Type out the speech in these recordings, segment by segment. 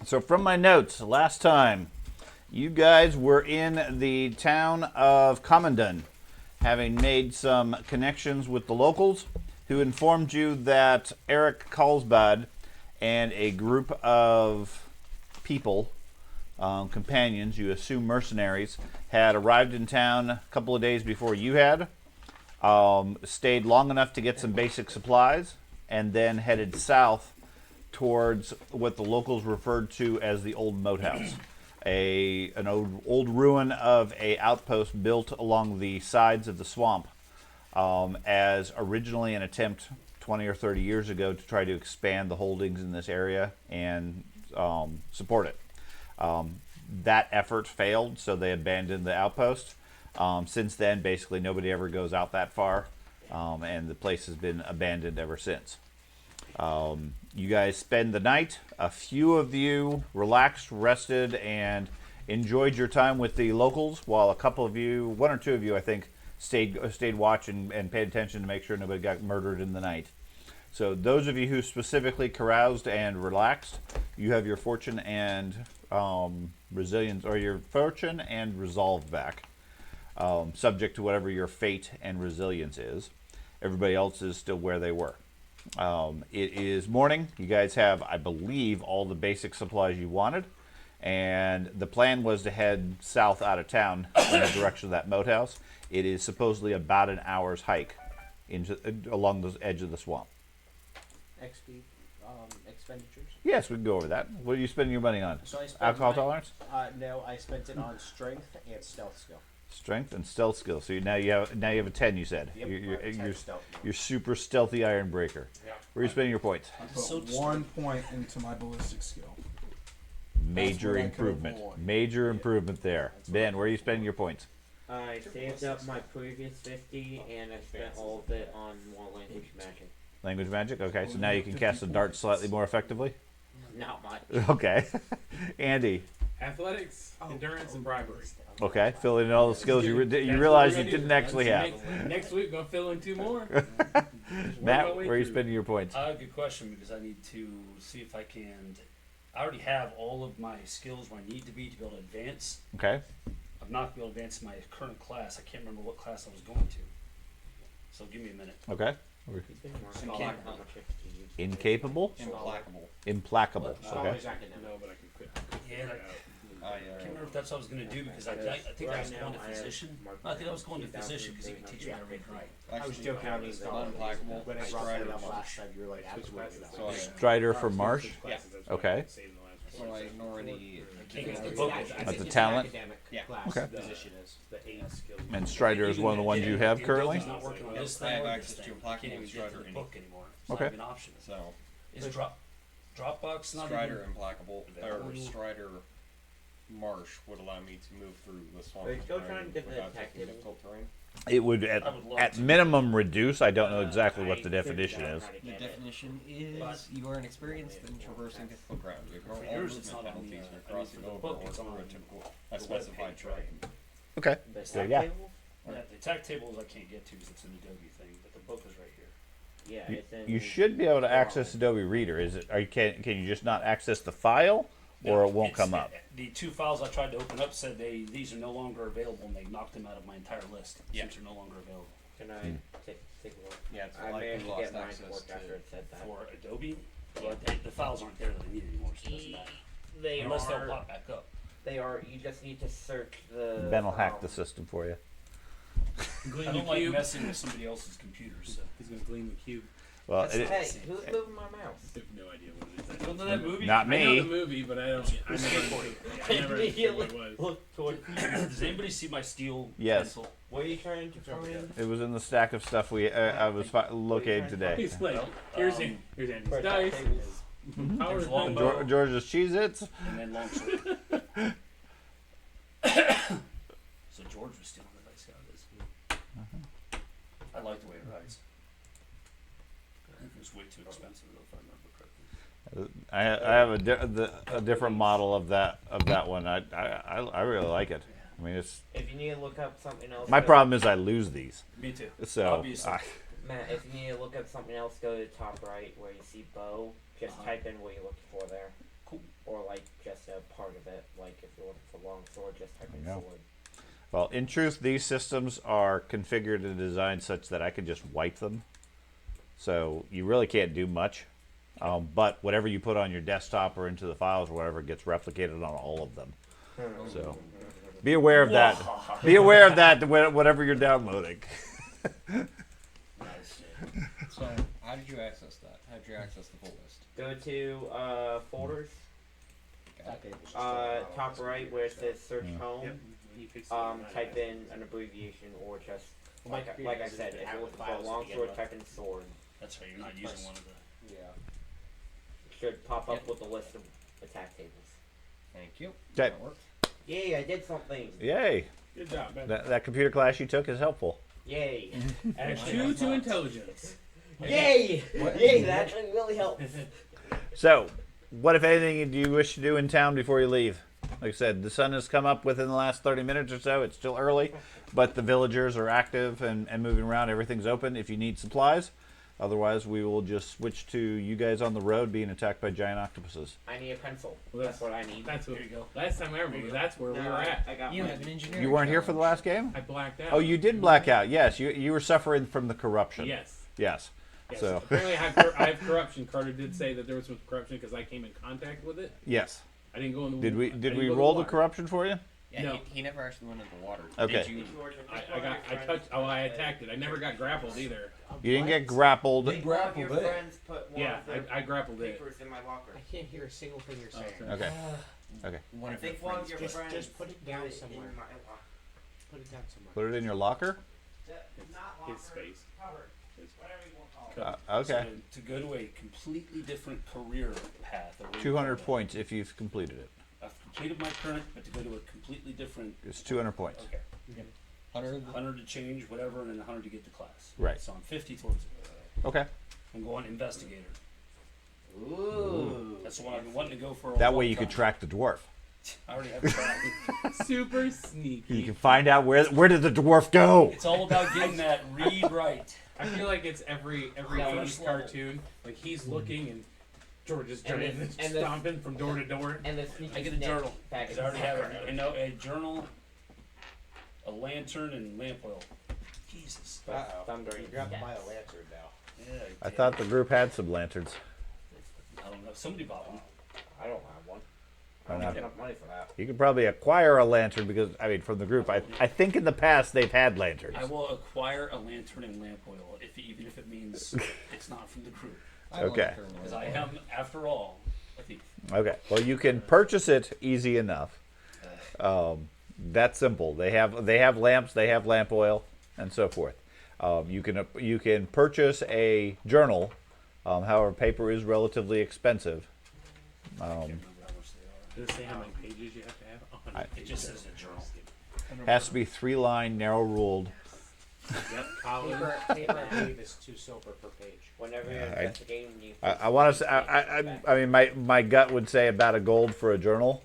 So from my notes, last time, you guys were in the town of Commandant, having made some connections with the locals, who informed you that Eric Carlsbad and a group of people, companions, you assume mercenaries, had arrived in town a couple of days before you had, stayed long enough to get some basic supplies, and then headed south towards what the locals referred to as the old moat house, an old ruin of a outpost built along the sides of the swamp, as originally an attempt 20 or 30 years ago to try to expand the holdings in this area and support it. That effort failed, so they abandoned the outpost. Since then, basically nobody ever goes out that far, and the place has been abandoned ever since. You guys spend the night. A few of you relaxed, rested, and enjoyed your time with the locals, while a couple of you, one or two of you, I think, stayed watch and paid attention to make sure nobody got murdered in the night. So those of you who specifically caroused and relaxed, you have your fortune and resilience, or your fortune and resolve back, subject to whatever your fate and resilience is. Everybody else is still where they were. It is morning. You guys have, I believe, all the basic supplies you wanted, and the plan was to head south out of town in the direction of that moat house. It is supposedly about an hour's hike along the edge of the swamp. XP expenditures? Yes, we can go over that. What are you spending your money on? So Alcohol tolerance? No, I spent it on strength and stealth skill. Strength and stealth skill. So now you have a 10. You said Yep, you're super stealthy iron breaker. Yeah. Where are you spending your points? I put 1 point into my ballistic skill. Major what I could improvement. avoid. Major improvement there. Ben, where are you spending your points? I saved up my previous 50 and I spent all of it on more language magic. Language magic. Okay, so now you can cast the dart slightly more effectively. Not much. Okay, Andy. Athletics, endurance, and bribery. Okay, fill in all the skills you realize you didn't actually have. Next week, gonna fill in 2 more. Matt, where are you spending your points? Good question, because I need to see if I can. I already have all of my skills where I need to be able to advance. Okay. I've not been able to advance my current class. I can't remember what class I was going to. So give me a minute. Okay. It's been more than how much XP you Incapable? Implacable. Implacable. No, Okay. but I can quit. Yeah, I can't remember if that's what I was going to do, because I think I was going to physician. I think I was going to physician because he could teach me how to read and write. I was joking. I was Unplacable. when I brought Strider it up Marsh. last time, you were like, absolutely not. So I, Strider for Marsh? Yeah. Okay. so I ignore any. Can't get the book. That's a talent? Yeah. Okay. Position is the 8 skill. And Strider is one of the ones you have currently? He's not working on this I thing have or access this to thing. Implacable Can't even and get to Strider the book anymore. It's Okay. not even an option. So Is Dropbox not Strider even... Implacable or Strider Marsh would allow me to move through the swamp Are you still terrain trying to get the without attack taking table? difficult terrain. It would I would love at to. minimum reduce. I don't know exactly what the definition is. The definition is you are inexperienced in traversing difficult ground. Ignore all yours, movement it's not on penalties the, and crossing for the over book, or it's through on a the typical the specified webpage, right? terrain. Okay. The So attack yeah. table? Yeah, the attack tables I can't get to because it's an Adobe thing, but the book is right here. Yeah, it's in. You should be able to access Adobe Reader. Is it? Are you can you just not access the file, or it won't come up? The 2 files I tried to open up said these are no longer available, and they knocked them out of my entire list. Yeah. Since they're no longer available. Can I take a look? Yeah, it's I like managed we to lost get mine access to work after to. it said that. For Adobe, but the files aren't there that I need anymore, so it doesn't matter. They Unless they'll are. pop back up. They are. You just need to search the. Ben will hack the system for you. I don't like messing with somebody else's computer, so. He's gonna glean the cube. Well, Hey, who's moving my mouse? I have no idea what it is. You don't know that movie? not I know the me. movie, but I never understood what it was. Look toward. Does anybody see my steel Yes. pencil? What are you trying to find? It was in the stack of stuff I was locating today. He's like, here's Andy's For dice. attack tables. Power There's is long longbow. bow. George's Cheez-Its. And then longsword. So George was stealing the dice out of this. I like the way it writes. I think it was way too expensive though, if I remember correctly. I have a different model of that one. I really like it. I mean, it's If you need to look up something else. my go- problem is I lose these. Me too. So Obviously. Matt, if you need to look up something else, go to the top right where you see bow. Just type in what you're looking for there. Cool. Or like a part of it. Like if you're looking for long sword, just type in Yeah. sword. Well, in truth, these systems are configured and designed such that I can just wipe them. So you really can't do much. But whatever you put on your desktop or into the files or whatever gets replicated on all of them. So be aware of that. Be aware of that whatever you're downloading. Nice. So, how did you access that? How did you access the full list? Go to folders. Okay. Top right where it says search Yeah. home. Yep. He fixed it. Type in an abbreviation or just like I said, if you're looking for a long sword, type in sword. That's right, you're not using one of the. Yeah. It should pop up Yep. with a list of attack tables. Thank you. Okay. That worked. Yay! I did something. Yay. Good job, man. That computer class you took is helpful. Yay! Add 2 to intelligence. Yay! Yay! That actually really helps. So, what, if anything, do you wish to do in town before you leave? Like I said, the sun has come up within the last 30 minutes or so. It's still early, but the villagers are active and moving around. Everything's open if you need supplies. Otherwise, we will just switch to you guys on the road being attacked by giant octopuses. I need a pencil. Well, That's what I need. That's what. Here you go. Last time I remember, that's where we were at. I got You one. have an engineer. You weren't here for the last game? I blacked out. Oh, you did black out. Yes, you were suffering from the corruption. Yes. Yes. Yes. So- Apparently, I have corruption. Carter did say that there was some corruption because I came in contact with it. Yes. I didn't go in the. Did we I did didn't we go in roll the water. corruption for you? Yeah, No. he never actually went into the water. Okay. Did you? I touched. Oh, I attacked it. I never got grappled either. You didn't get grappled. He grappled it. friends put one Yeah, of their I grappled it. papers in my locker. I can't hear a single thing you're saying. Okay. Okay. Okay. One I of your think one of friends. your Just- friends just put it down put somewhere. in my locker. Put it down somewhere. Put it in your locker. Not His space. covered. His- Whatever you want to call it. Okay. So to go to a completely different career path. 200 points if you've completed it. I've completed my current, but to go to a completely different. It's 200 points. Okay. 100. 100 to change, whatever, and then 100 to get to class. Right. So I'm 50 towards it. Okay. I'm going investigator. Ooh. That's the one I've been wanting to go for a That long way you could time. track the dwarf. I already have a track. Super sneaky. You can find out where did the dwarf go. It's all about getting that read right. I feel like it's every Yeah, 80s first level. cartoon. Like he's looking and George is And turning the- and and the- stomping from door to door. And the sneaky I get a snake journal. package. I already have a journal, a lantern, and lamp oil. Jesus. But thundering. You're gonna have to buy yes. a lantern now. Yeah. I thought the group had some lanterns. I don't know. Somebody bought one. I don't have one. I I don't know. have enough money for that. You could probably acquire a lantern because I mean from the group. I think in the past they've had lanterns. I will acquire a lantern and lamp oil, even if it means it's not from the group. I don't Okay. like her Because more. I am, after all, a thief. Okay. Well, you can purchase it easy enough. That's simple. They have lamps. They have lamp oil, and so forth. You can purchase a journal. However, paper is relatively expensive. I can't remember how much they Does it say how many pages you have to have? 100 I- are. It just says a journal. Has to be 3-line, narrow ruled. Yep. Colin. Paper, I believe, is 2 silver per page. Whenever you're I- investigating, you. I want to say. I mean, my gut would say about a gold for a journal.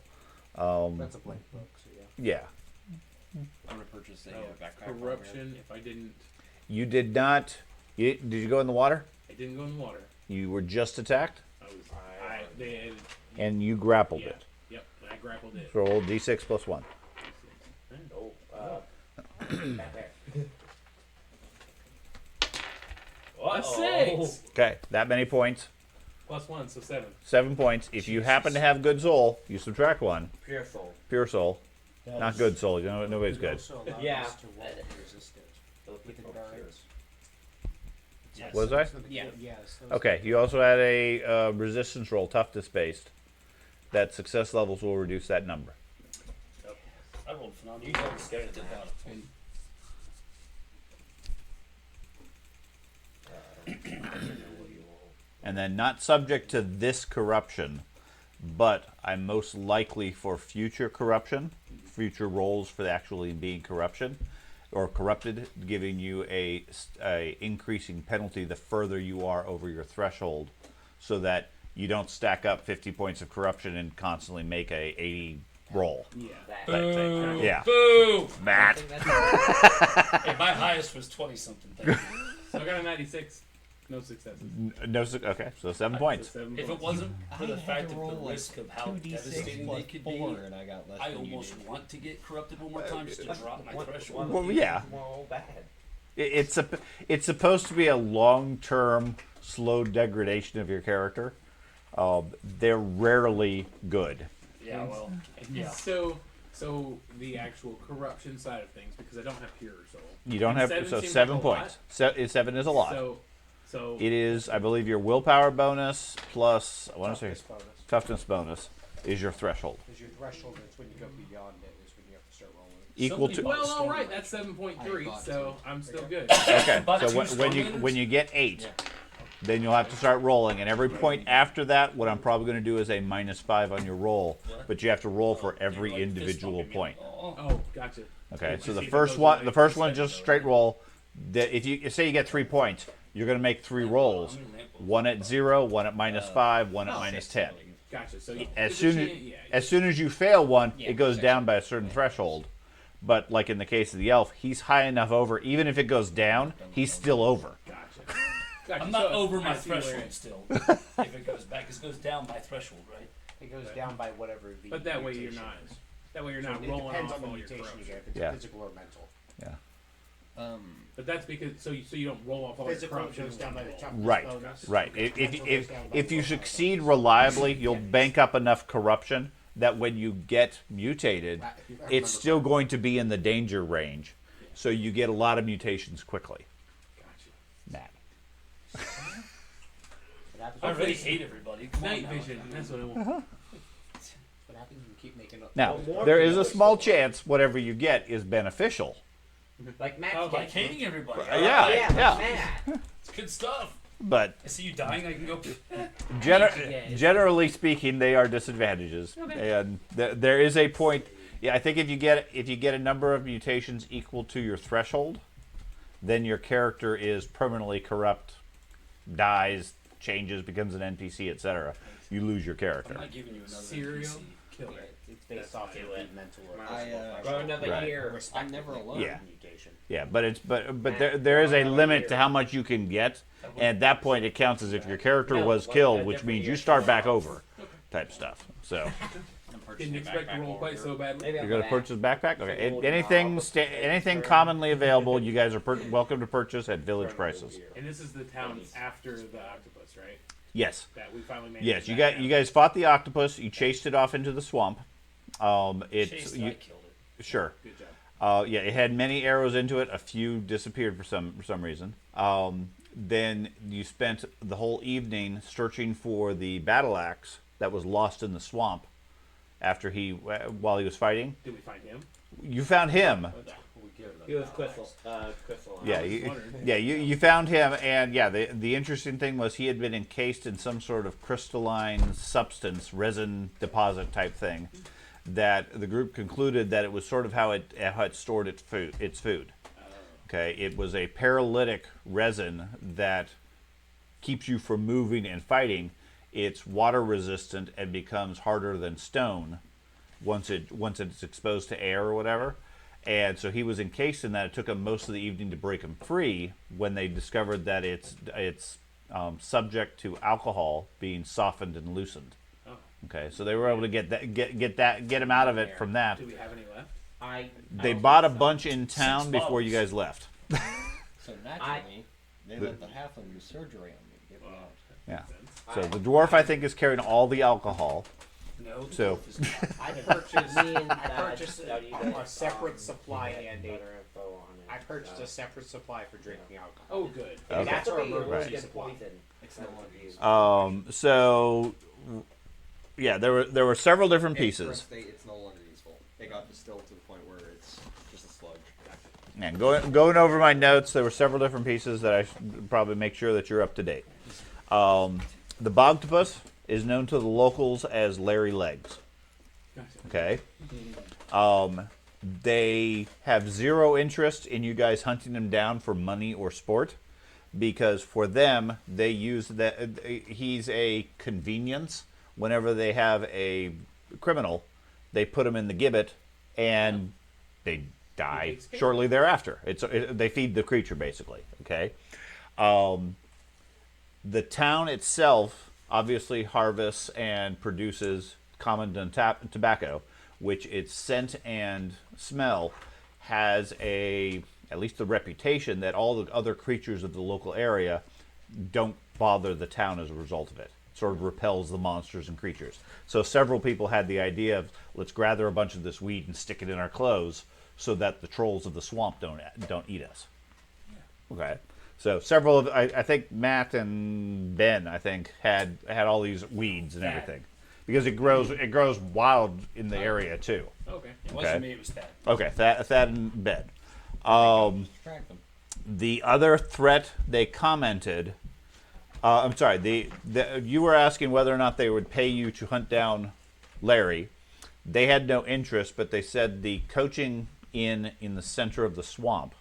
That's a blank book, so yeah. Yeah. I'm gonna purchase a Oh, backpack. corruption. If I didn't, You did not. Did you go in the water? I didn't go in the water. You were just attacked, I was. They had, and you grappled yeah. it. Yep. And I grappled it. Roll d6 plus 1. Oh, back there. A 6 Okay, that many points. plus 1, so 7. 7 points. If you happen to have good soul, you subtract 1. Pure soul. Pure soul, not good soul. You know, nobody's It good. also allows Yeah. us to walk resistant Those with the people are pure. guards. Yes. Was I? So the- Yeah. Yes. those- Okay. You also had a resistance roll, toughness based. That success levels will reduce that number. I rolled phenomenal. You don't scare I did them. that. And then not subject to this corruption, but I'm most likely for future corruption, future rolls for actually being corruption or corrupted, giving you a increasing penalty the further you are over your threshold, so that you don't stack up 50 points of corruption and constantly make a 80 roll. Yeah. That. Boo. Yeah. Boo. Matt. Hey, my highest was 20 something. Thank you. So I got a 96. No successes. Okay, so 7 points. So 7 If it points. wasn't I for the had fact to of roll the like risk of how 2d6 devastating plus they could 4, be, and I got less I than you almost did. want to get corrupted one more time just to drop my threshold. Well, yeah. Well, bad. It's supposed to be a long-term, slow degradation of your character. They're rarely good. Yeah, well, And yeah. So the actual corruption side of things, because I don't have pure soul. You don't have Seven so seems 7 like a lot. points. 7 is a lot. So It is, I believe, your willpower bonus plus I want to say Toughness bonus. toughness bonus is your threshold. Because your threshold is when you go beyond it, is when you have to start rolling. Equal Something to about well, all Storm right, Rage. that's 7.3, I so I'm still good. okay. About So two when you storm when you get 8, then you'll have to start rolling, and every point after that, what I'm probably going to do is a -5 on your roll, but you have to roll for every You're like fist individual bumping me. point. Oh. Oh, gotcha. Okay, Yeah, so see the if it first goes one, away. the first one, just straight roll. If you say you get 3 points, you're going to make 3 rolls: one at 0, one at -5, one at -10. Gotcha. So As there's a soon as, chance- yeah, as soon as you fail one, Yeah, it goes sure. down by a certain threshold. But like in the case of the elf, he's high enough over. Even if it goes down, he's still over. Gotcha. Gotcha. I'm not So over I my see where threshold it- still. If it goes back, 'cause it goes down by threshold, right? It goes down by whatever the But that way you're mutation not. is. That way you're So not it rolling depends off on the all your mutation you corruption. get, if it's Yeah. physical or mental. But that's because so you don't roll off all your Physical corruption. goes in down by one the roll. toughness Right, bonus. right. Mental goes down by If the you willpower succeed bonus. reliably, you'll bank up enough corruption that when you get mutated, If I remember it's still going to be in the danger range. So you get a lot of mutations quickly. Gotcha. Matt. What happens I when already you- hate everybody. Come on Night now. vision. That's what I want. what happens when you keep making up Now, more there is a people small explode? chance whatever you get is beneficial. Like Matt. Oh, Like hating everybody. Yeah, yeah, like yeah. Matt. It's good stuff. But I see you dying, I can go. generally speaking, they are disadvantages, and there is a point. Yeah, I think if you get a number of mutations equal to your threshold, then your character is permanently corrupt, dies, changes, becomes an NPC, etc. You lose your I'm character. not giving you another Serial NPC. killer. It's based off of the mental or I, physical Go threshold. another Right. year. I'm never alone. Yeah. Mutation. Yeah, but there is a limit to how much you can get, and at that point it counts as if your character No, was like killed, a which different means you year. start back over, type stuff. So Didn't expect to roll quite so badly. Maybe you're I'm gonna back. purchase backpack. Okay, Gold anything knob. anything commonly available, you guys are welcome to purchase at village prices. And this is the town after the octopus, right? Yes. That we finally managed. Yes, to back down. you guys fought the octopus. You chased it off into the swamp. It's Chased, you, I killed it. sure. Good job. Yeah, it had many arrows into it. A few disappeared for some reason. Then you spent the whole evening searching for the battle axe that was lost in the swamp after while he was fighting. Did we find him? You found him. He was Crystal. Crystal. Yeah, you found him, and yeah, the interesting thing was he had been encased in some sort of crystalline substance, resin deposit type thing, that the group concluded that it was sort of how it stored its food. Okay, it was a paralytic resin that keeps you from moving and fighting. It's water resistant and becomes harder than stone once it's exposed to air or whatever. And so he was encased in that. It took him most of the evening to break him free when they discovered that it's subject to alcohol being softened and loosened. Oh. Okay, so they were able to get him out of it from that. Do we have any left? They bought a bunch in town before you guys left. So naturally, they let the halfling do surgery on me. Get me out. Yeah. So the dwarf, I think, is carrying all the alcohol. No. the So- dwarf is not. I purchased. Me and I Dad purchased studied a it, separate supply and better a. info on it. I purchased a separate supply for drinking alcohol. Oh, good. Okay. That's our That'll be a really emergency good supply. poison. It's no longer useful. So yeah, there were several different In current pieces. state, it's no longer useful. It got distilled to the point where it's just a sludge. And going over my notes, there were several different pieces that I should probably make sure that you're up to date. The Bogtopus is known to the locals as Larry Legs. Gotcha. Okay. They have zero interest in you guys hunting him down for money or sport, because for them they use that he's a convenience. Whenever they have a criminal, they put him in the gibbet and they die shortly thereafter. They feed the creature basically. Okay. The town itself obviously harvests and produces common tobacco, which its scent and smell has at least the reputation that all the other creatures of the local area don't bother the town as a result of it. Sort of repels the monsters and creatures. So several people had the idea of, let's gather a bunch of this weed and stick it in our clothes so that the trolls of the swamp don't eat us. Okay. So several of, I think Matt and Ben, I think, had all these weeds and everything. Because it grows wild in the area too. Okay. It wasn't me, it was Thad. Okay, Thad and Ben. Track them. The other threat they commented, I'm sorry, you were asking whether or not they would pay you to hunt down Larry. They had no interest, but they said the coaching in the center of the swamp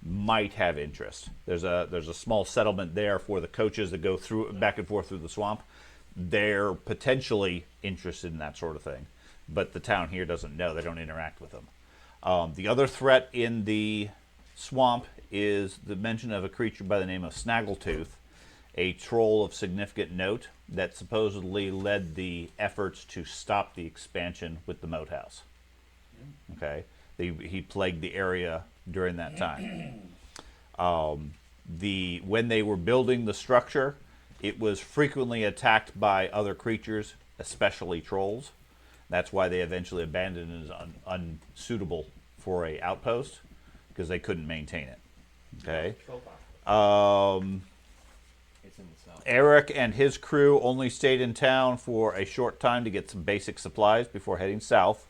might have interest. There's a small settlement there for the coaches that go through back and forth through the swamp. They're potentially interested in that sort of thing, but the town here doesn't know. They don't interact with them. The other threat in the swamp is the mention of a creature by the name of Snaggletooth, a troll of significant note that supposedly led the efforts to stop the expansion with the moat house. Okay, he plagued the area during that time. When they were building the structure, it was frequently attacked by other creatures, especially trolls. That's why they eventually abandoned it as unsuitable for a outpost, because they couldn't maintain it. Okay. It's in the south. Eric and his crew only stayed in town for a short time to get some basic supplies before heading south.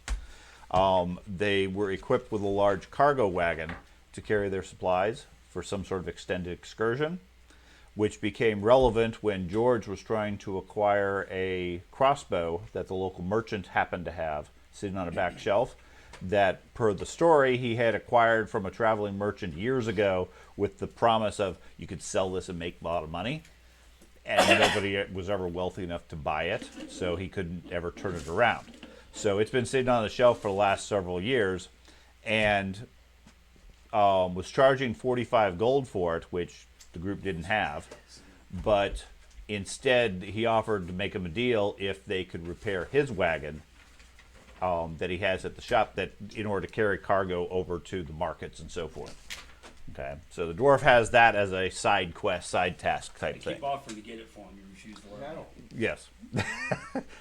They were equipped with a large cargo wagon to carry their supplies for some sort of extended excursion, which became relevant when George was trying to acquire a crossbow that the local merchant happened to have sitting on a back shelf that, per the story, he had acquired from a traveling merchant years ago with the promise of you could sell this and make a lot of money. And nobody was ever wealthy enough to buy it, so he couldn't ever turn it around. So it's been sitting on the shelf for the last several years, and was charging 45 gold for it, which the group didn't have. But instead, he offered to make him a deal if they could repair his wagon that he has at the shop, that in order to carry cargo over to the markets and so forth. Okay, so the dwarf has that as a side quest, side task I type thing. keep offering to get it for him, you refuse to let me. Yes.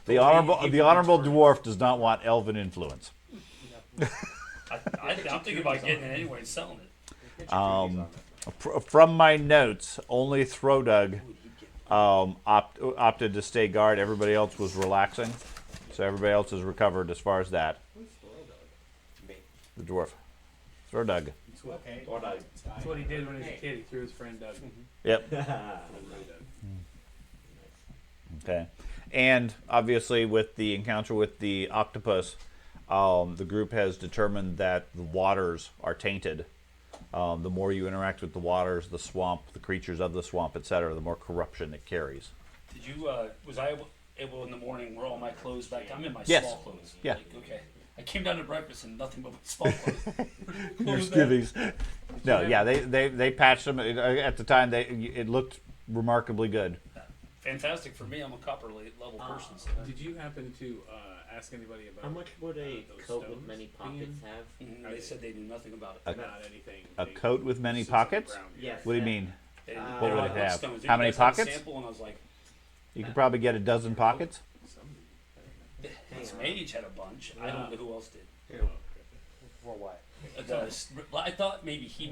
The honorable dwarf does not want elven influence. I'm thinking about getting it anyway and selling it. From my notes, only Throwdug opted to stay guard. Everybody else was relaxing. So everybody else is recovered as far as that. The dwarf. Throwdug. Okay. That's what he did when he was a kid. He threw his friend Doug. Yep. Okay. And obviously with the encounter with the octopus, the group has determined that the waters are tainted. The more you interact with the waters, the swamp, the creatures of the swamp, etc., the more corruption it carries. Did you, was I able in the morning wear all my clothes back? I'm in my Yes. small clothes. Yeah. Like, okay. I came down to breakfast and nothing but my small clothes. Your skivvies. No, yeah, they patched them. At the time, it looked remarkably good. Fantastic for me. I'm a copper level person. So. Did you happen to ask anybody about How much would a those coat with stones many pockets being- have? They said they knew nothing about it. Not anything. A They- coat with many sits on the pockets? ground. Yes. What do you mean? They didn't- What they were would like, it "What have? stones?" How You many guys have a pockets? Sample? And I was like, You could probably get a dozen pockets. his mage had a bunch. I don't know who else did. For what? I thought maybe he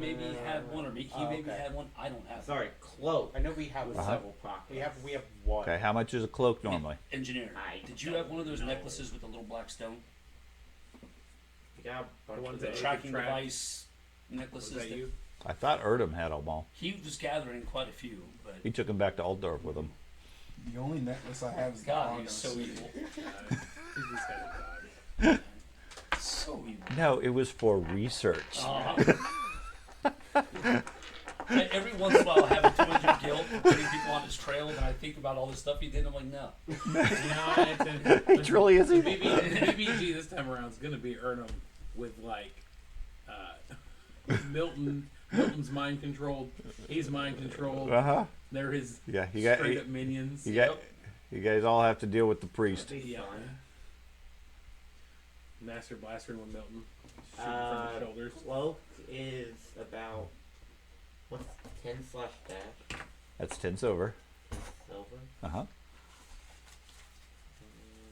had one, or he maybe okay. had one. I don't have. Sorry, cloak I know we have with Uh-huh. several pockets. we have one. Okay, how much is a cloak normally? Engineer, I did you don't have one of those know. necklaces with the little black stone? You got a bunch ones of The that those. tracking track. device Was necklaces. that you? I thought Erdem had them all. He was gathering quite a few, but He took them back to Altdorf with him. The only necklace I have is the God, honor he's so evil. He just had a dog. So evil. No, it was for research. Every once in a while, I have a twinge of guilt putting people on his trail, and I think about all the stuff he did. And I'm like, no. It truly is evil. BBG this time around is going to be Ernum with like Milton's mind controlled. He's mind controlled. Uh-huh. They're his Yeah, you got straight up minions. you guys all have to deal with the priest. Yeah. Master Blaster and Milton shooting from the shoulders. Cloak is about what's 10/dash That's 10 silver. silver. Uh huh.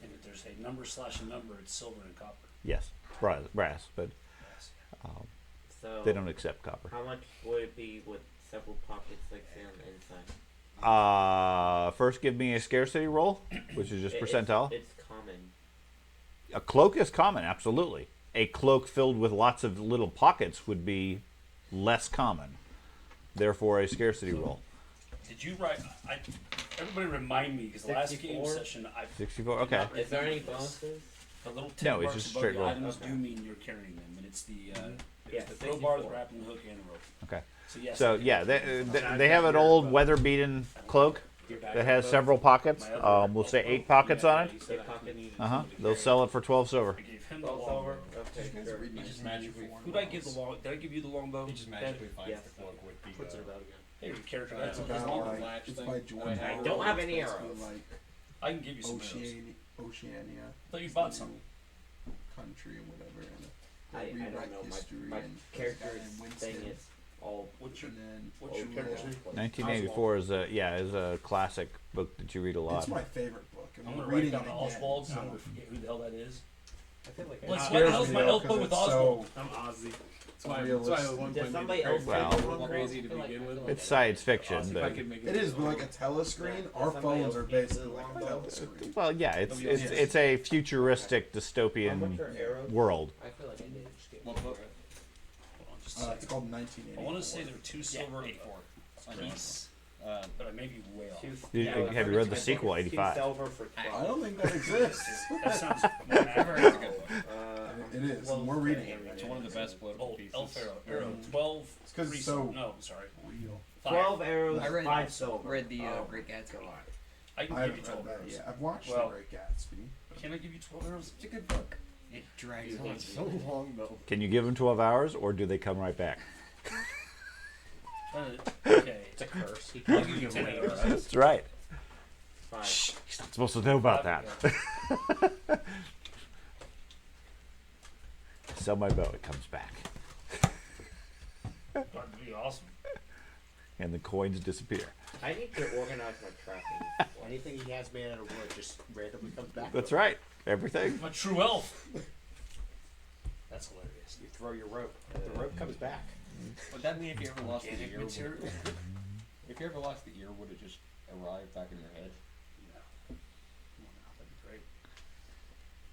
And if there's a number, it's silver and copper. Yes, brass, but Yes. So they don't accept copper. how much would it be with several pockets like say on the inside? First, give me a scarcity roll, which is just percentile. It's common. A cloak is common, absolutely. A cloak filled with lots of little pockets would be less common. Therefore, a scarcity roll. Did you write? Everybody remind me because the last game 64? session I 64. Okay. Is there any bonuses? the little No, 10 it's marks just above straight the roll. items Okay. do mean you're carrying them, and it's the Yeah, the crowbar, the 64. grappling hook, and the rope. Okay. So yes. So I can- yeah, they have an old weather-beaten cloak that has several pockets. We'll say 8 pockets on it. You said I pocket. needed Uh huh. somebody to They'll carry sell it for 12 silver. I gave him the Well, longbow. over. Okay, sure. He just magically. Who did I give the long? Did I give you the longbow? He just magically finds Yes. the cloak with the. What's it about again? Hey, your character. That's has about long. like latch it's thing. by Jordan. I Howard. don't have any It's basically arrows. Like I can give you some arrows. Oceania. I thought you bought some. Country and whatever. And I rewrite don't know. history My and character's there's a guy in thing Winston, is all. What's your and then What's your old character's law. name? 1984 is a classic book that you read a lot. It's my favorite book. I I'm mean, gonna write reading down it again. Oswald so I'm gonna forget who the hell that is. I feel like What's It what the scares hell's me my though, elbow 'cause with it's Oswald? I'm Ozzy. That's why I Realistic. was one Does point somebody crazy. else Well, take A little one crazy to I feel like- begin I with. feel It's like science fiction, If I but could make It is, but like a telescreen. Does Our somebody phones else are need basically the like a longbow? telescreen. well, yeah, it's Yes. it's a futuristic How dystopian much are arrows? world. I feel like I did just get What one. book? Hold on, just a It's second. called I 1984. want to say they're 2 silver a 84. piece, but I may be way off. Have you read the sequel, 85? 2 silver for I 12. don't think that exists. That sounds I've heard it's a good book. It is. and we're reading it. It's one of the best political Oh, pieces. Elf Arrow, 12. It's 'cause 3 it's so- silver. No, sorry. Real. 12 arrows, I read- 5 silver. read the Oh, Great Gatsby. God. I can I give you haven't 12 read that arrows. yet. I've watched Well- The Great Gatsby. Can I give you 12 arrows? It's a good book. It drags You on hate so long though. Can you give them 12 hours, or do they come right back? Okay. It's a curse. I'll give you 10 arrows. That's right. 5. He's not supposed to know about that. Sell my bow, it comes back, That'd be awesome. and the coins disappear. I need to organize my tracking. Anything he has made out of wood just randomly comes back. That's right. Everything. I'm a true elf. That's hilarious. You throw your rope. The rope comes back. Would that mean if you ever lost the Organic ear? material. If you ever lost the ear, would it just arrive back in your head? Yeah. Come on now, that'd be great.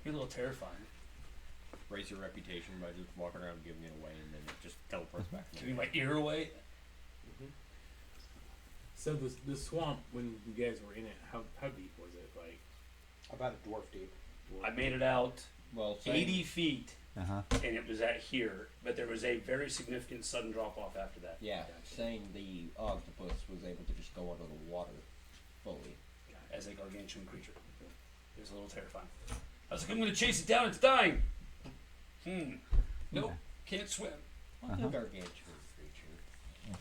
Be a little terrifying. Raise your reputation by just walking around giving it away, and then it just teleports back. Give me my ear away. So the swamp, when you guys were in it, how deep was it? Like, About a dwarf deep. I made it out Well, 80 feet, Uh huh. and it was at here, but there was a very significant sudden drop off after that. Yeah, saying the octopus was able to just go under the water fully. As a gargantuan creature. It was a little terrifying. I was like, I'm going to chase it down, it's dying! Nope, can't swim. What a gargantuan creature.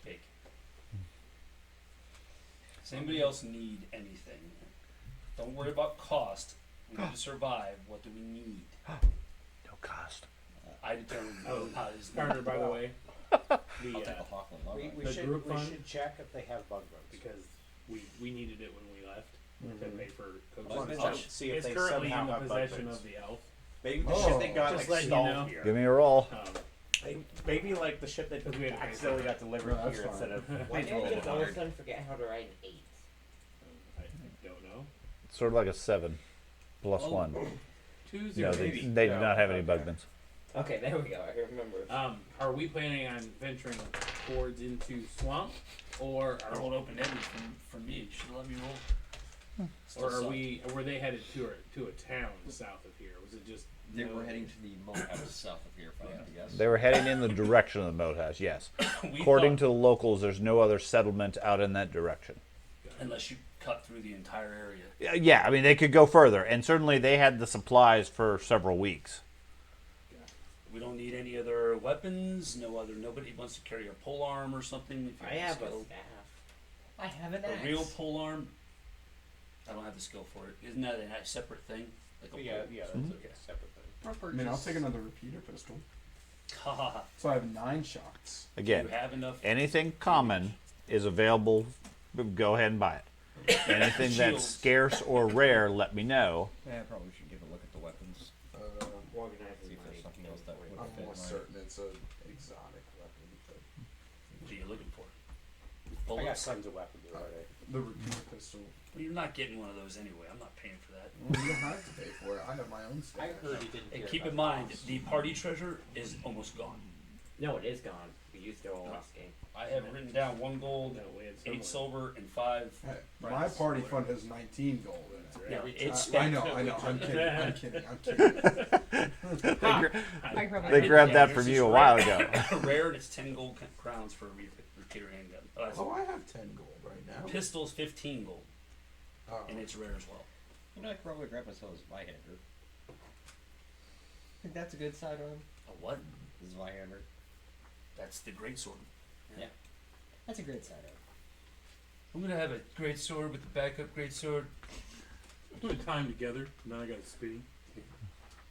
Big. Does anybody else need anything? Don't worry about cost. We need to survive. What do we need? No cost. I determine Oh, how is Carter, by the way, I'll the take a Hoffman. all We, right. we, The should, group we fund? should check if they have bug roads. because we needed it when we left to pay for Well, coaches. I'll let's see if It's they currently somehow in the have bug possession roads. of the elf. Maybe the Oh. ship they got Just like letting you stalled know. here. Give me a roll. Maybe like the ship that Because we had to pay accidentally for got delivered No, that's here fine. instead of. Why did I roll get all of a 100. sudden forget how to write an 8? I don't know. It's sort of like a 7 plus Oh. 1. 2 No, 0. they maybe. do No, not have any okay. bugmans. Okay, there we go. I remember. Are we planning on venturing towards into swamp, or I rolled open ended from me. You should have let me roll. Still or are suck. were they headed to a town south of here? Was it just They no- were heading to the moat house south of here, if I had to guess. They were heading in the direction of the moat house, yes. We According thought- to the locals, there's no other settlement out in that direction. Unless you cut through the entire area. Yeah, I mean, they could go further, and certainly they had the supplies for several weeks. We don't need any other weapons. Nobody wants to carry a pole arm or something. If you I have a skill. staff. I have an A axe. real polearm. I don't have the skill for it. Isn't that a separate thing? Like a Yeah, pole? yeah, that's a separate thing. I mean, I'll take another repeater pistol. Haha. So I have 9 shots. Again, You have enough. anything common is available. Go ahead and buy it. Anything that's Shields. scarce or rare, let me know. Yeah, I probably should give a look at the weapons. Organizing See if there's money. something else that would I'm fit almost mine. certain it's an exotic weapon. But What are you looking for? I got Bullets? tons of weapons already. the repeater pistol. Well, you're not getting one of those anyway. I'm not paying for that. Well, you don't have to pay for it. I have my own I stash. heard he didn't. And care keep about in mind, costs. the party treasure is almost gone. No, it is gone. We used it all last game. I have written down 1 gold, No, we had 8 someone. silver, and 5. Hey, my party fund has 19 gold in it. Yeah, we it's I spent. know. I'm kidding. I'm kidding. They, they grabbed that from you a while ago. Rare, and it's 10 gold crowns for a repeater handgun. Oh, I have 10 gold right now. Pistol's 15 gold, Oh. and it's rare as well. You know, I could probably grab myself a Zweihander. Think that's a good sidearm? A what? The Zweihander. That's the great sword. Yeah. That's a great sidearm. I'm gonna have a great sword with the backup great sword. Put time together. Now I got speed.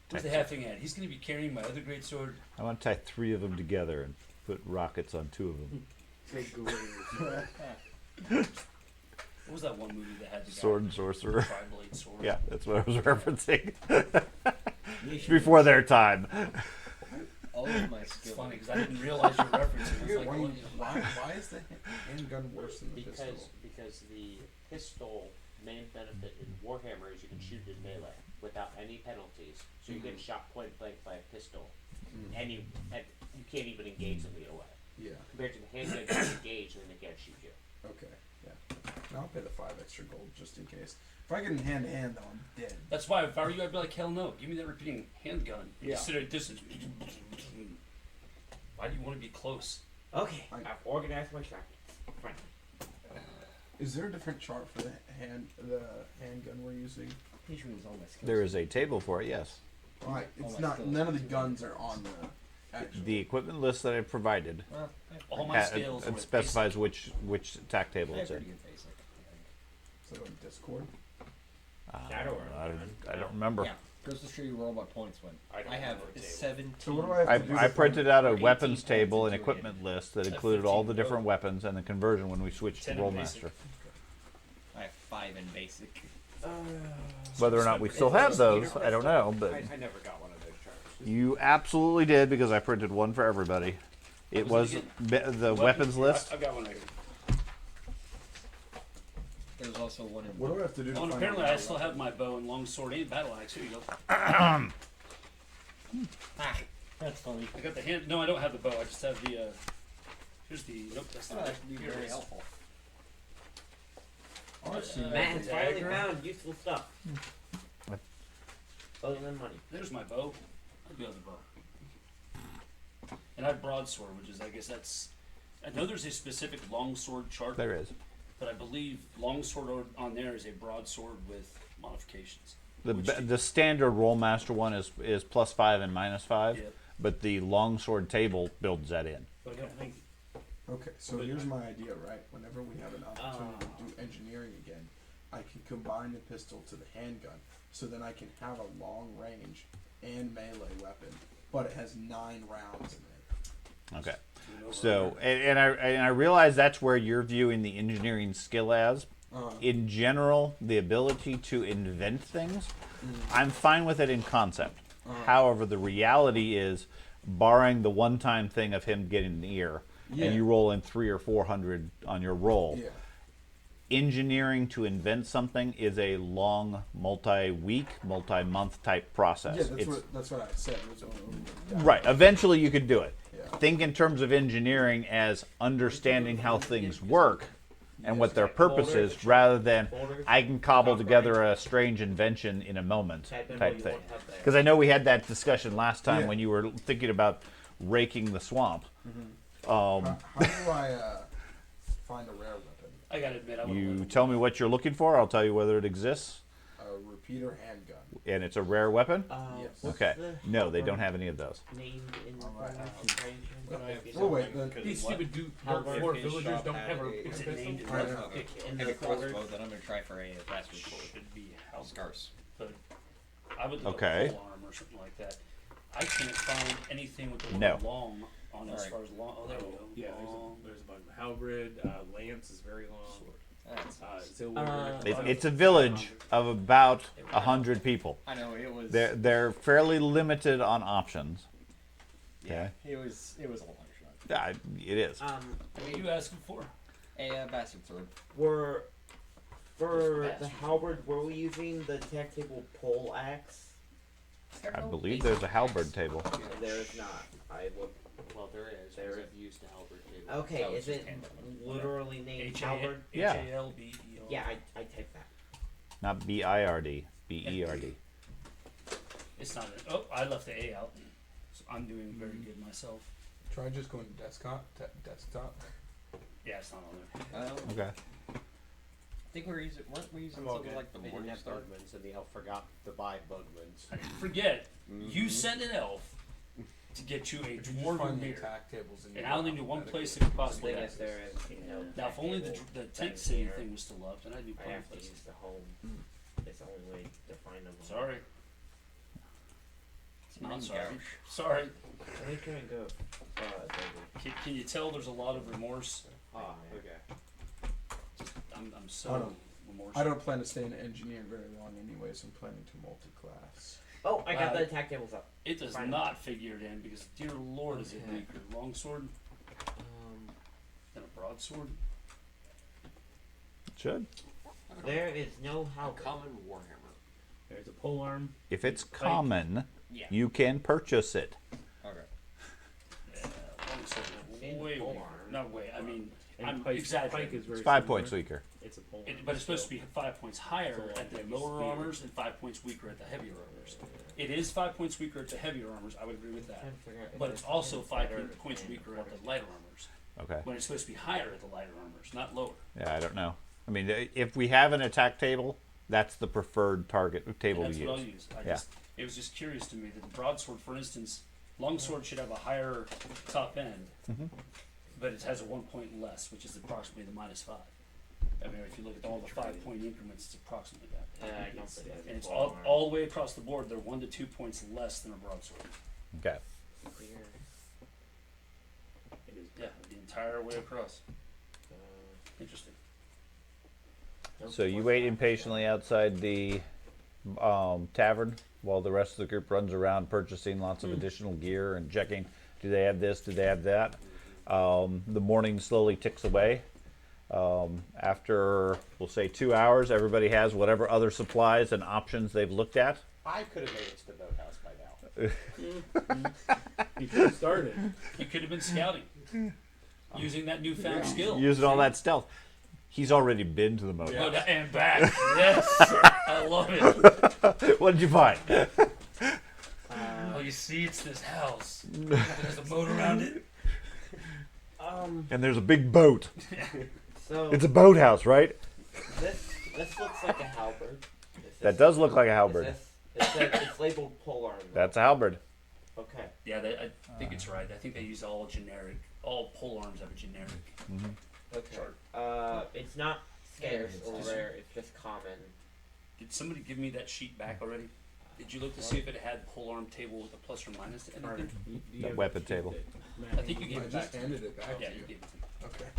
Where's the halfling at? He's gonna be carrying my other great sword. I want to tie 3 of them together and put rockets on 2 of them. Big gorillas. What was that one movie that had the guy Sword and with sorcerer. the tri-blade sword? Yeah, that's what I was referencing. Before their time. All of my It's skill. funny because I didn't realize you were referencing. It's like, Why, well, why is the handgun worse than the pistol? Because the pistol main benefit in Warhammer is you can shoot in melee without any penalties. So you get shot point blank by a pistol, and you can't even engage them either way. Yeah. Compared to the handgun, you can engage and then they can't shoot you. Okay. Yeah. And I'll pay the 5 extra gold just in case. If I get in hand to hand, though, I'm dead. that's why if I were you, I'd be like, hell no, give me that repeating handgun. Yeah. Just sit at a distance. Why do you want to be close? Okay, I- I've organized my shots. Fine. Is there a different chart for the handgun we're using? Pretty sure there's all my skills. There is a table for it, yes. Right. It's my not. skills. None of the guns are on the actual. The equipment list that I provided Well, All my ha- scales it were specifies which attack I table have it's in. pretty good basic, I So in Discord. Shadow I don't remember. think. Yeah. Goes to show you where all my points went. I don't I have remember a table. 17. So what do I have to do? I to printed out a 18 weapons points table and into equipment list that At included all the 15 different weapons and the conversion when we switched to 10 in basic. Rollmaster. I have 5 in basic. Whether or not we still have those, I don't know, but I never got one of those charts. you absolutely did because I printed one for everybody. It was the weapons list. I've got one right here. There's also one in. What do I have to do to Oh, and find apparently out I still have my bow and long sword and battle axe. Here you go. Ah, that's funny. I got the hand. No, I don't have the bow. I just have the. Here's the. Nope, that's Oh, not that it. would be Here it very is. helpful. Oh, I've seen Matt that. has finally dagger. found useful stuff. Other than money. There's my bow. I'll do the bow. And I have broadsword, which is I guess that's. I know there's a specific longsword chart, There is. but I believe longsword on there is a broadsword with modifications. The Which the standard Rollmaster one is +5 and -5, Yep. but the longsword table builds that in. Okay. Okay, so here's my idea, right? Whenever we have an opportunity to do engineering again, I can combine the pistol to the handgun, so then I can have a long range and melee weapon, but it has 9 rounds in it. Okay. So and I realize that's where you're viewing the engineering skill as. In general, the ability to invent things, I'm fine with it in concept. However, the reality is, barring the one-time thing of him getting an ear, Yeah. and you roll in 300 or 400 on your roll, Yeah. engineering to invent something is a long, multi-week, multi-month type process. Yeah, It's- that's what I said. It was only Right. Eventually, you could do it. Yeah. Think in terms of engineering as understanding how things work and what their purpose is, rather than I can cobble together a strange invention in a moment type thing. Because I know we had that discussion last time Yeah. when you were thinking about raking the swamp. How do I find a rare weapon? I gotta admit, I would You tell me what you're looking for. I'll tell you whether it exists. A repeater handgun. And it's a rare weapon? Yes. what's Okay. the No, they don't halberd have any of those. named in the Alright, formation? But I have Oh wait, then These stupid Dark Halberd. Four His villagers shop don't had have a a- pistol. Is it named in Right, the, right. In in the a crossbow? cupboard? Then I'm gonna try for a fast sword. Should be how Scarce. but I would look Okay. at pole arm or something like that. I can't find anything with the word No. long on it as Alright. far as long. Oh, there we go. Yeah, Long there's a bunch of halberd. Lance is very long. sword. Silver. It's a village of about 100 people. I know it was. They're fairly limited on options. Yeah, Okay. it was a long shot. It is. What are you asking for? A bastard sword. Were for Bastard. the halberd, were we using the attack table pole axe? I believe there's a halberd table. There is not. I look. Well, there is. There There is. I've used the halberd table. Okay, That was is just it handgun. literally named H halberd? Yeah. A L B E R. Yeah, I typed that. Not B-I-R-D. B-E-R-D. It's not. Oh, I left the A out. So I'm doing very good myself. Try just going to desktop. Yeah, it's not on there. Okay. I think weren't we using I'm all something good. like the They didn't morning have star? Bugmans, and the elf forgot to buy Bugmans. I forget. You sent an elf to get you a dwarven mirror. attack tables in And your I only knew one alphabetical place it could possibly Thing have. is, there is, Now, if only the tent city thing was still up, then I'd be I plenty have to places. use the home. It's the only way to find them. Sorry. It's Not named sorry. Gauche. Sorry. Let me try and go. Can you tell there's a lot of remorse? Ah, okay. I'm I so don't- remorseful. I don't plan to stay in engineering very long anyways. I'm planning to multi-class. Oh, I got the attack tables up. It does Fine. not figure it in because, dear lord, is it Okay. weaker? Longsword than a broadsword? Should. There is no halberd. Common Warhammer. There's a pole arm. If it's common, Yeah. you can purchase it. Okay. Yeah, longsword is In way pole weaker. arm. Not way. I mean, And I'm pike exaggerating. is very It's 5 similar. points weaker. It's a pole arm. But it's supposed to be 5 points higher So, at the like, lower spear. armors and 5 points weaker at the heavier armors. It is 5 points weaker at the heavier armors. I would agree with that. Trying to figure out if But this it's also is 5 better points than weaker at the what lighter armors. Okay. When it's supposed to be higher at the lighter armors, not lower. Yeah, I don't know. I mean, if we have an attack table, that's the preferred target table And to that's what I'll use. use. Yeah. It was just curious to me that the broadsword, for instance, longsword should have a higher top end, but it has a 1 point less, which is approximately the -5. I mean, if you look at all the 5 point increments, it's approximately that. I don't think that's And it's pole all, arm. all the way across the board. They're 1 to 2 points less than a broadsword. Okay. Clear. It is, yeah, the entire way across. Interesting. So you wait impatiently outside the tavern while the rest of the group runs around purchasing lots of additional gear and checking, do they have this, do they have that? The morning slowly ticks away. After, we'll say 2 hours, everybody has whatever other supplies and options they've looked at. I could have made it to the boathouse by now. You should have started. You could have been scouting, using that newfound skill. Using all that stealth. He's already been to the motel. Oh, and back. Yes, I love it. What did you find? Oh, you see, it's this house. There's a moat around it. And there's a big boat. So It's a boathouse, right? this looks like a halberd. That does look like a halberd. It's labeled pole arm. though. That's a halberd. Okay. Yeah, I think it's right. I think they use all generic. All pole arms have a generic. Okay. It's not scarce or rare. It's just common. Did somebody give me that sheet back already? Did you look to see if it had pole arm table with a plus or minus to anything? That weapon table. I think you gave I it back. just handed it back Yeah, to you you. gave it to me. Okay.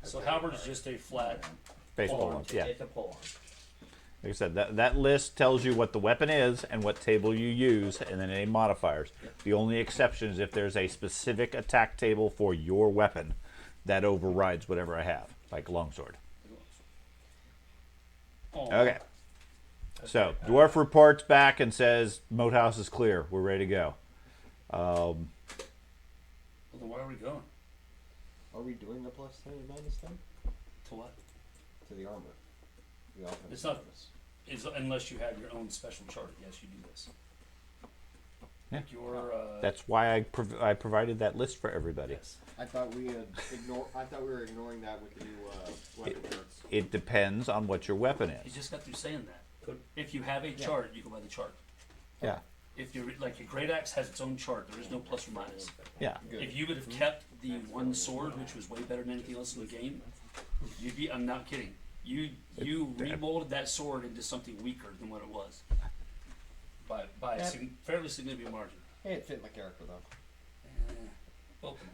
So halberd is just a flat. Baseball Pole arm ones, yeah. It's a pole arm. Like I said, that list tells you what the weapon is and what table you use, and then any modifiers. The only exception is if there's a specific attack table for your weapon that overrides whatever I have, like longsword. Oh, Okay. So, dwarf reports back and says, moat house is clear. We're ready to go. Well, then where are we going? Are we doing the plus 10 and minus 10 To what? to the armor? The offense It's not- bonus. Unless you have your own special chart. Yes, you do this. Yeah. Like your, That's why I provided that list for everybody. yes. I thought we had I thought we were ignoring that with the new weapon charts. It depends on what your weapon You is. just got through saying that. If you have a chart, you go by the chart. Yeah. If you're like your great axe has its own chart, there is no plus or minus. Yeah. Good. If you would have kept the one sword, which was way better than anything else in the game, you'd be. I'm not kidding. You remolded that sword into something weaker than what it was by a fairly significant margin. Hey, it fit my character though. Welcome,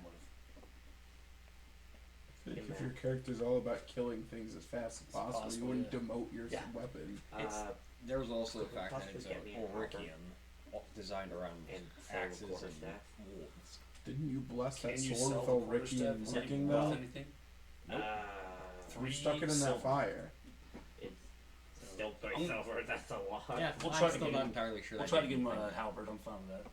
I think if your character's all about killing things as fast as possible, you wouldn't demote your weapon. There was also the fact that possibly it's get me an an Ulrichian designed around and sell axes and quarterstaff. wolves. Didn't you bless that Can you sword sell with the all quarterstaff? Ricky and Is that working worth though? anything? You stuck it in silver. that fire. It's still 3 silver. That's a lot. Yeah, we'll I'm try to still get not him. entirely sure. We'll that try to did give him a anything. halberd. I'm fine with that.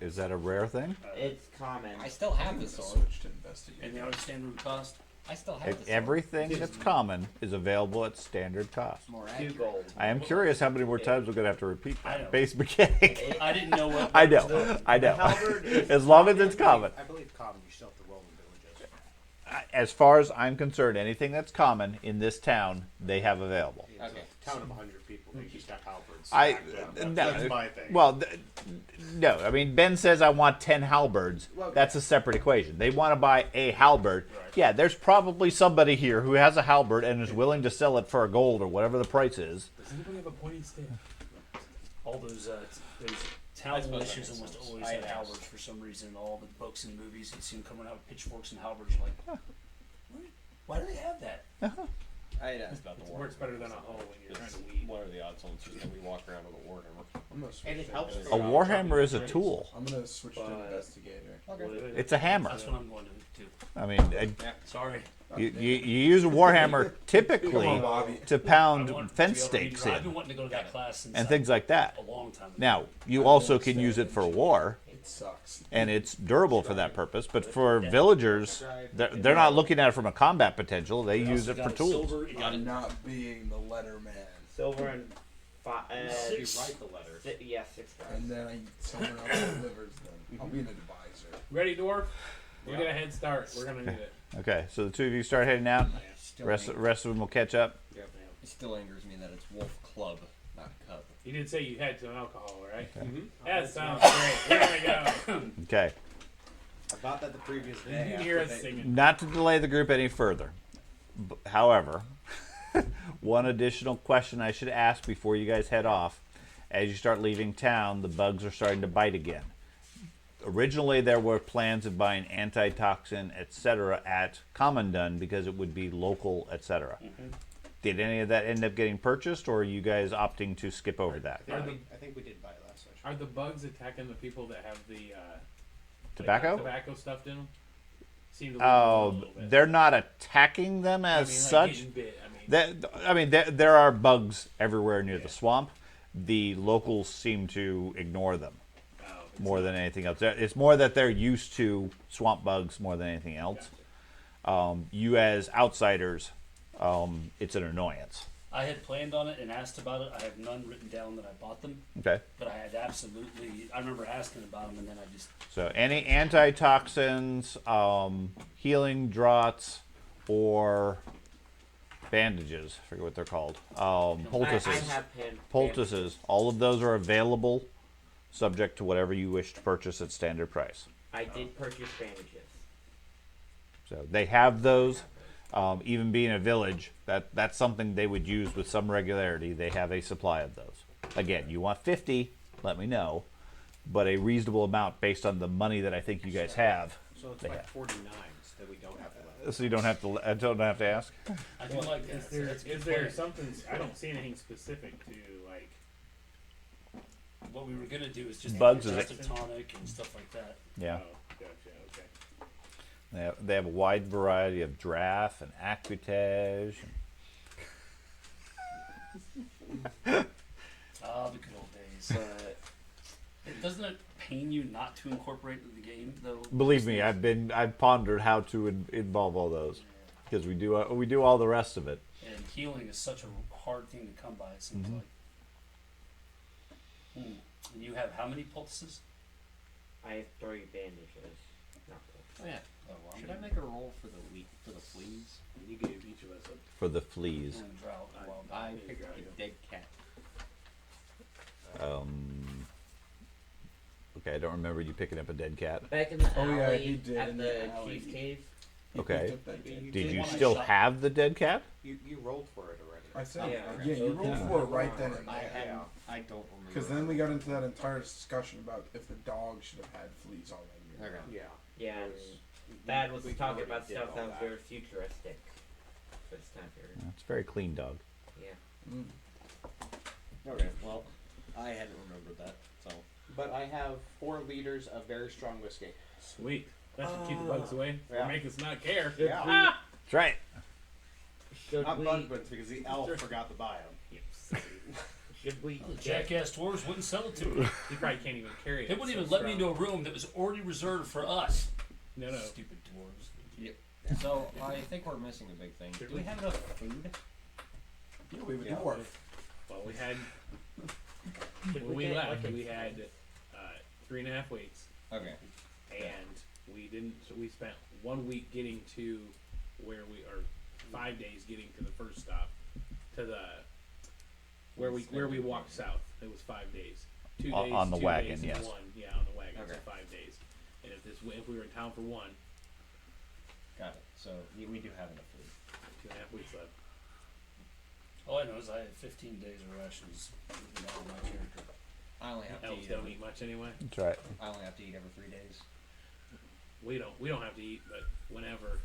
Is that a rare thing? It's common. I still have the I'm gonna sword. switch to investigate. And they are standard cost. I still have the sword. Everything that's common is available at standard cost. More 2 accurate. gold. I am curious how many more times we're gonna have to repeat I know. that base mechanic. I didn't know what. I know. I know. halberd is As long as it's common. I believe common, you still have to roll in villages. As far as I'm concerned, anything that's common in this town, they have available. It's Okay. a town of 100 people, they just got halberds. I stacked up. no, That's my thing. well, no. I mean, Ben says I want 10 halberds. Well, That's a separate equation. They want to buy a halberd. Yeah, there's probably somebody here who has a halberd and is willing to sell it for a gold or whatever the price is. Does anybody have a pointy stick? All those town militias almost always I had have. halberds for some reason. All the books and movies, you see them coming out with pitchforks and halberds. You're like, why do they have that? I had asked about the It war. works better than a hoe when you're trying It's to weed. What are the odds on it's just that we walk around with a warhammer? I'm gonna switch And it to helps A for- warhammer is a tool. I'm gonna switch to But- investigator. It's a hammer. That's what I'm going to do. I mean, Sorry. you use a warhammer Come typically on, Bobby. to I pound want fence to be able to stakes read. I've been in wanting to go to that class since and things like that. a long time ago. Now, you also can use it for war, It sucks. and it's durable for that purpose. But for villagers, they're not looking at it from a combat potential. They You use also it got for a tools. silver, you got I'm a- not being the letter man. Silver and You write the letter. 6 guys. And then someone else delivers them. I'll be an advisor. Ready, dwarf? We'll get a head start. We're gonna need it. Okay, so the two of you start heading out. Still, Rest of them will catch up. it still angers me that it's wolf club, not cub. You did say you had some alcohol, right? Mm-hmm. That sounds great. Here we go. Okay. I bought that the previous You day. can hear after us they- singing. Not to delay the group any further. However, one additional question I should ask before you guys head off. As you start leaving town, the bugs are starting to bite again. Originally, there were plans of buying antitoxin, etc., at Commandant because it would be local, etc. Did any of that end up getting purchased, or are you guys opting to skip over that? Are the, I think we did buy it last session. are the bugs attacking the people that have the Tobacco? like, tobacco stuffed in them? Seem to leave them Oh, alone a little bit. they're not attacking them I as mean, like, such. getting bit. There are bugs everywhere near the swamp. The locals seem to ignore them more than anything else. It's more that they're used to swamp bugs more than anything else. You as outsiders, it's an annoyance. I had planned on it and asked about it. I have none written down that I bought them, Okay. but I had absolutely. I remember asking about them, and then I just. So any antitoxins, healing draughts, or bandages, I forget what they're called. Poultices. I have Poultices. All of those are available, subject to whatever you wish to purchase at standard price. I did purchase bandages. So they have those. Even being a village, that's something they would use with some regularity. They have a supply of those. Again, you want 50, let me know, but a reasonable amount based on the money that I think you guys have. So it's They like have. 49s that we don't have left. So you don't have to. I don't have to ask. I do like that. Is so there, that's a is good there plan. something? I don't see anything specific to like. What we were gonna do is just Bugs is digestive tonic and stuff like that. Yeah. Oh, gotcha. Okay. They have a wide variety of draft and Accutage. Ah, the good old days. Doesn't it pain you not to incorporate it in the game, though? Believe me, I've pondered how to involve all those because we do all the rest of it. And healing is such a hard thing to come by. It seems like. And you have how many poultices? I have 3 bandages. Not Oh yeah. Oh, well, Should I make a roll for the fleas? You gave each of us a. For the fleas. Drought, a while back. I picked a dead cat. Okay, I don't remember you picking up a dead cat. Back in the Oh, yeah, alley he did at in the the alley. Chief's Cave. He Okay. picked up that dead Did cat. you one I still shot. have the dead cat? You rolled for it already. I said, Yeah. yeah, you rolled for it right then and I there. hadn't. I don't remember. Because then we got into that entire discussion about if the dog should have had fleas already. or Okay. not. Yeah. Yeah, and We- Dad was we talking already about did stuff all that was that. very futuristic for this time period. It's a very clean dog. Yeah. Mm. Okay, well, I hadn't remembered that, so. But I have 4 liters of very strong whiskey. Sweet. That should keep the bugs away. Yeah. Or make us not care. Yeah. That's right. Should Not we? bug buds because the elf forgot to buy them. Should we? Jackass dwarves wouldn't sell it to me. You probably can't even carry it. They wouldn't so even let me strong. into a room that was already reserved for us. No, no. Stupid dwarves. So I think we're missing a big thing. Do we have enough food? Yeah, we have a Yeah. dwarf. Well, we had Should when we get, left, like, a- we had 3.5 weeks, Okay. and we didn't. So we spent 1 week getting to where we are. 5 days getting to the first stop, to the where we walked south. It was 5 days. 2 days On the 2 wagon, days, yes. and one. Yeah, on the wagon. Okay. So 5 days. And if we were in town for 1, Got it. So we do have enough food. 2.5 weeks left. All I know is I had 15 days of rations written down on my character. I only have to Elves eat. don't eat much anyway. That's right. I only have to eat every 3 days. We don't have to eat, but whenever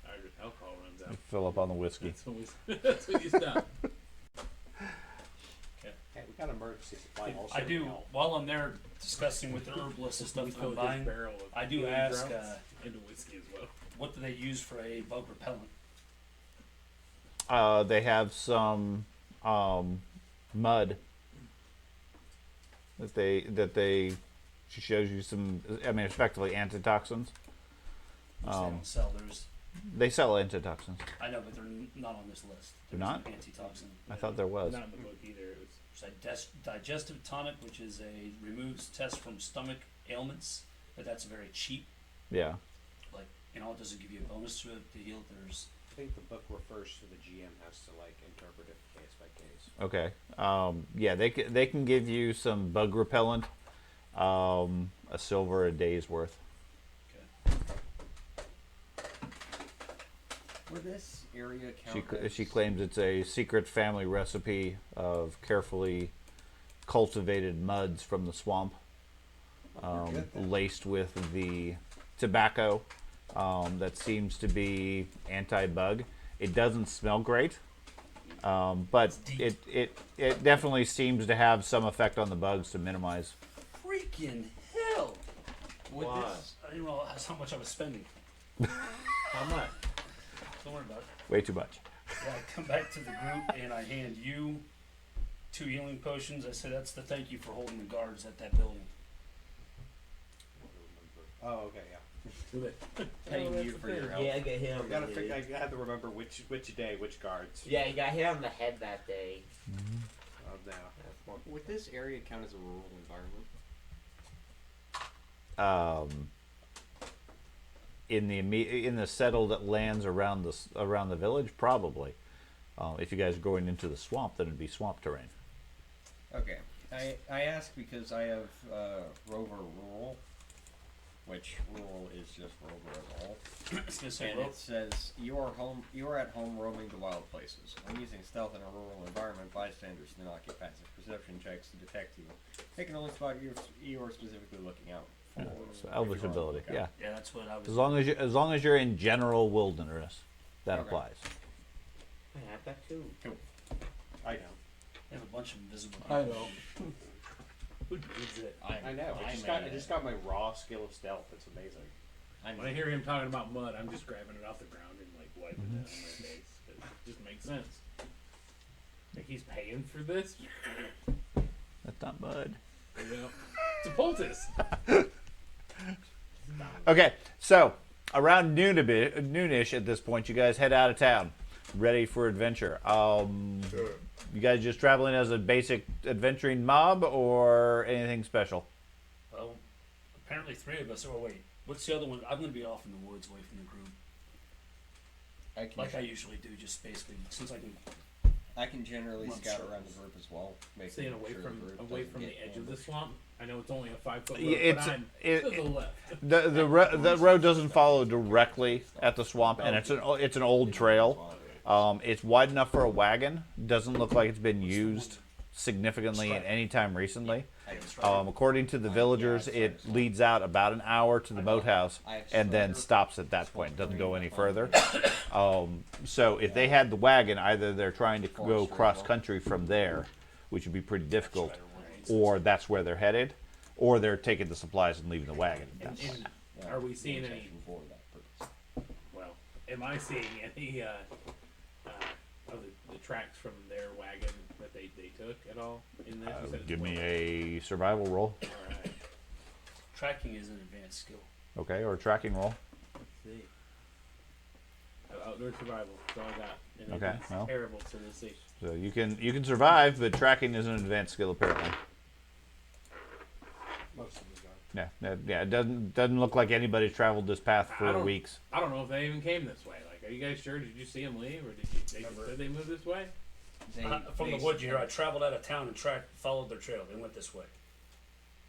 our alcohol runs out, Fill up on the whiskey. that's when that's when you stop. Hey, we got emergency supply also. I do. While I'm there discussing with the herbalists and stuff We that fill I'm this buying, barrel of I do healing ask, drops into whiskey as well. what do they use for a bug repellent? They have some mud that they she shows you some. I mean, effectively antitoxins. Which they don't sell. There's, They sell antitoxins. I know, but they're not on this list. They're There's not? an antitoxin. I thought there was. Not in the book either. It was There's a digestive tonic, which is removes tests from stomach ailments, but that's very cheap. Yeah. Like, it doesn't give you a bonus to it to heal. There's I think the book refers to the GM has to like interpret it case by case. Okay. Yeah, they can give you some bug repellent, a silver a day's worth. Would this area count She as- claims it's a secret family recipe of carefully cultivated muds from the swamp, laced with the tobacco that seems to be anti-bug. It doesn't smell great, but it definitely seems to have some effect on the bugs to minimize. freaking hell. With Why? this, I didn't realize how much I was spending. How much? Don't worry about it. Way too much. Well, I come back to the group and I hand you 2 healing potions. I say that's the thank you for holding the guards at that building. Oh, okay, yeah. with it. Paying you for your help. Yeah, I got hit on I gotta the figure. head. I have to remember which day, which guards. Yeah, you got hit on the head that day. Oh, no. That's more. Would this area count as a rural environment? In the settled lands around the village, probably. If you guys are going into the swamp, then it'd be swamp terrain. Okay. I ask because I have Rover Rural, which rural is just Rover at all. I was gonna say, And it says you are at home roaming the wild places. When using stealth in a rural environment, bystanders do not get passive perception checks to detect you. They can only spot you are specifically looking out for. So Elvish if you're on the ability, lookout. yeah. yeah, that's what I was. As long as you're in general wilderness, that Okay. applies. I have that too. I know. They have a bunch of invisible. I know. Who needs it? I know. I just got my raw skill of stealth. It's amazing. When I hear him talking about mud, I'm just grabbing it off the ground and like wiping it on my face. It just makes sense. Like he's paying for this. That's not mud. You know, it's a poultice. Okay, so around noonish at this point, you guys head out of town, ready for adventure. You guys just traveling as a basic adventuring mob or anything special? Well, apparently 3 of us. Oh wait, what's the other one? I'm gonna be off in the woods, away from the group, I can like I usually do. Just basically, since I can I can generally Well, I'm scout sure around it the is. group as well. Making Staying away sure from the group away doesn't from the get edge of the ambushed. swamp. I know it's only a 5 foot road, Yeah, but I'm it- to the left. the road doesn't follow directly at the swamp, and it's an old trail. It's wide enough for a wagon. Doesn't look like it's been used significantly in any time recently. According to the villagers, it leads out about an hour to the boathouse and then stops at that point. Doesn't go any further. So if they had the wagon, either they're trying to go cross country from there, which would be pretty difficult, or that's where they're headed, or they're taking the supplies and leaving the wagon. And are we seeing any? For that purpose. Well, am I seeing any of the tracks from their wagon that they took at all in this? You said it's Give me one. a survival roll, All right. Tracking is an advanced skill. okay, or a tracking roll. Let's see. Outdoor survival. That's all I got. And Okay, it's well. terrible to the sea. So you can survive, but tracking is an advanced skill apparently. Most of them are. Yeah. It doesn't look like anybody's traveled this path I for don't- weeks. I don't know if they even came this way. Like, are you guys sure? Did you see them leave, or did they move this way? From the woods, you hear I traveled out of town and followed their trail. They went this way.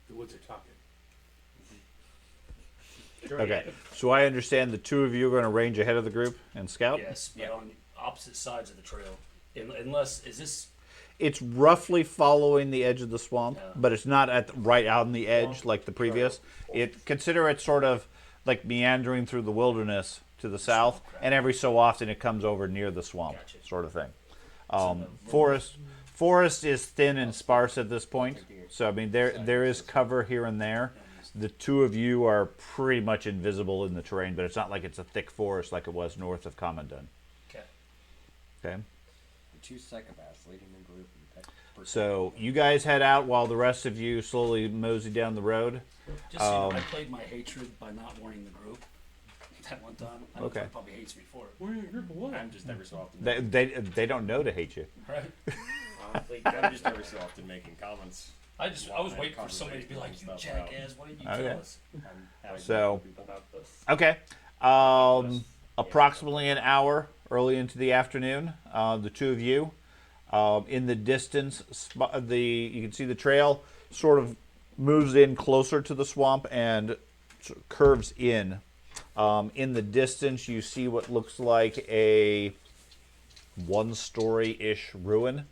The woods are talking. Okay, so I understand the two of you are going to range ahead of the group and scout. Yes, but on opposite sides of the trail. Unless is this It's roughly following the edge of the swamp, Yeah. but it's not right out on the edge like the previous. Consider it sort of like meandering through the wilderness to the south, and every so often it comes over near the swamp, Gotcha. sort of thing. Forest is thin and sparse at this point, so I mean there is cover here and there. The two of you are pretty much invisible in the terrain, but it's not like it's a thick forest like it was north of Commandant. okay? Okay. The two psychopaths leading the group. So you guys head out while the rest of you slowly mosey down the road. Just so you know, I played my hatred by not warning the group that one time. I know Okay. Fred probably hates me for it. We're in a group of what? I'm just every so often. They don't know to hate you. Right? Honestly, I'm just every so often making comments. I was waiting for somebody to be like, "You jackass! Why didn't you Okay. tell us?" I'm happy So- to people about this. Okay. Approximately an hour early into the afternoon, the two of you, in the distance, you can see the trail sort of moves in closer to the swamp and curves in. In the distance, you see what looks like a one-story-ish ruin,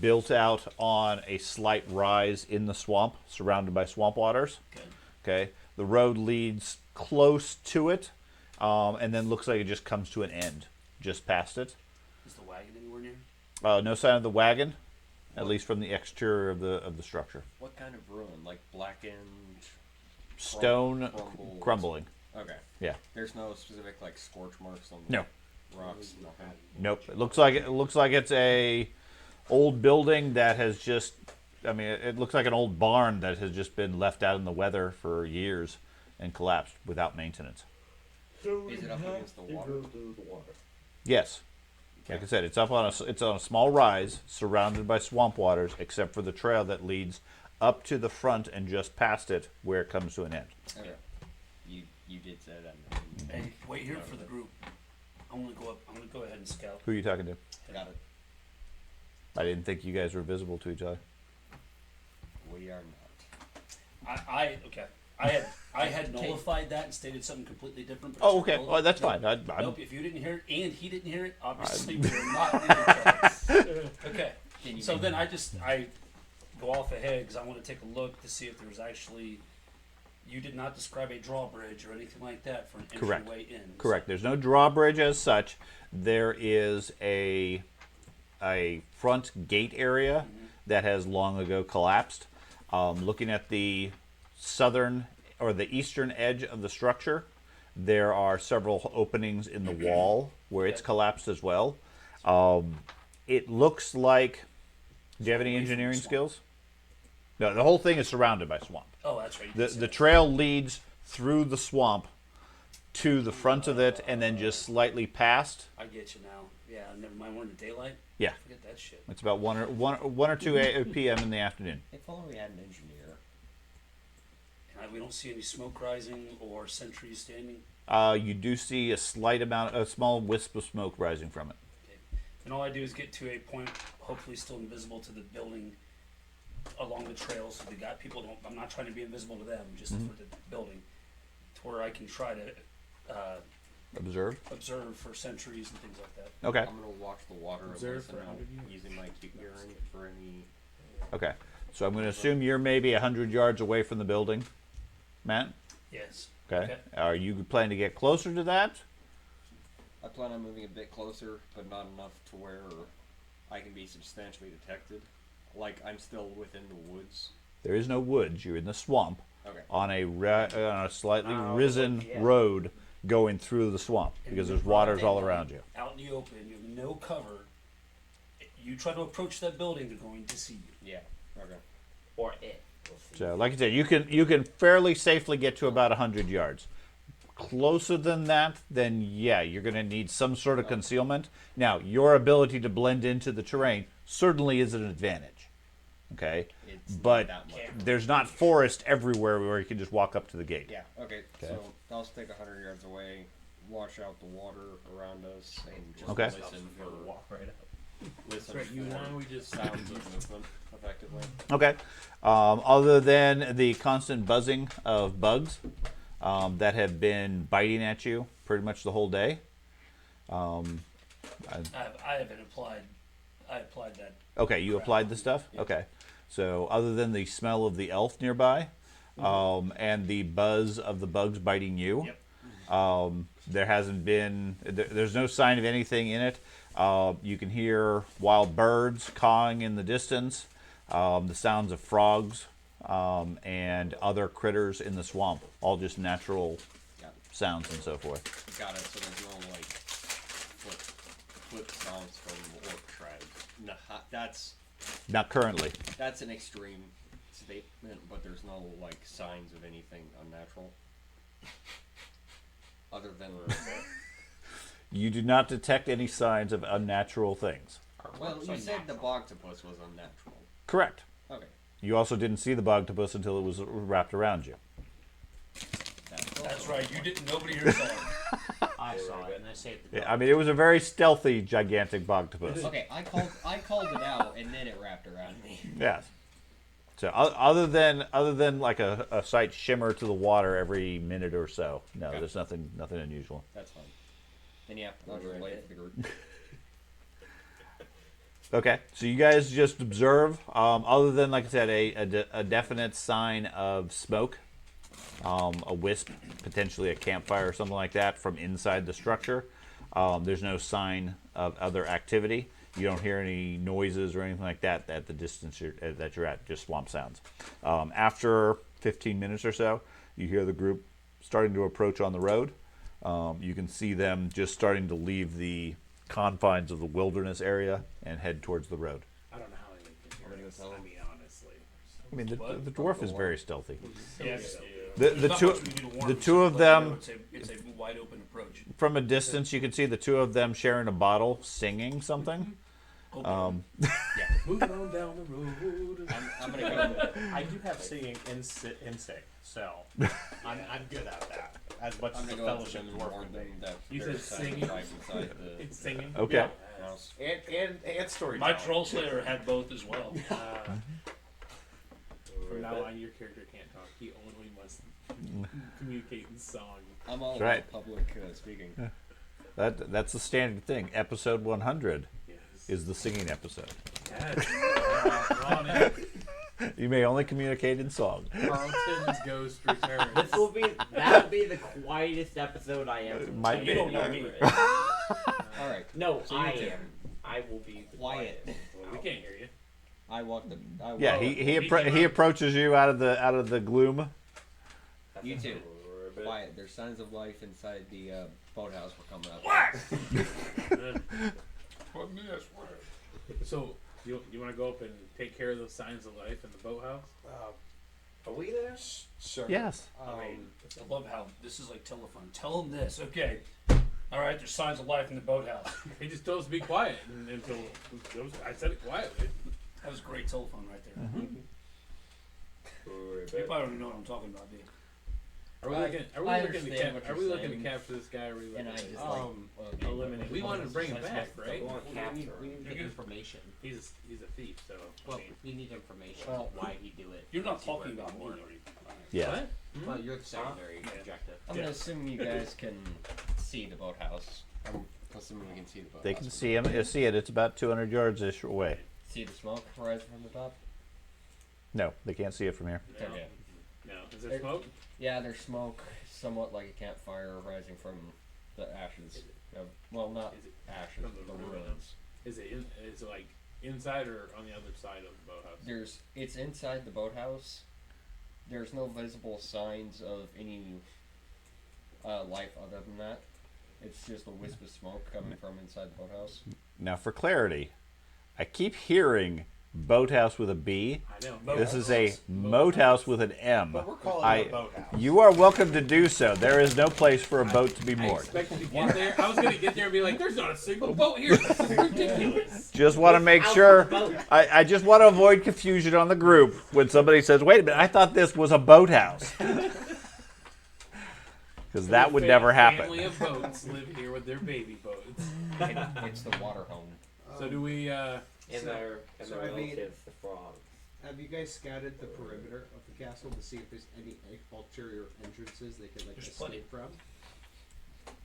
built out on a slight rise in the swamp, surrounded by swamp waters. Okay. Okay, the road leads close to it, and then looks like it just comes to an end just past it. Is the wagon anywhere near? No sign of the wagon, at least from the exterior of the structure. What kind of ruin? Like blackened? Stone crumbled? crumbling. Okay. Yeah. There's no specific like scorch marks on the No. rocks. Nothing. Nope. It looks like it's a old building that has just. I mean, it looks like an old barn that has just been left out in the weather for years and collapsed without maintenance. Is it up against the water? Yes. Like I said, it's on a small rise surrounded by swamp waters, except for the trail that leads up to the front and just past it, where it comes to an end. Okay. You did say that. Hey, wait here for the group. I'm gonna go up. I'm gonna go ahead and scout. Who are you talking to? Got it. I didn't think you guys were visible to each other. We are not. Okay. I had nullified that and stated something completely different. But Oh, it's okay. irrelevant. Well, that's fine. Nope. If you didn't hear it and he didn't hear it, obviously we're not in each other. Okay. So then I go off ahead because I want to take a look to see if there's actually. You did not describe a drawbridge or anything like that for an Correct. entryway in. Correct. There's no drawbridge as such. There is a front gate area that has long ago collapsed. Looking at the southern or the eastern edge of the structure, there are several openings in the wall where it's collapsed as well. It looks like. Do you have any engineering skills? No, the whole thing is surrounded by swamp. Oh, that's right. you did say The that. trail leads through the swamp to the front of it and then just slightly past. I get you now. Yeah, never mind. We're in the daylight. Yeah. Forget that shit. It's about 1 or 2 p.m. in the afternoon. If only we had an engineer. And we don't see any smoke rising or sentries standing. You do see a small wisp of smoke rising from it. Okay. And all I do is get to a point, hopefully still invisible to the building along the trail, so people don't. I'm not trying to be invisible to them, just for the building, to where I can try to Observe. observe for sentries and things like that. Okay. I'm gonna watch the water and Observe listen for out 100 years. using my keep hearing for any. Okay. So I'm going to assume you're maybe 100 yards away from the building, Matt. Yes. Okay. Are you planning to get closer to that? I plan on moving a bit closer, but not enough to where I can be substantially detected. Like I'm still within the woods. There is no woods. You're in the swamp Okay. on a slightly Oh, risen yeah. road going through the swamp And because in there's broad waters all daylight, around you. Out in the open, you have no cover. You try to approach that building, they're going to see you. Yeah. Okay. Or it. We'll see. So, like I said, you can fairly safely get to about 100 yards. Closer than that, then yeah, you're going to need some sort of concealment. Now, your ability to blend into the terrain certainly is an advantage. Okay, It's not but that much. there's not forest everywhere where you can just walk up to the gate. Yeah. Okay. Okay. So I'll stick 100 yards away, watch out the water around us, and just Okay. listen for walk right up. listen That's right, you and I, we just sounds of movement effectively. Okay. Other than the constant buzzing of bugs that have been biting at you pretty much the whole day. I haven't applied. I applied that. Okay, you applied the stuff? Okay. So other than the smell of the elf nearby and the buzz of the bugs biting you, there hasn't been, there's no sign of anything in it. You can hear wild birds cawing in the distance, the sounds of frogs, and other critters in the swamp, all just natural sounds and so forth. Got it. So there's no like flip sounds from orc tribes. No, Not currently. that's an extreme statement, but there's no like signs of anything unnatural. Other than You do not detect any signs of unnatural things. well, you said the bogtopus was unnatural. Correct. Okay. You also didn't see the bogtopus until it was wrapped around you. That's right. You didn't. Nobody here saw it. I saw it and I saved the dog. I mean, it was a very stealthy, gigantic bogtopus. Okay, I called it out, and then it wrapped around me. Yes. So other than like a slight shimmer to the water every minute or so, no, Okay. there's nothing unusual. That's fine. Then yeah, I'll just wait for the group. Okay, so you guys just observe. Other than, like I said, a definite sign of smoke, a wisp, potentially a campfire or something like that from inside the structure. There's no sign of other activity. You don't hear any noises or anything like that at the distance that you're at, just swamp sounds. After 15 minutes or so, you hear the group starting to approach on the road. You can see them just starting to leave the confines of the wilderness area and head towards the road. I don't know how they can I'm gonna hear go us. tell I them. mean, honestly. I mean, the dwarf is very stealthy. Yes. The There's not two much we do to warn the them, two so of let them know them It's a wide open approach. from a distance, you can see the two of them sharing a bottle, singing something. Moving on down the road. I'm gonna go. I do have singing instinct, so I'm good at that. As much I'm as the gonna go up to fellowship them is and warn working. them that You there's said singing? sacrifice inside the It's singing. Okay. house. And storytelling. My troll slayer had both as well. From now on, your character can't talk. He only must communicate in song. I'm all Right. about public speaking. That's the standard thing. Episode 100 Yes. is the singing episode. Yes. We're on it. You may only communicate in song. Carlton's ghost returns. That'll be the quietest episode I ever. Might You don't know me. All right. No, So you I two. am. I will be the Quiet. quietest. We can't hear you. I walk the. Yeah, he approaches you out of the gloom. You two. Quiet. There's signs of life inside the boathouse. We're coming up. So, you want to go up and take care of those signs of life in the boathouse? Are we there? Sure. Yes. I love how this is like telephone. Tell them this, okay? All right, there's signs of life in the boathouse. He just told us to be quiet until I said it quietly. That was great telephone right there. Mm-hmm. You probably don't even know what I'm talking about, do you? Are we looking? Are we I looking to understand what Are you're we looking to saying. capture this guy? Or are we looking And I to just eliminate? We wanted to bring him back, right? We want capture. We need to get information. He's a thief, so. Well, I mean, we need information. Well, why he do it? You're not What's he talking working about me for? or anything. Yeah. what? Well, you're the secondary Yeah. objective. I'm Yeah. assuming you guys can see the boathouse. I'm assuming we can see the boathouse. They can see him. See it. It's about 200 yards ish away. See the smoke rising from the top? No, they can't see it from here. No. Okay. No. Is there smoke? Yeah, there's smoke, somewhat like a campfire rising from the ashes. Well, not Is it ashes, from the the ruins? ruins. Is it like inside or on the other side of the boathouse? It's inside the boathouse. There's no visible signs of any life other than that. It's just a wisp of smoke coming from inside the boathouse. Now, for clarity, I keep hearing boathouse with a B. I know. This is a moat house with an M. But we're calling it a boathouse. You are welcome to do so. There is no place for a boat to be I moored. expected to get there. I was gonna get there and be like, "There's not a single boat here. This is ridiculous." Just want to make sure. I just want to avoid confusion on the group when somebody says, "Wait a minute, I thought this was a boathouse," because that would never Family happen. of boats live here with their baby boats. It's the water home. So do we? And their so their I mean- relatives, the frogs. Have you guys scouted the perimeter of the castle to see if there's any ulterior entrances they could like There's escape from?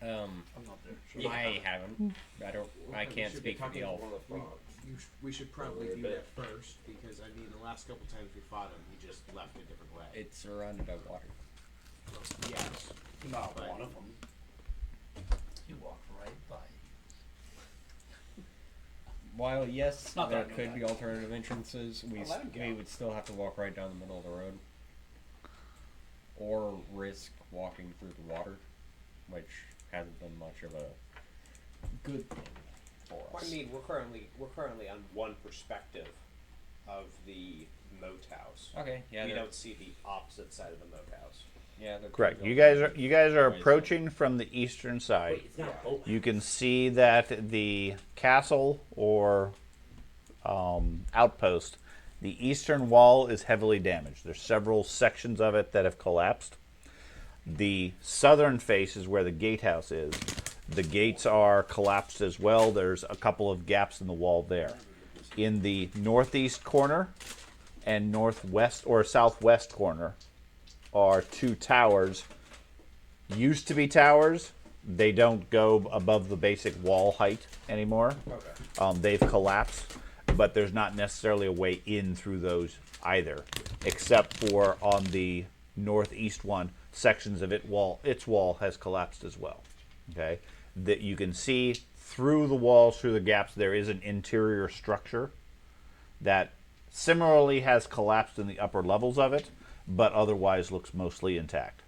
I'm not there. I haven't. I don't. I Okay, we can't should be speak for the Talking to elf. one of the frogs. We should probably Or do bit. that first because I mean the last couple times we fought him, he just left a different way. It's surrounded by water. Yes. Not But- one of them. You walked right by. While yes, Not there that I know could that. be alternative entrances, we let him go. we would still have to walk right down the middle of the road, or risk walking through the water, which hasn't been much of a good thing for Well, us. I mean, we're currently on one perspective of the moat house. Okay, yeah, we there- don't see the opposite side of the moat house. yeah. there could Correct. be You guys are alternatives. approaching from the eastern side. Wait, it's not a boat. You can see that the castle or outpost, the eastern wall is heavily damaged. There's several sections of it that have collapsed. The southern face is where the gatehouse is. The gates are collapsed as well. There's a couple of gaps in the wall there. In the northeast corner and northwest or southwest corner are two towers. Used to be towers. They don't go above the basic wall height anymore. They've collapsed, but there's not necessarily a way in through those either, except for on the northeast one, sections of its wall has collapsed as well. Okay, that you can see through the walls, through the gaps, there is an interior structure that similarly has collapsed in the upper levels of it, but otherwise looks mostly intact.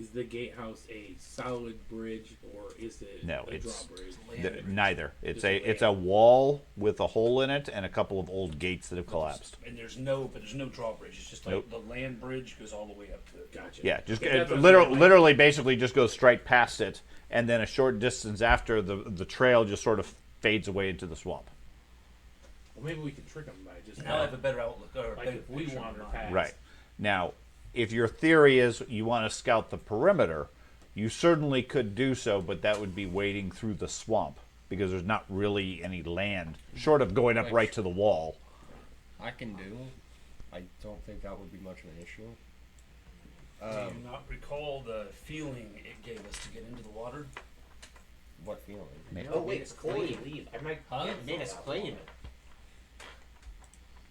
Is the gatehouse a solid bridge or is it No, a it's- drawbridge? Neither. It's Just it's a wall with a hole in it and a couple of old gates that have collapsed. And there's no drawbridge. It's just like Nope. the land bridge goes all the way up to. Gotcha. Yeah, just But that's what I'm literally, saying, literally, basically, just goes straight past it, and then a short distance after the trail just sort of fades away into the swamp. Well, maybe we could trick them by just Now I have a better outlook or a like better if we picture in wander mind. past. Right. Now, if your theory is you want to scout the perimeter, you certainly could do so, but that would be wading through the swamp because there's not really any land short of going up right to the wall. I can do. I don't think that would be much of an issue. Do you not recall the feeling it gave us to get into the water? What feeling? Oh wait, before you leave, I might Huh? get minutes playing it.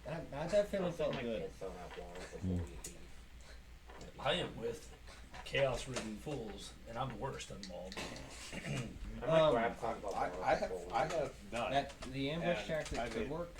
That feeling felt Might good. get thrown out water before we leave. I am with chaos-ridden fools, and I'm the worst of them all. I might grab talk about water I have before we leave. none. That the ambush And tactic I could mean- work.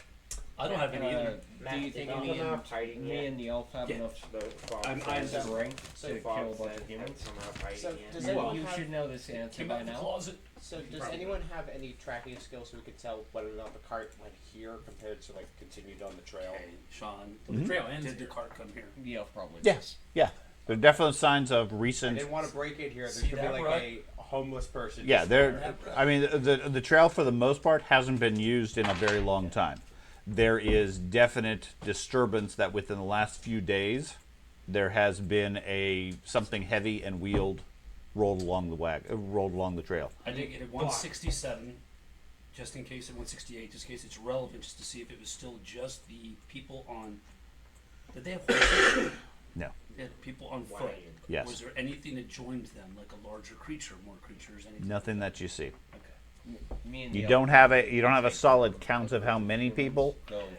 I don't have any either. Matt, Do you did think you me come and, out hiding me yet? and the elf have Yeah. enough The frog I'm said- strength the to kill frog a bunch said, of humans? "Have you come out hiding So yet?" does Well, anyone you have, should know this answer Came by out the now. closet. so does Probably. anyone have any tracking skills so we could tell whether or not the cart went here compared to like continued on the trail? Hey, Sean, The trail ends did the here. cart come here? The elf probably. Yes. Yeah. There are definite signs of I recent. didn't want to break it here. There's See gonna be that, like bro? a homeless person. Yeah, just there. I mean, the trail for the most part hasn't been used in a very long time. There is definite disturbance that within the last few days there has been something heavy and wheeled rolled along the trail. I did get it 167, just in case, at 168, just in case it's relevant, just to see if it was still just the people on. Did they have horses? No. They had people on foot. Yes. Was there anything that joined them, like a larger creature, more creatures, anything? Nothing that you see. Okay. Me and You the don't have a solid count of how many people,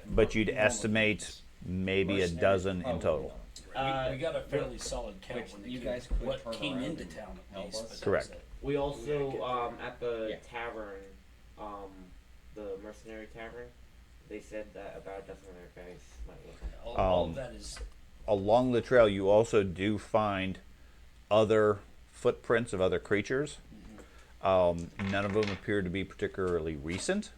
but you'd estimate maybe a dozen in total. We got a fairly solid count which when they you came, guys could what turn came around into and town at help least. us. But that Correct. was it. We also at the Yeah. tavern, the mercenary tavern, they said that about a dozen other guys might look like. All of that is Along the trail, you also do find other footprints of other creatures. None of them appear to be particularly recent,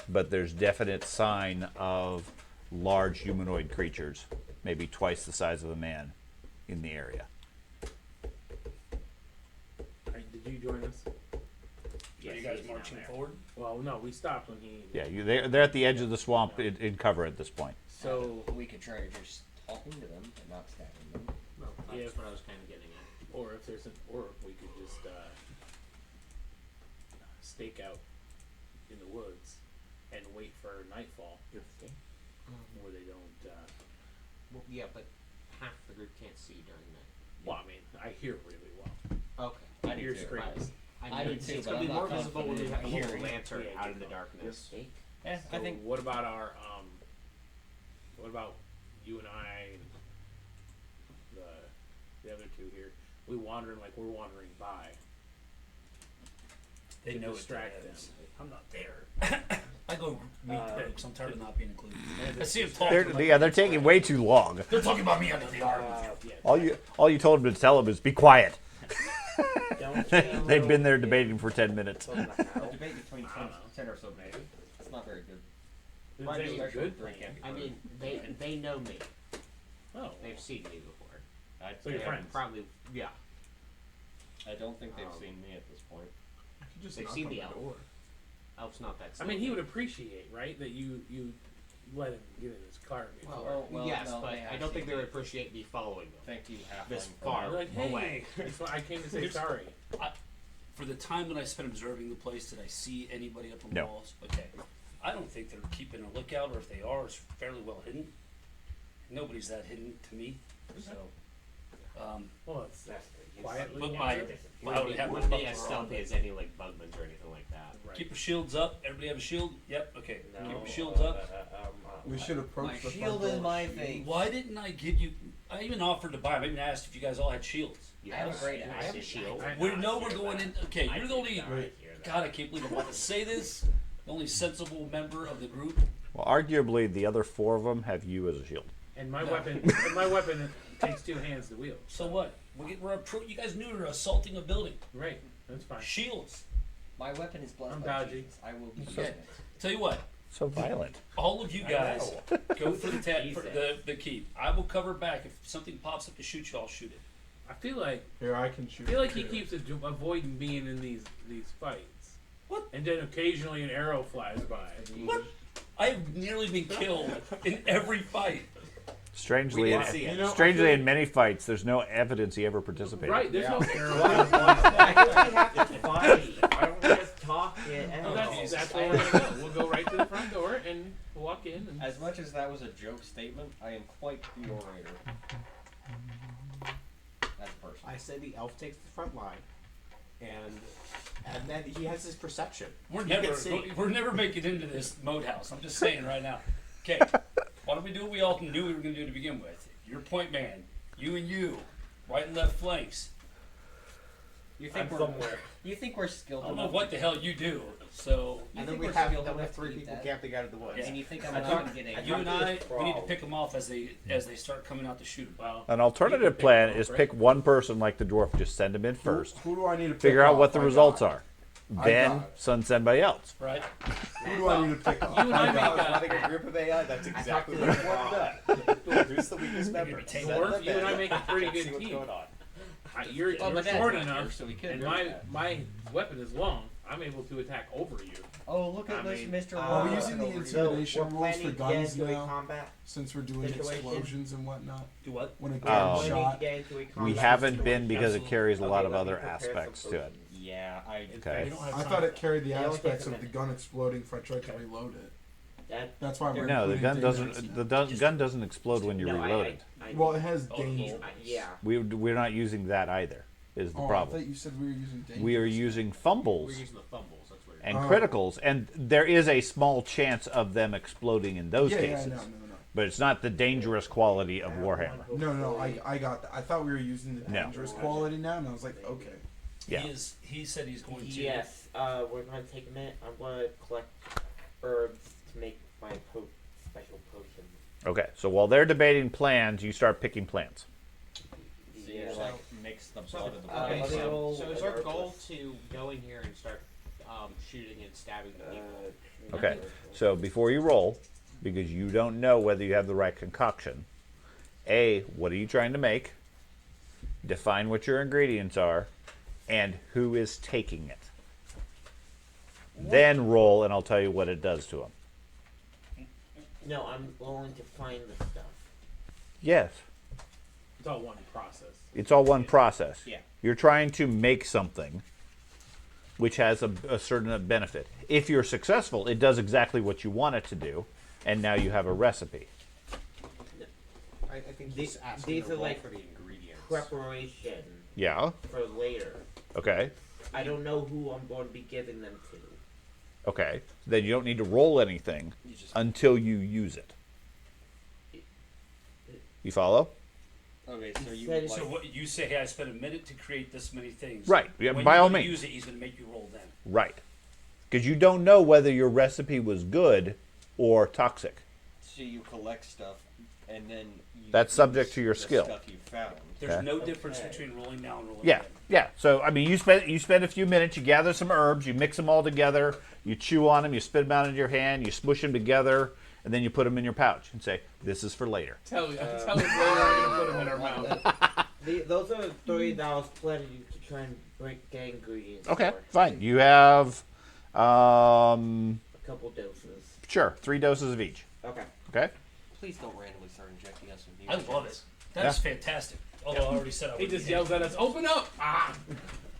but there's definite sign of large humanoid creatures, maybe twice the size of a man, in the area. Did you join us? Are you guys marching forward? Well, no, we stopped when he. Yeah, they're at the edge of the swamp in cover at this point. So, we could try just talking to them and not stabbing them. Well, that's If- what I was kind of getting at. or if there's or we could just stake out in the woods and wait for nightfall, where they don't. Well, yeah, but half the group can't see during Well, I mean, I hear really well. that. Okay. I do Your too. screams. I do too, It's but gonna be I'm more not visible when we confident have a in little hearing. lantern Yeah, out in the darkness. Yeah, I So think what about our what about you and I and the other two here? We wandering like we're wandering by. They To know distract it them. is. I'm not there. I go meet them because I'm tired of not being included. I see them talking. They're taking way too long. They're talking about me under the arm. All you told them to tell them is be quiet. Don't They've been there debating for 10 minutes. a debate between 10 or so maybe. It's not very good. Didn't say it was good. I mean, they know me. Oh, They've seen me before. so you're They friends. Probably, yeah. I don't think they've seen me at this point. They've seen the elf. Elf's not that. I mean, he stealthy. would appreciate, right, that you let him get in his car before. Well, yes, no, but they I have don't think seen they would me. appreciate me following them Thank you, halfling. this for far You're like, hey, away. that's why I came to say sorry. For the time that I spent observing the place, did I see anybody up on the No. walls? Okay. I don't think they're keeping a lookout, or if they are, it's fairly well hidden. Nobody's that hidden to me. So, Well, it's That's good. quietly. But my- Wouldn't be as stealthy as any like bugmans or anything like that. Right. keep your shields up. Everybody have a shield? Yep. Okay. No, Keep your shields up. We should approach My the front shield door. in my face. Why didn't I give you? I even offered to buy them. I even asked if you guys all had shields. You I have a great I axe. have a shield. We know we're going in. Okay, you're the only. Wait. God, I can't believe I'm about to say this. The only sensible member of the group. Well, arguably, the other 4 of them have you as a shield. And my No. weapon takes 2 hands to wield. So what? You guys knew we were assaulting a building. Right, that's fine. Shields. My weapon is blessed I'm by dodgy. Jesus. I will be Okay. using it. Tell you what. So violent. All of you guys go for the Easy. the keep. I will cover back if something pops up to shoot you. I'll shoot it. I feel like Here, I can shoot. he too. keeps avoiding being in these fights. What? And then occasionally an arrow flies by. What? I have nearly been killed in every fight. Strangely, We didn't see it. You know, strangely, I in many fights, there's no evidence he ever participated. Right, there's no arrow. I think we have to fight. I don't just talk it Well, out. that's where we're gonna go. We'll go right to the front door and walk in. And As much as that was a joke statement, I am quite the orator. As a person. I say the elf takes the front line, and then he has his perception. We're You never can see. we're never making it into this mode house. I'm just saying right now. Okay, why don't we do what we all knew we were going to do to begin with? You're point man. You and you, right and left flanks. You think I'm we're somewhere. You think we're skilled I don't know enough? what the hell you do. So You And then think we we're have skilled enough to 3 keep people that? camping out of the woods. And you think I'm I not thought- going to get you a and I, we need to pick them off as they start coming out to shoot 'em. well, An alternative plan is pick one person like the dwarf, just send him in first. Who do I need to pick Figure out off? what the I results got are. I Then got it. send somebody else. Right? Who do I need to pick off? you and I make Running a group of AI, that's exactly what we want done. Who's the weakest member? Retain Send Dwarf, them you and I in. make a pretty See good what's team. going on. You're Well, my dad's short not here, enough, so we could and do that. my weapon is long. I'm able to attack over you. Oh, look at I this, mean, Mr. Are we Robot using the over here. intimidation we're rules for planning to guns get into a now? combat. Since we're doing Situation. explosions and whatnot? Do what? When a Oh. gun Planning shot. to get into a We combat haven't been situation. because it carries a lot of Okay, let me other prepare some aspects to it. potions. Yeah, Okay. We don't have I time thought for it carried the It only aspects takes a of the minute. gun exploding if I tried to reload it. That's why we're No, the including gun dangerous. doesn't. Gun doesn't explode when you No, reload it. Well, it has Oh, danger. Yeah. We're not using that either. Is the Oh, I problem? thought you said we were using dangerous. We are using We're fumbles using the fumbles. That's what. and Oh. criticals, and there is a small chance of them exploding in those Yeah, cases. no. But it's not the dangerous quality of Warhammer. No, I got that. I thought we were using the No. dangerous quality now, and I was like, okay. Yeah. He said he's going to. Yes. We're going to take a minute. I'm going to collect herbs to make my special potions. Okay, so while they're debating plans, you start picking plants. So you Yeah. like mix the blood of the Okay, blood. so- So is our goal to go in here and start shooting and stabbing the people? Okay, so before you roll, because you don't know whether you have the right concoction, A, what are you trying to make? Define what your ingredients are, and who is taking it. Then roll, and I'll tell you what it does to them. No, I'm going to find the stuff. Yes, It's all one process. it's all one process. Yeah. You're trying to make something which has a certain benefit. If you're successful, it does exactly what you want it to do, and now you have a recipe. I think These- he's asking these to are roll like for the ingredients. Preparation Yeah, for later. okay, I don't know who I'm going to be giving them to. okay. Then you don't need to roll anything until you use it. You follow? Okay, so you Said- would So like. what you say? Hey, I spent a minute to create this many things. Right, yeah, When by you all go to means. use it, he's going to make you roll then. Right. Because you don't know whether your recipe was good or toxic. So you collect stuff, and then you That's use subject to your the skill. Stuff you found. There's Okay. no difference Okay. between rolling now and rolling Yeah, then. yeah. So I mean, you spend a few minutes, you gather some herbs, you mix them all together, you chew on them, you spit them out into your hand, you smush them together, and then you put them in your pouch and say, "This is for later." Tell us later we're gonna put them in our mouth. Those are the three that I was planning to try and get ingredients Okay, for. fine. You have, A couple doses. sure, 3 doses of each. Okay. Okay. Please don't randomly start injecting us with I love it. That's fantastic. Although I already said I He would. just yells at us, "Open up!" Ah.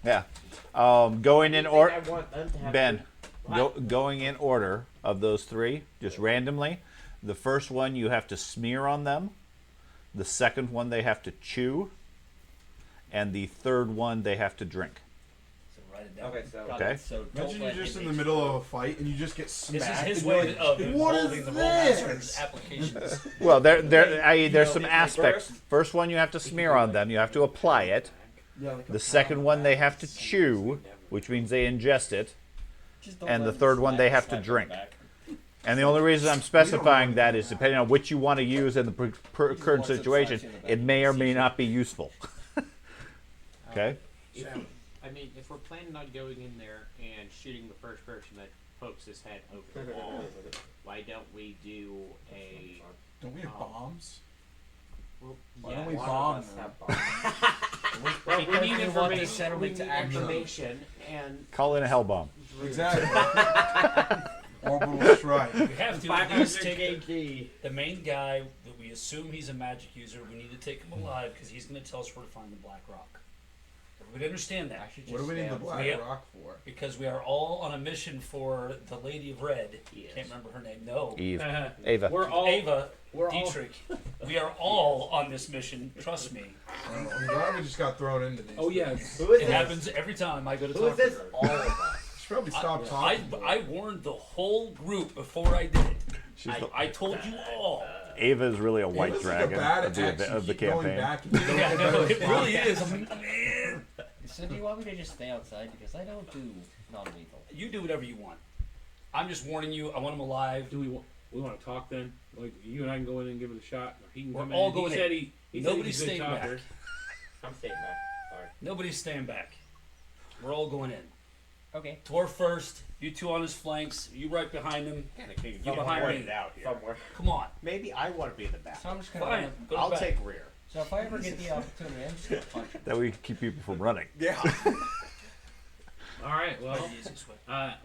Yeah. Going in I order. want them to have Ben, What? going in order of those 3, just randomly. The first one you have to smear on them. The second one they have to chew. And the third one they have to drink. So write it down. Okay, so Okay. So don't Imagine let you're just him in the middle of a fight and you just get smacked. This is his and you're way like, of "What is involving the this?" Rolemaster's applications. Well, there's some it's my aspects. First one you have to smear on them. You have to apply it. Yeah, like a The second one they have to chew, which means they ingest it. Just don't And let the him third one slap- they have to slap drink. him back. And the only reason I'm specifying that is depending on which you want to use in the current wants it situation, slapped you in the back it of may the or may seat. not be useful. Okay? I mean, if we're planning on going in there and shooting the first person that pokes his head over the wall, why don't we do a? Don't we have bombs? Well, Why yeah, don't we one bomb of us them? have bombs. Well, we Because need we want the information. We settlement need to action. information, and Call in a hell bomb. Exactly. Orbital strike. We have to at least 500 take kg. the main guy that we assume he's a magic user. We need to take him alive because he's going to tell us where to find the Black Rock. Everybody understand that? I should just What do we need the stand- black Yeah. rock for? Because we are all on a mission for the Lady of Red. Yes. Can't remember her name. No. Eve. Uh-huh. Ava. We're all. Ava We're all. Dietrich. We are all on this mission. Trust me. I'm glad we just got thrown into these. Oh yeah. Who is It this? happens every time I go to Who is talk to this? her. All of us. Should probably stop I talking. warned the whole group before I did it. She's the- I told you all. Ava is really a white It was like dragon a bad of axe. the, of the You keep going campaign. back and you don't Yeah, get no, better it really response. is. Man, So do you want me to just stay outside because I don't do non-lethal? you do whatever you want. I'm just warning you. I want him alive. Do we want to talk then? Like you and I can go in and give it a shot. Or he can We're come all in. going he in. said he said Nobody's he's a good staying back. talker. I'm staying back. Sorry. Nobody's staying back. We're all going in. Okay. Tor first. You two on his flanks. You right behind him. Kind of You behind me. it out here. Somewhere. Come on. Maybe I want to be the back. So I'm just gonna. Fine. Go I'll back. take rear. So if I ever get the opportunity, I'm just gonna punch him. That we keep people from running. Yeah. All right. Well, the easiest way.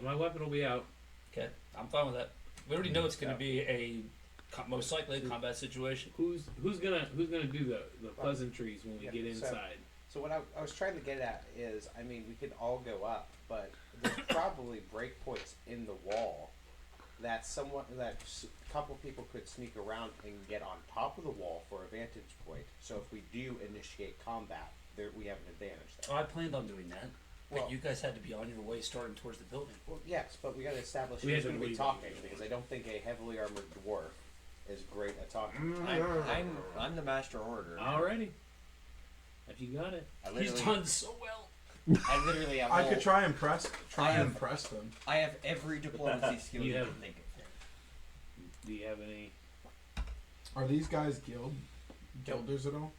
my weapon will be out. Okay, I'm fine with that. We already know it's going to be a most likely a combat situation. Who's gonna do the pleasantries when we get inside? So what I was trying to get at is, I mean, we could all go up, but there's probably breakpoints in the wall that a couple people could sneak around and get on top of the wall for a vantage point. So if we do initiate combat, we have an advantage there. Oh, I planned on doing that. But Well- you guys had to be on your way starting towards the building. Well, yes, but we got to establish We who's had to going to be leave. talking, because I don't think a heavily armored dwarf is great at talking. I'm the master orator. Alrighty. If you got it. I He's literally, done so well. I literally have. I all- could try and have- impress them. I have every diplomacy skill You you have- can think of. Do you have any? Are these guys guilders at all?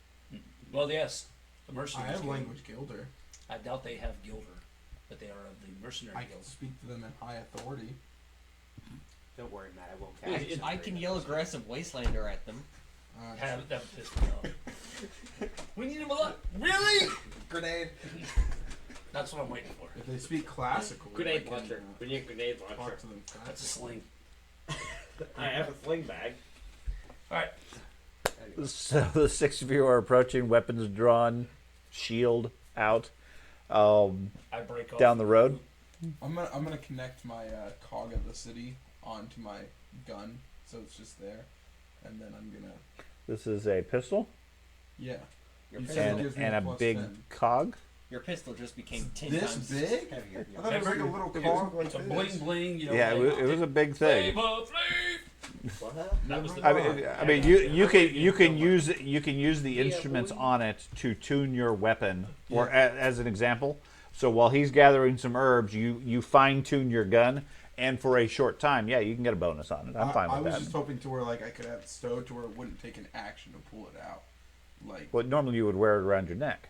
Well, yes, the I mercenaries. have guild. language guilder. I doubt they have gilder, but they are of the mercenary I can guild. speak to them in high authority. Don't worry, Matt. I won't I, cast. I can yell aggressive wastelander at them. Have that pissed me off. We need him a lot. Really? Grenade. That's what I'm waiting for. If they speak classical, Grenade I can, launcher. We need a grenade launcher. talk to them That's a classical. sling. I have a sling bag. All right. So the 6 of you are approaching, weapons drawn, shield out, um, I break off. down the road. I'm gonna connect my cog of the city onto my gun, so it's just there, and then I'm gonna This is a pistol yeah. Your You pistol, said- and, gives me and a a plus big 10. cog. your pistol just became 10 This times big? heavier. I thought it was like a little cog like It's a this. bling bling. You know. Yeah, like, it was a big thing. Flame of flame. That was the. I mean, you can use the instruments on it to tune your weapon, or as an example. So while he's gathering some herbs, you fine tune your gun, and for a short time, yeah, you can get a bonus on it. I'm fine I with was that. just hoping to where like I could have it stowed to where it wouldn't take an action to pull it out. Like Well, normally you would wear it around your neck.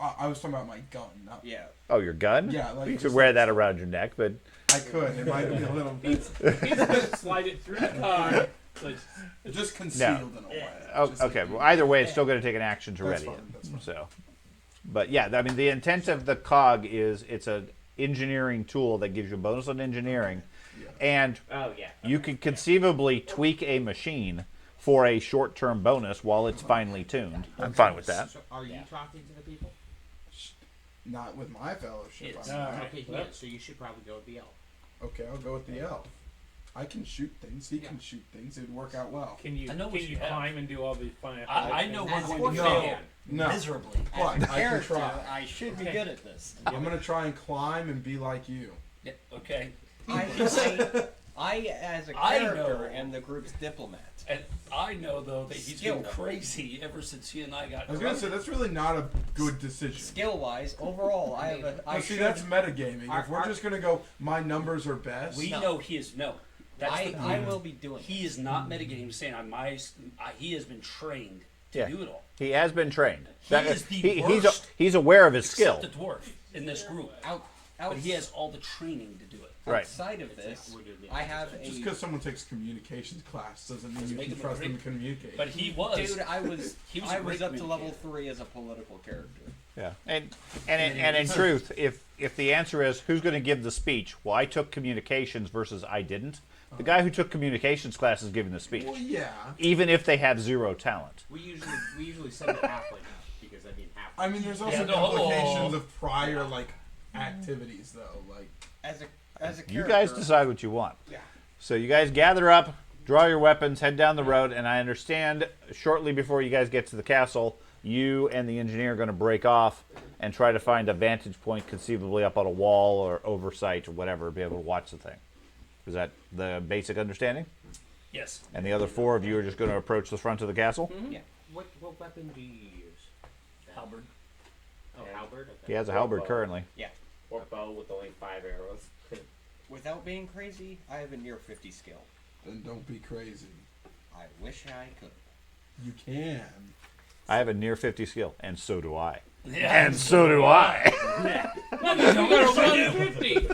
I was talking about my gun, not Yeah. Oh, your gun? Yeah, like you could just wear like- that around your neck, but I could. It might be a little bit He's gonna slide it through the car. So it's- just concealed in a way. oh, Just like okay. you- Well, either way, it's still going to take an action to That's ready fine, it. that's fine. So, but yeah, I mean, the intent of the cog is it's an engineering tool that gives you a bonus on engineering, Yeah. and Oh yeah. you could conceivably tweak a machine for a short-term bonus while it's finely tuned. I'm fine with that. So are you talking to the people? Not with my fellowship. It's- I'm not. Okay, yeah, so you should probably go with the elf. Okay, I'll go with the elf. I can shoot things. He can shoot things. It would work out well. Can you I know what can you you have. climb and do all these fun? I know As we're a going to No. fail No. miserably. As But a I can character, try. I should be good at this. I'm gonna try and climb and be like you. Yeah, okay. I as a I character, know. am the group's diplomat. And I know though that he's Skill. been crazy ever since he and I got. I was gonna say that's really not a good decision. Skill-wise, overall, I have a. I But see, should. that's metagaming. If we're Our- just gonna go, my numbers are best. We No. know he is no. That's the I point. will be doing. He is not metagaming, saying he has been trained to Yeah. do it all. He has been trained. He is the he's worst, he's aware of his skill. except the dwarf in this group. But he has all the training to do it. Right. Outside of this, I have Just a. because someone takes communications class doesn't mean Doesn't you make can him a trust them great- to communicate. But he was. Dude, I was. He was a I was great up to level communicator. 3 as a political character. Yeah, and in truth, if the answer is who's going to give the speech, well, I took communications versus I didn't. The guy who took communications class is giving the speech, well, yeah. even if they have zero talent. We usually send it halfway because I mean half. I mean, there's also Yeah, no. implications of prior like activities, though. Like, As a character. You guys decide what you want. Yeah. So you guys gather up, draw your weapons, head down the road, and I understand shortly before you guys get to the castle, you and the engineer are going to break off and try to find a vantage point, conceivably up on a wall or oversight or whatever, be able to watch the thing. Is that the basic understanding? Yes. And the other 4 of you are just going to approach the front of the castle? Yeah. What weapon do you use? Halberd. Oh, halberd. Okay. He has a halberd currently. Or bow with only 5 arrows. Without being crazy, I have a near 50 skill. then don't be crazy. I wish I could. You can. I have a near 50 skill, and so do I. Yeah. And so do I. You gotta run 50.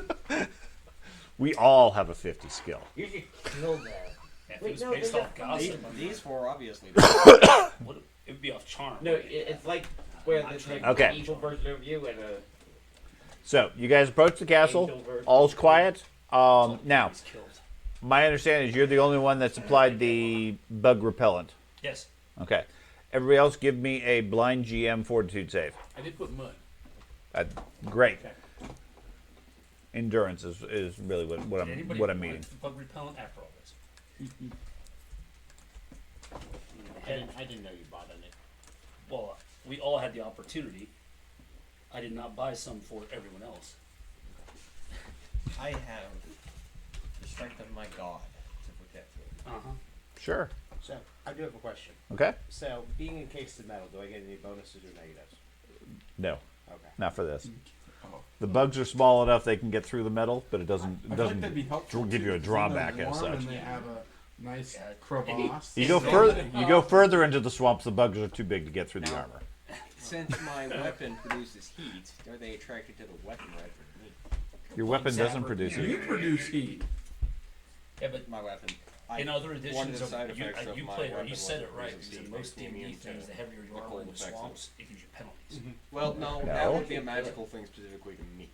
We all have a 50 skill. You should kill that. If it Wait, was no, based they're off not- gossip, These 4 obviously. it would be off charm. No, it's like where there's like Okay. an evil version of you and a. So you guys approach the castle. Angel version. All's quiet. Now, He's killed. my understanding is you're the only one that's applied the bug repellent. Yes. Okay. Everybody else, give me a blind GM fortitude save. I did put mud. Great. Okay. Endurance is really Did what anybody I'm want meaning. bug repellent after all this? I didn't know you bought any. Well, we all had the opportunity. I did not buy some for everyone else. I have the strength of my god to protect me. Uh-huh. Sure. So I do have a question. Okay. So being encased in metal, do I get any bonuses or negatives? No, Okay. not for this. Oh. The bugs are small enough they can get through the metal, but it I doesn't feel like that'd be helpful give too, you a 'cause then drawback they're as warm such. And they have a nice Yeah. crevasse. You go further. You go further into the swamps. The bugs are too big to get through the Now- armor. Since my weapon produces heat, are they attracted to the weapon rather than me? Your weapon doesn't Zapper. produce You heat. produce heat. Yeah, but My weapon. in other one of editions the of side you, effects of you my play, weapon you said was it right. resist Because in heat, most makes me D&D immune to things, the heavier you the are cold in the effects of- swamps, it gives you penalties. Well, no, No. that would be a magical thing specifically to me.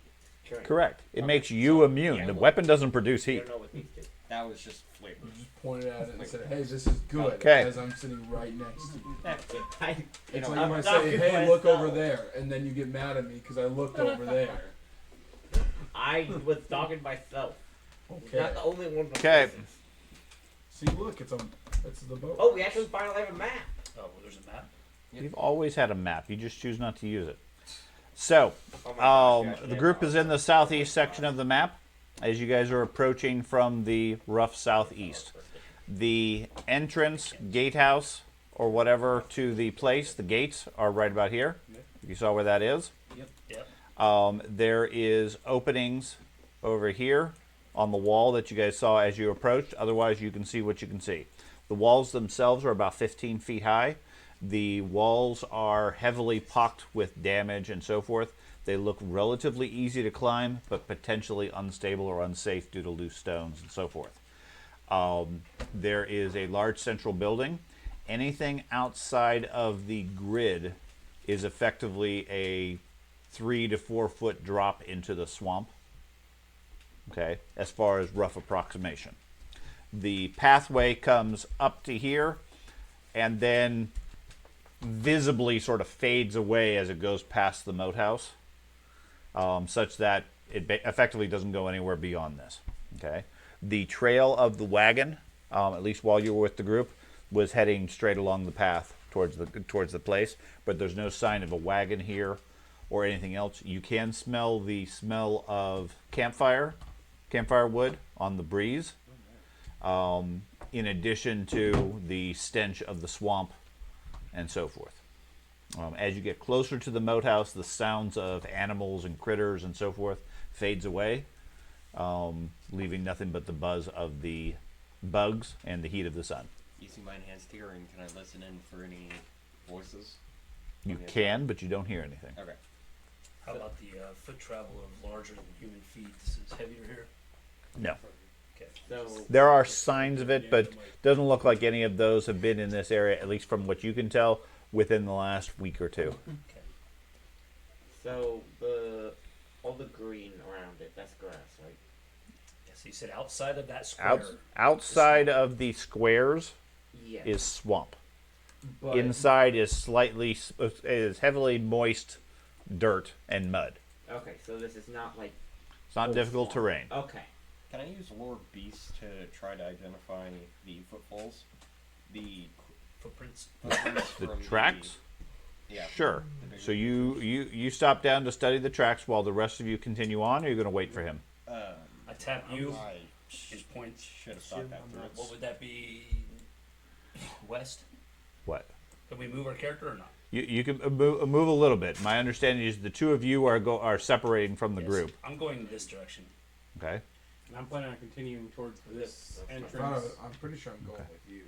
Correct. It makes you immune. The weapon doesn't produce I heat. don't know what these do. That was just flavor. You just pointed at it and said, "Hey, this is good." Okay. As I'm sitting right next to you. I, It's know, like you I'm might not say, good "Hey, for look over myself. there," and then you get mad at me because I looked over there. I was talking myself. Okay. Not the only one. Okay. See, look, it's the boat. Oh, we actually finally have a map. Oh, well, there's a map. You've always had a map. You just choose not to use it. So, Oh my gosh, we actually the have group is in the maps. southeast section of the map as you guys are approaching from the rough southeast. The entrance, gatehouse, or whatever to the place, the gates, are right about here. You saw where that is. Yep. There is openings over here on the wall that you guys saw as you approached. Otherwise, you can see what you can see. The walls themselves are about 15 feet high. The walls are heavily pocked with damage and so forth. They look relatively easy to climb, but potentially unstable or unsafe due to loose stones and so forth. There is a large central building. Anything outside of the grid is effectively a 3 to 4 foot drop into the swamp. Okay, as far as rough approximation. The pathway comes up to here and then visibly sort of fades away as it goes past the moat house, such that it effectively doesn't go anywhere beyond this. Okay, the trail of the wagon, at least while you were with the group, was heading straight along the path towards the place, but there's no sign of a wagon here or anything else. You can smell the smell of campfire wood on the breeze, in addition to the stench of the swamp and so forth. As you get closer to the moat house, the sounds of animals and critters and so forth fades away, leaving nothing but the buzz of the bugs and the heat of the sun. Using my enhanced hearing, can I listen in for any voices? You Okay. can, but you don't hear anything. Okay. How about the foot travel of larger than human feet? This is heavier here. No. Okay. So There are signs of it, but doesn't look like any of those have been in this area, at least from what you can tell, within the last week or two. Okay. So all the green around it, that's grass, right? Yeah, so you said outside of that square. Outside of the squares Yeah. is swamp. But Inside is heavily moist dirt and mud. Okay, so this is not like. It's not full difficult swamp. terrain. Okay. Can I use Lore Beast to try to identify the footfalls? The Footprints. footprints The from tracks? Yeah. Sure. the bigger So you stop down to study the tracks while the rest of you continue on, or are you going to wait for him? I tap you. I Just point. should have thought that through. What would that be? West. What? Can we move our character or not? You can move a little bit. My understanding is the two of you are separating from the Yes. group. I'm going this direction. Okay. And I'm planning on continuing towards this I'm entrance. pretty sure I'm going with you.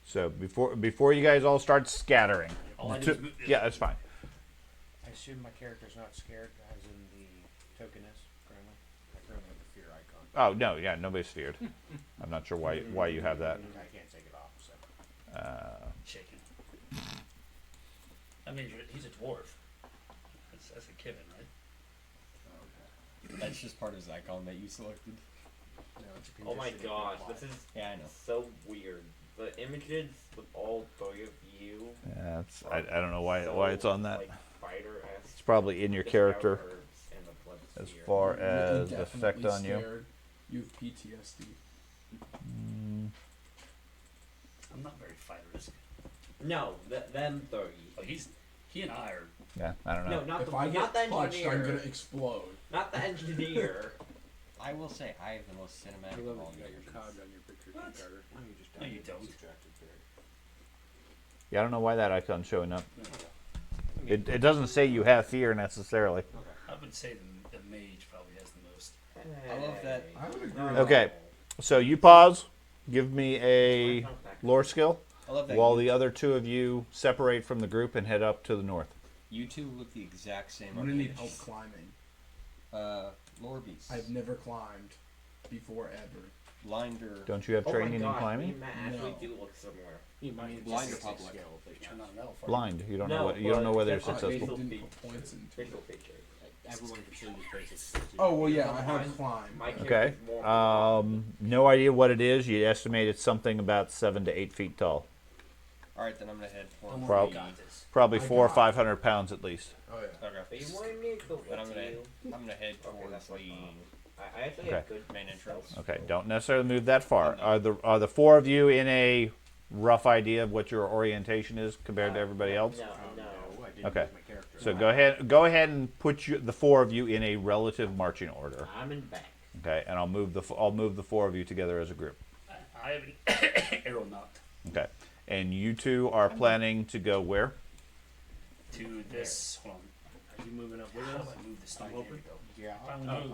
So before you guys all start scattering, All I the do is two- move this. yeah, that's fine. I assume my character's not scared, as in the token is currently. I currently have the fear icon. Oh no, yeah, nobody's feared. I'm not sure why you have that. I can't take it off, so. Shaking. I mean, he's a dwarf. That's a given, right? That's just part of his icon that you selected. Oh my gosh, this is Yeah, I know. so weird. The images with all three of you. Yeah, I don't know why it's on that. Like fighter-esque. It's probably in your The character scout herbs and the blood as sphere. far You're as the effect definitely on you. scared. You have PTSD. I'm not very fighter-esque. No, them three. Oh, he and I are. Yeah, I don't know. No, not If the I not get the touched, engineer. I'm gonna explode. Not the engineer. I will say I have the most cinematic I of love all that you got your versions. cog on your picture, too, Carter. No, you don't. Yeah, I don't know why that icon's showing up. It doesn't say you have fear necessarily. I would say the mage probably has the most. I love that. I would agree. No. Okay, so you pause. Give me a lore skill I love that. while you, the other two of you separate from the group and head up to the north. you two look the exact same. I'm on gonna need page. help climbing. Lower beast. I've never climbed before ever. Blinder. Don't you have Oh my training in gosh, me climbing? and Matt actually No. do look similar. You might Blinder public. You're not an elf. are you? Blind. You don't No, know what. You don't know whether you're but that's They successful. facial didn't features. put points into Facial it. features. Everyone can show you basic. Oh well, yeah, I Mine- have climbed. My but- Okay. character's more No idea what it is. You estimate it's something about 7 to 8 feet tall. All right, then I'm gonna head for. Don't worry, Prob- you got this. Probably I 400 or got it. 500 pounds at least. Oh yeah. Okay. But you want me to go But I'm with gonna you? head Okay, towards that's the fine. I actually Okay. have good main entrance. Okay, don't necessarily move that far. Are the four of you in a rough idea of what your orientation is compared to everybody else? No, no. I didn't Okay. use my character. So go ahead and put the four of you in a relative marching order. I'm in back. Okay, and I'll move the four of you together as a group. I have an arrow knot Okay, and you two are planning to go where? to this. Hold on. Are you moving up with How do us? I move this thing? I'm Here we open. go. Yeah.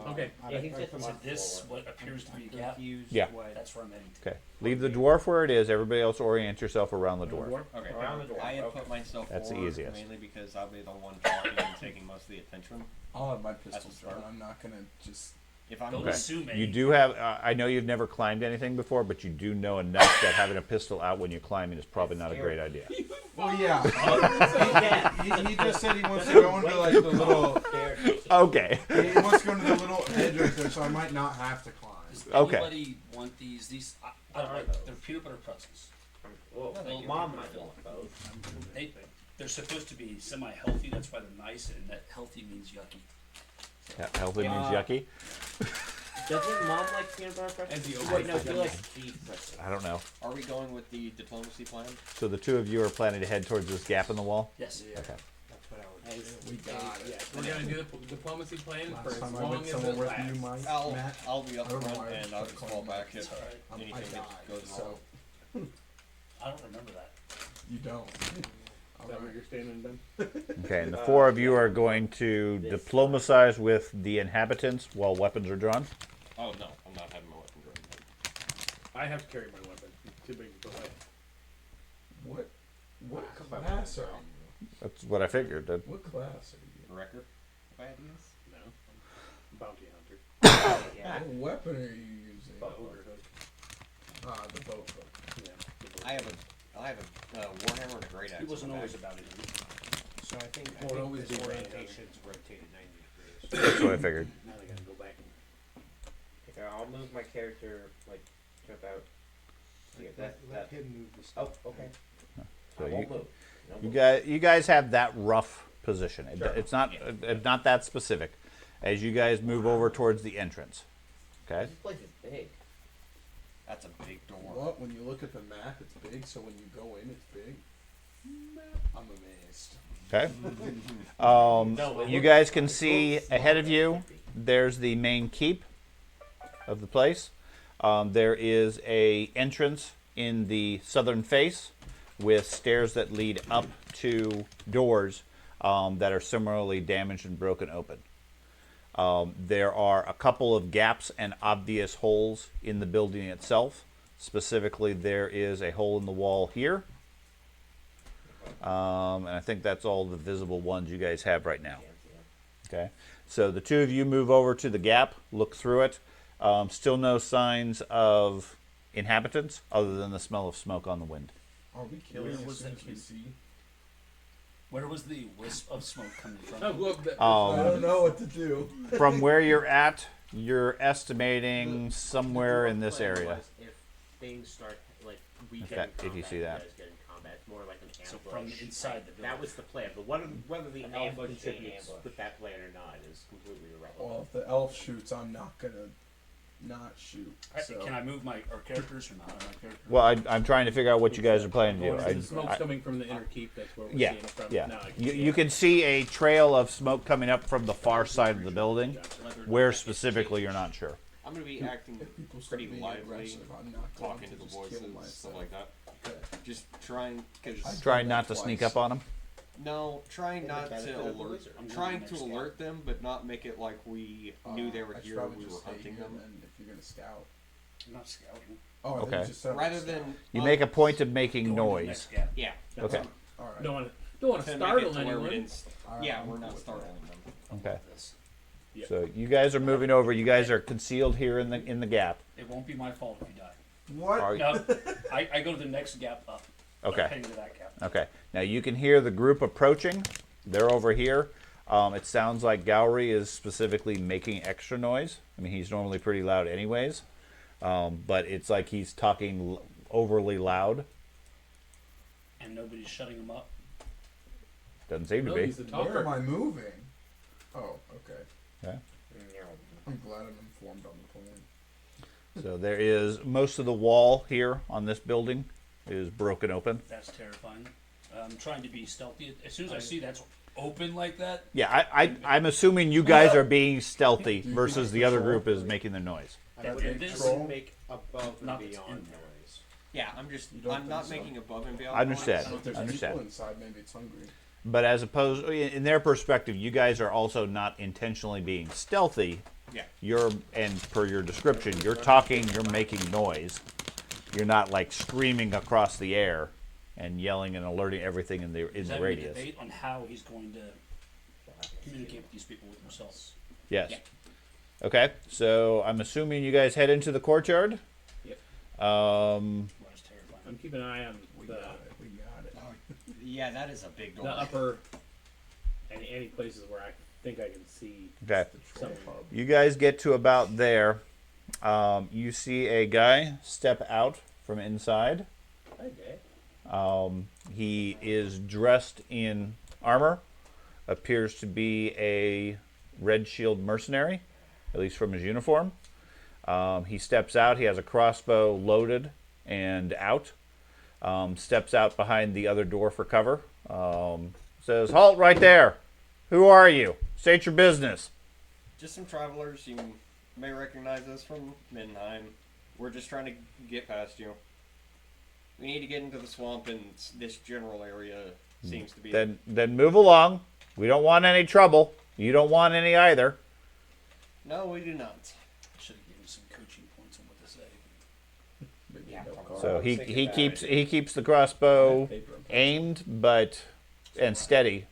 Oh, okay. Yeah, he's just So this, what appears to be a gap, Yeah. that's where I'm heading to. Okay, leave the dwarf where it is. Everybody else orient yourself around the dwarf. Okay. Around the door, I have okay. put myself That's the forward easiest. mainly because I'll be the one talking and taking most of the attention. I'll have my That's pistols a start. drawn. I'm not gonna just. If I'm Don't Okay. assume You do have. I know you've never climbed anything before, but you do know enough that having a pistol out when you're climbing is probably not a great idea. Well, yeah. Yeah. he just said he wants to go into like the little. Okay. He wants to go into the little edge right there, so I might not have to climb. Does Okay. anybody want these? I don't like. They're peanut butter pretzels. Well, Well, mom might want both. They're supposed to be semi-healthy. That's why they're nice, and that healthy means yucky. Healthy means yucky. Doesn't mom like peanut butter pretzels? As the Wait, no, old she likes cheese pretzels. I don't know. Are we going with the diplomacy plan? So the two of you are planning to head towards this gap in the wall. Yes. Okay. That's what I would do. We got it. We're gonna do the diplomacy plan for Last as time I long went as somewhere it with lasts. you, Mike, I'll Matt, be up I don't know front why I and I'll started just fall calling back you if All right. anything I gets- died, goes so wrong. I don't remember that. you don't. Is that what you're standing done? Okay, and the four of you are going to diplomatize with the inhabitants while weapons are drawn. Oh no, I'm not having my weapon drawn. I have to carry my weapon. It's too big to put away. What class are you? That's what I figured. What class are you? Wrecker of ideas? No. Bounty hunter. Yeah. What weapon are you using? Ogre hook. Ah, the boat hook. Yeah. I have a Warhammer and a great axe. He wasn't in my always bag. about it. So I think, Well, it always this be right. orientation's rotated 90 degrees. That's what I figured. Now they gotta go back. Okay, I'll move my character like to about. Yeah, that. him move the Oh, stuff. okay. So I you, won't move. No you move. you guys have that rough position. Sure. It's not that specific. As you guys move over towards the entrance. Okay. This place is big. That's a big door. Well, when you look at the map, it's big, so when you go in, it's big. I'm amazed. Okay. No, it You looks- guys can it see looks ahead of smaller you. than it should be. There's the main keep of the place. There is a entrance in the southern face with stairs that lead up to doors that are similarly damaged and broken open. There are a couple of gaps and obvious holes in the building itself. Specifically, there is a hole in the wall here. And I think that's all the visible ones you guys have right now. Okay, so the two of you move over to the gap, look through it. Still no signs of inhabitants other than the smell of smoke on the wind. Are we killing Where as was soon that as we key? see? Where was the wisp of smoke coming from? I love that. I don't know what to do. From where you're at, you're estimating somewhere in this Plan area. was if things start like we Okay, get in if you combat, see that. guys get in combat. It's more like an ambush. So from inside the building. That was the plan, but whether the An elf ambush, contributes ambush. with that plan or not is completely irrelevant. Well, if the elf shoots, I'm not gonna not shoot. So. Can I move our characters or not? Our characters? Well, I'm trying to figure out what you guys are planning to do. The smoke's coming from the inner keep. That's where we're Yeah, seeing it from. yeah. Now I can You can see a trail of smoke coming up from the far side of the building. Where specifically, you're not sure. I'm gonna be acting If people start pretty being lively, aggressive, I'm not going talking to the just kill voices, myself. stuff like that. Just trying, cause Trying not to sneak up on them. no, trying the not benefit to of the alert, wizard. I'm trying going to next alert them, but not make it like we knew they were I should here. probably We were just stay hunting here them. then if you're gonna scout. I'm not scouting. Oh, I thought Okay. you just said Rather scout. than You make a point of making Going to the noise. next gap. yeah, Okay. All right. Don't want to to make it startle to where we anyone. didn't. All right, Yeah, I'm we're cool not with startling that. them. Okay. This. Yeah. So you guys are moving over. You guys are concealed here in the gap. It won't be my fault if you die. What? Are- No, I go to the next gap up. Okay. I'm heading to that gap. Okay. Now you can hear the group approaching. They're over here. It sounds like Gowry is specifically making extra noise. I mean, he's normally pretty loud anyways. But it's like he's talking overly loud. And nobody's shutting him up. Doesn't seem to No, be. he's the Where talker. am I moving? Oh, okay. Yeah. I'm glad I'm informed on the plan. So there is most of the wall here on this building is broken open. That's terrifying. I'm trying to be stealthy. As soon as I see that's open like that, Yeah, I'm assuming you guys are being stealthy Do you versus think the other control- group is making the noise. I That- would and this- control make above and Not that's beyond in there. noise. Yeah, I'm just. You don't I'm think not so? making above and beyond. I understand. So if there's Understand. people inside, maybe it's hungry. But as opposed, in their perspective, you guys are also not intentionally being stealthy. Yeah. You're, and per your description, you're talking, you're making noise. You're not like screaming across the air and yelling and alerting everything in is the that a radius. debate on how he's going to communicate with these people with themselves? Yes. Yeah. Okay, so I'm assuming you guys head into the courtyard. Yep. Well, it's terrifying. I'm keeping an eye on We the, got it. We got it. Yeah, that is a big door. the upper, any places where I think I can see Okay. The troll pub. You guys get to about there. You see a guy step out from inside. Okay. He is dressed in armor, appears to be a Red Shield mercenary, at least from his uniform. He steps out. He has a crossbow loaded and out. Steps out behind the other door for cover. Says, "Halt right there! Who are you? State your business." Just some travelers. You may recognize us from Middenheim. We're just trying to get past you. We need to get into the swamp, and this general area seems to be. Then move along. We don't want any trouble. You don't want any either. No, we do not. I should have given some coaching points on what to say. Maybe Yeah, no probably. call. So I was thinking he that. keeps the crossbow Paper and pencil. aimed but and steady,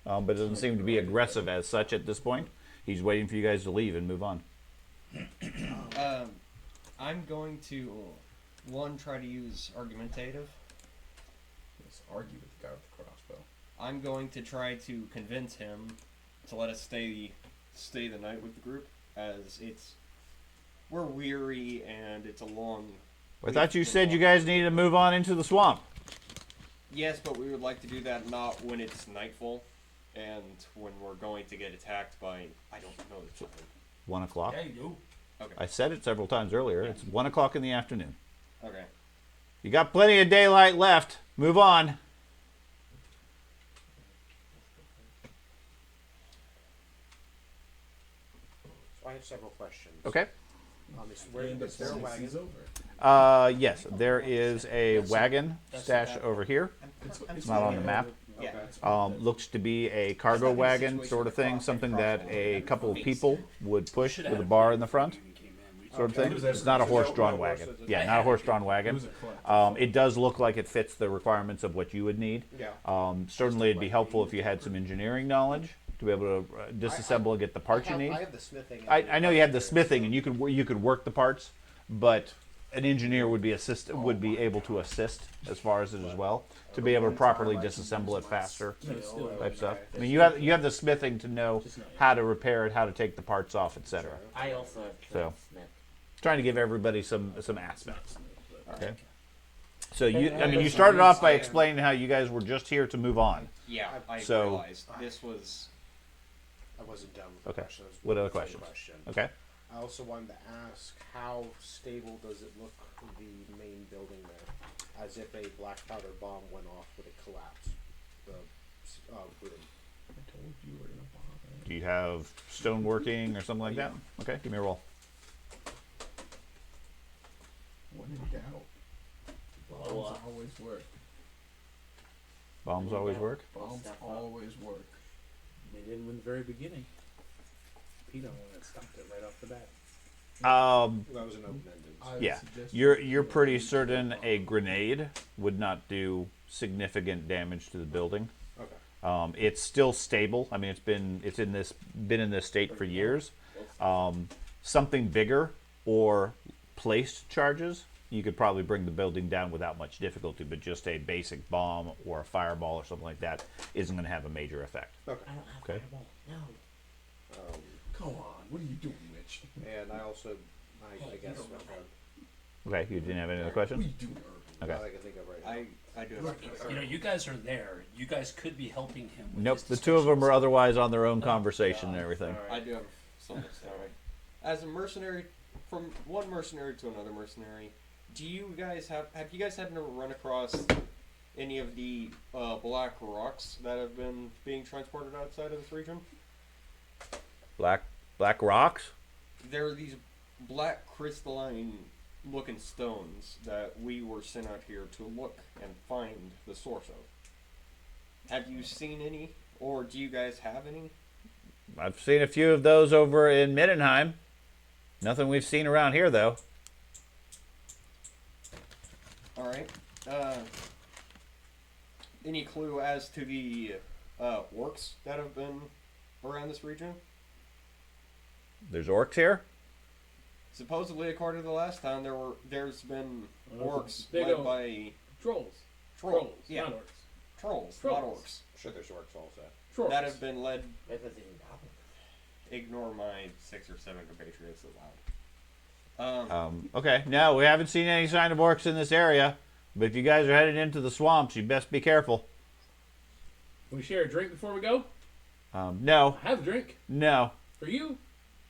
but doesn't seem to be aggressive as such at this point. He's waiting for you guys to leave and move on. I'm going to try to use argumentative. Let's argue with the guy with the crossbow. I'm going to try to convince him to let us stay the night with the group, as we're weary and it's a long. I thought you said you guys needed to move on into the swamp. Yes, but we would like to do that not when it's nightfall, and when we're going to get attacked by I don't know the time. 1 o'clock. Yeah, you do. Okay. I said it several times earlier. It's 1 o'clock in the afternoon. Okay. You got plenty of daylight left. Move on. So I have several questions. Okay. Is there a wagon? Yes, there is a wagon stash over here. It's not on the map. Yeah. Looks to be a cargo wagon sort of thing, something that a couple of people would push with a bar in the front, sort of thing. It's not a horse-drawn wagon. Yeah, not a horse-drawn wagon. It does look like it fits the requirements of what you would need. Yeah. Certainly, it'd be helpful if you had some engineering knowledge to be able to disassemble and get the parts you need. I have the smithing. I know you have the smithing and you could work the parts, but an engineer would be able to assist as far as it as well, to be able to properly disassemble it faster, type stuff. I mean, you have the smithing to know how to repair it, how to take the parts off, etc. I also have So. Smith. Trying to give everybody some aspects. Okay. So you started off by explaining how you guys were just here to move on. Yeah, I So- realized this was. I wasn't done with the Okay. question. I was What other waiting for the questions? question. Okay. I also wanted to ask, how stable does it look, the main building there? As if a black powder bomb went off, would it collapse? The room. I told you we're gonna bomb it. Do you have stoneworking or something like that? Okay, give me a roll. When in doubt, bombs always work. Bombs always work. Bombs Step up. always work. They didn't in the very beginning. Peter one that stopped it right off the bat. That was an open-ended. I Yeah, suggest you're pretty certain a grenade would not do significant damage to the building. Okay. It's still stable. I mean, been in this state for years. Something bigger or placed charges, you could probably bring the building down without much difficulty. But just a basic bomb or a fireball or something like that isn't going to have a major effect. Okay. I don't have Okay. fireball. No. Come on, what are you doing, Mitch? And I also, I guess, Okay, you didn't have any other What are questions? you doing, Irvin? Okay. I can think of right now. I do have. You know, you guys are there. You guys could be helping him. With Nope, his the two of them are discussions. otherwise on their own conversation and everything. I do have something to say. As a mercenary, from one mercenary to another mercenary, do you guys have you guys happened to run across any of the black rocks that have been being transported outside of this region? Black rocks? There are these black crystalline looking stones that we were sent out here to look and find the source of. Have you seen any, or do you guys have any? I've seen a few of those over in Middenheim. Nothing we've seen around here, though. All right. Any clue as to the orcs that have been around this region? There's orcs here? Supposedly, according to the last time, there's been orcs Big led old- by Trolls. trolls. Yeah, Not orcs. trolls, Trolls. not orcs. I'm sure there's orcs also. Trolls. That have been led. That doesn't even happen. Ignore my 6 or 7 compatriots aloud. Okay, no, we haven't seen any sign of orcs in this area. But if you guys are headed into the swamps, you best be careful. Can we share a drink before we go? No, Have a drink. no, For you.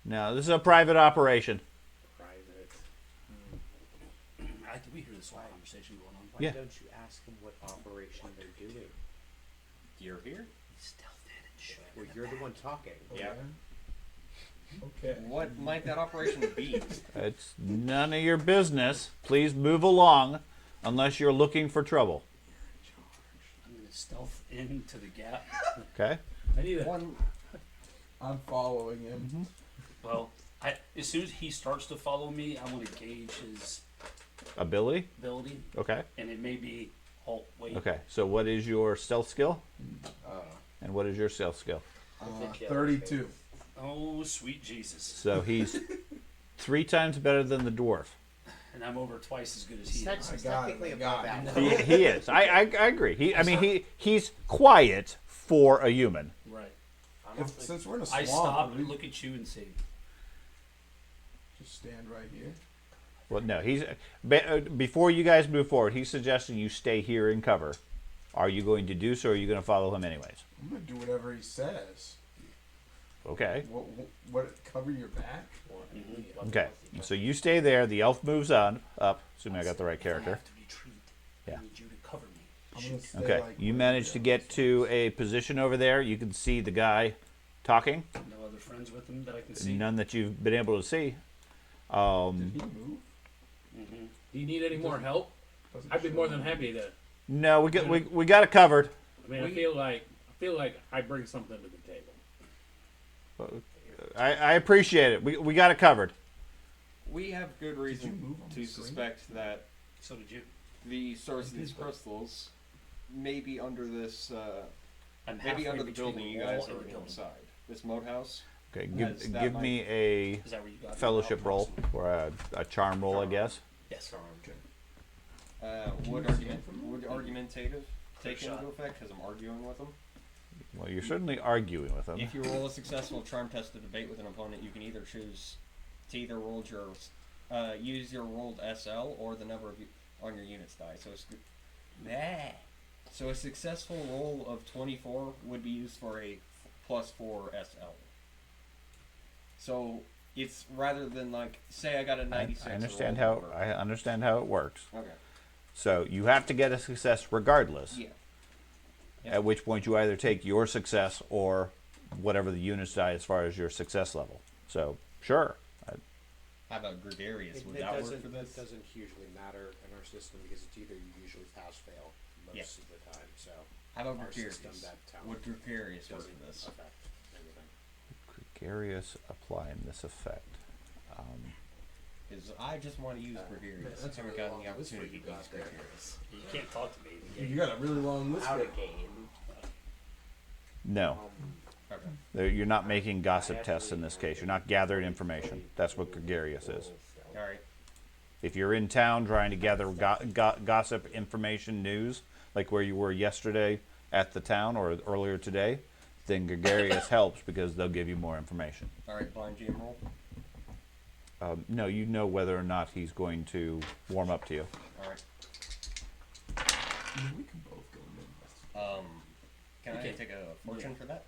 no. This is a private operation. Private. Did we hear this whole conversation going on? Why Yeah. don't you ask them what operation they're doing? You're here. Stealth in and shoot. Well, you're the one talking. Yeah. Okay. What might that operation be? It's none of your business. Please move along unless you're looking for trouble. I'm gonna stealth into the gap. Okay? I need a. One. I'm following him. Well, as soon as he starts to follow me, I want to gauge his Ability? ability, Okay. and it may be. Oh wait. Okay. So what is your stealth skill? Uh, And what is your stealth skill? 32. Oh sweet Jesus! So he's 3 times better than the dwarf. And I'm over twice as good as he That's is. got technically it, above got it. average. He is. I agree. He's quiet for a human. Right. If, since we're in a I swamp, stop we and look at you and say, just stand right here. Well, no. Before you guys move forward, he's suggesting you stay here in cover. Are you going to do so, or are you going to follow him anyways? I'm gonna do whatever he says. Okay. What? Cover your back? Okay. So you stay there. The elf moves on up. Assuming I got the right if I character. have to retreat, Yeah. I need you to cover me. I'm gonna stay Okay. like You where managed to he get is. to a position over there. You can see the guy talking. No other friends with him that I can see. None that you've been able to see. Did he move? Mm-hmm. Do you need any more help? Doesn't I'd be show more me. than happy to. No, we got it covered. I mean, I feel like I bring something to the table. I appreciate it. We got it covered. We have good you reason move on to the screen? suspect that So did you. the source of these crystals may be under this. I'm Maybe halfway under the between building the you wall guys and are the building. inside. This moat house. Okay, Yes, that give might- me a Is that where you got fellowship it? roll or a charm roll, I guess. Yes. Would argumentative take Clear into shot. effect because I'm arguing with them? Well, you're certainly arguing with him. If you roll a successful charm test to debate with an opponent, you can either choose to either use your rolled SL or the number of on your units die. So a successful roll of 24 would be used for a +4 SL. So it's rather than like say I got a 96. I understand how it works. Okay. So you have to get a success regardless. Yeah. At which point you either take your success or whatever the units die as far as your success level. So sure. How about gregarious? Would It that work doesn't, for this? it doesn't hugely matter in our system because it's either you usually pass fail most of the time. So How about our gregarious? system that talent Would gregarious work doesn't for this? affect anything. Gregarious applying this effect. Because I just want to use gregarious. that's I haven't a gotten really the long list opportunity for to you use guys there. gregarious. You can't talk to me. You got a really long list. Out there. of game. No. Okay. You're not making gossip tests in this case. You're not gathering information. That's what gregarious is. All right. If you're in town trying to gather gossip, information, news, like where you were yesterday at the town or earlier today, then gregarious helps because they'll give you more information. All right. Blind GM roll. No, you know whether or not he's going to warm up to you. All right. We can both go in. Can I Okay. take a fortune for that?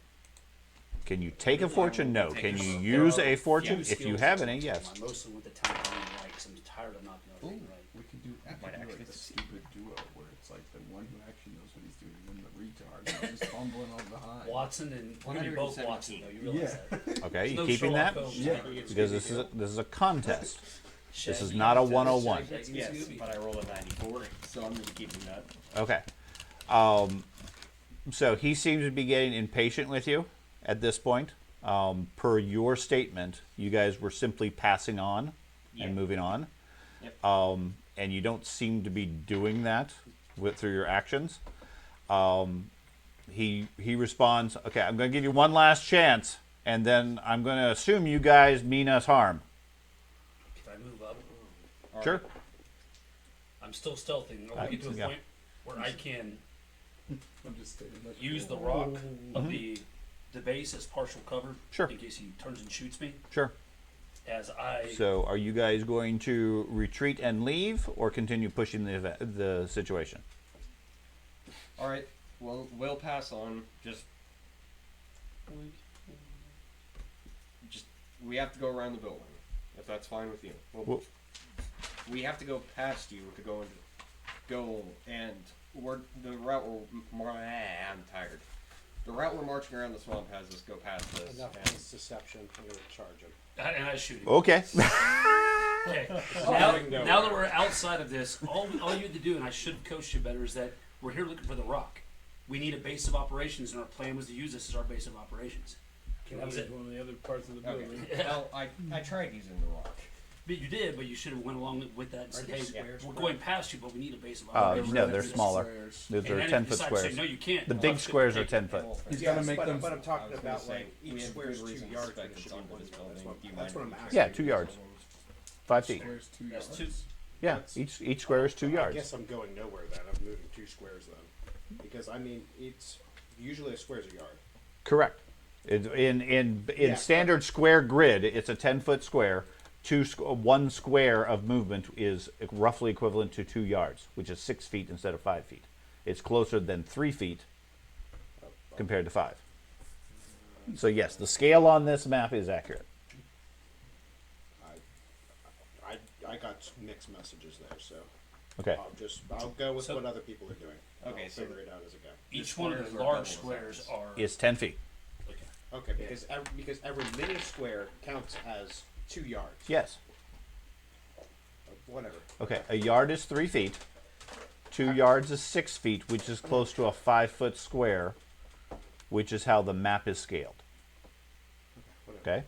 Can you take a fortune? No. Take Can a- you there use are a fortune? Few If you skills have that any, come to yes. mind, mostly with the town planning, right? Because I'm tired of not knowing everything, right? We could do Might actually actually like a succeed. stupid duo where it's like the one who actually knows what he's doing and then the retard who's just fumbling on behind. Watson and we're gonna be both Watson, though. You realize that? Okay, There's you no keeping Sherlock that? Holmes. Yeah. Because this is a contest. This is Shaggy. not a 101. Yes, but I rolled a 94, so I'm going to be keeping that. Okay. So he seems to be getting impatient with you at this point. Per your statement, you guys were simply passing on and moving on. Yep. And you don't seem to be doing that through your actions. He responds, okay, I'm going to give you one last chance, and then I'm going to assume you guys mean us harm. Can I move up? All Sure. right. I'm still stealthing. I want to get to a Yeah. point where I can I'm just stating that. use the rock of the base as partial cover. Sure. In case he turns and shoots me. Sure. As I So are you guys going to retreat and leave, or continue pushing the situation? All right. Well, we'll pass on. Just we have to go around the building, if that's fine with you. Well- We have to go past you to go and the route we're. I'm tired. The route we're marching around the swamp has us go past this. Enough and- of this deception. I'm going to charge him. and I shoot him. Okay. Okay. Going Now nowhere. that we're outside of this, all you had to do, and I should have coached you better, is that we're here looking for the rock. We need a base of operations, and our plan was to use this as our base of operations. Can That we was use it. one of the other parts of the Okay. building? Well, I tried using the rock. But you did, but you should have went along with that and said, hey, squares we're correct? going past you, but we need a base of Oh, operations. no, they're And smaller. Squares. Those then are if 10-foot you decide to squares. say, no, you can't. The Well, big that's good. squares are Take- 10 foot. He's Yes, gotta make them. but I'm talking I was gonna about say, like we each have square is good 2 reason to yards. suspect And it it's should be under 1 this yard. building. Do you That's what mind I'm if asking. Yeah, 2 yards. 5 feet. Squares 2 That's yards. two. Yeah, each square is 2 I yards. guess I'm going nowhere then. I'm moving 2 squares then. Because, I mean, it's usually a square's a yard. Correct. In Yeah. standard square grid, it's a 10-foot square. 1 square of movement is roughly equivalent to 2 yards, which is 6 feet instead of 5 feet. It's closer than 3 feet compared to 5. So yes, the scale on this map is accurate. I got mixed messages there, so Okay. I'll go with So- what other people are doing. Okay, I'll so- figure it out as I go. Each one of squares the are large double squares size. are. It's 10 feet. Okay. Okay, because every mini square counts as 2 yards. Yes. Whatever. Okay, a yard is 3 feet. 2 yards is 6 feet, which is close to a 5-foot square, which is how the map is scaled. Whatever. Okay?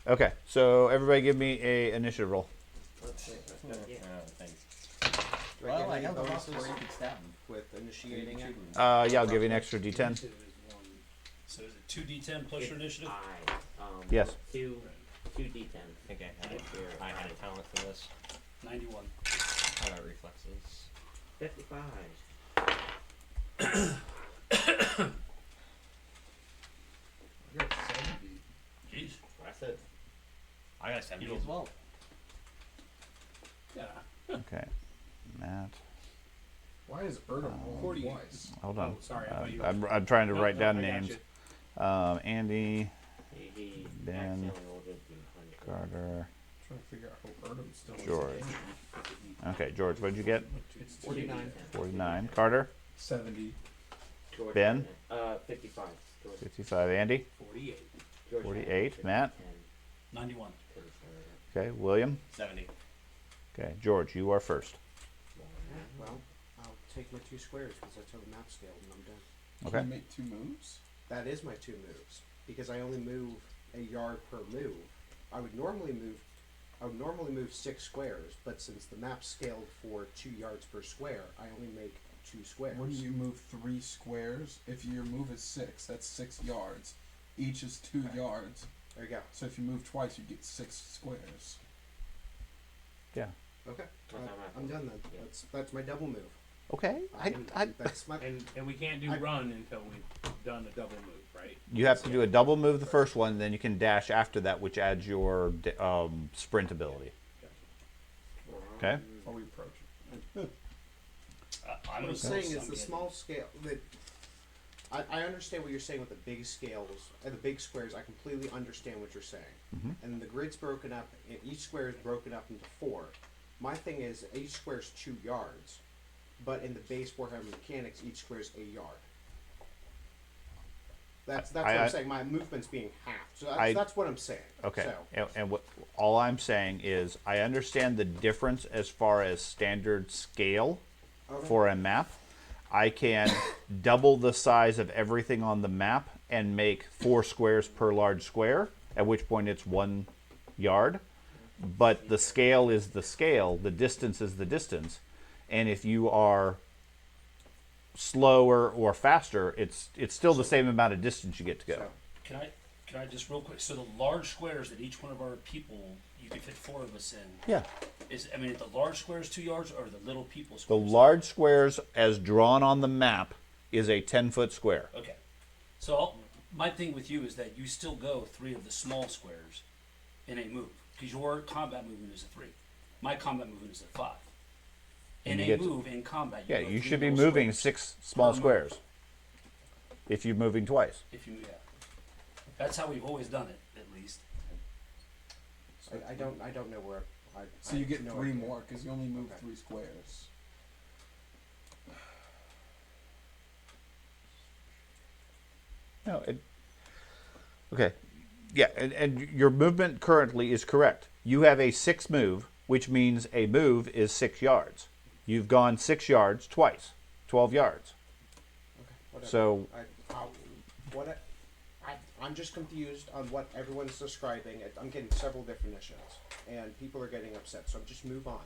Okay, so everybody give me a initiative roll. Thanks. Do Well, I get have any a box bonuses where you can stab him. with initiating it? Yeah, I'll give you an extra D10. Initiative is one. So is it 2d10 plus your initiative? Yes. Two d10. I think I had a talent for this. 91. How about reflexes? 55. I got 70. Jeez. That's it. I got 70 You as well. Yeah. Okay. Matt. Why is Erdem rolling 40. twice? Hold on. Oh, sorry, I thought you. I'm trying to No, write no, down I got names. you. Andy, He Ben, accidentally rolled a D100. Carter. I'm trying to figure out how Erdem still is George. in the game. Okay, George, what did you get? It's 49. 49. Carter, 70. George Ben? had it. 55. George, 55. Andy, 48. George had it. 48. Matt? 91. Okay, William. 70. Okay, George, you are first. Well, I'll take my 2 squares because that's how the map scaled, and I'm done. Okay. Can you make 2 moves? That is my 2 moves because I only move a yard per move. I would normally move 6 squares, but since the map scaled for 2 yards per square, I only make 2 squares. When you move 3 squares, if your move is 6, that's 6 yards. Each is 2 yards. There you go. So if you move twice, you get 6 squares. Yeah. Okay, That's how I'm done then. Yeah. That's my double move. Okay. That's my. And we can't do run until we've done a double move, right? You have to do a double move the first one, then you can dash after that, which adds your sprint ability. Okay. Or we approach it. I'm What I'm gonna saying say is the small scale. I understand what you're saying with the big scales and the big squares. I completely understand what you're saying. Mhm. And the grid's broken up. And each square is broken up into 4. My thing is each square is 2 yards, but in the base Warhammer mechanics, each square is a yard. That's what I'm saying. My movement's being half. So that's what I'm saying. Okay. So, And what all I'm saying is I understand the difference as far as standard scale okay. for a map. I can double the size of everything on the map and make 4 squares per large square, at which point it's 1 yard. But the scale is the scale, the distance is the distance. And if you are slower or faster, it's still the same amount of distance you get to go. So, Can I just real quick? So the large squares that each one of our people, you can fit 4 of us in. Yeah. Are the large squares 2 yards or the little people The squares? large squares as drawn on the map is a 10-foot square. Okay. So my thing with you is that you still go 3 of the small squares in a move because your combat movement is a 3. My combat movement is a 5. In And you a get to- move in combat, Yeah, go you 3 should be little moving squares 6 small per move. squares. If you're moving twice. If you that's how we've always done it, at least. I don't know where. So you get no 3 idea. more because you only move Okay. 3 squares. No, okay. Yeah, and your movement currently is correct. You have a 6 move, which means a move is 6 yards. You've gone 6 yards twice, 12 yards. Okay, whatever. So I'm just confused on what everyone's describing. I'm getting several definitions, and people are getting upset. So just move on.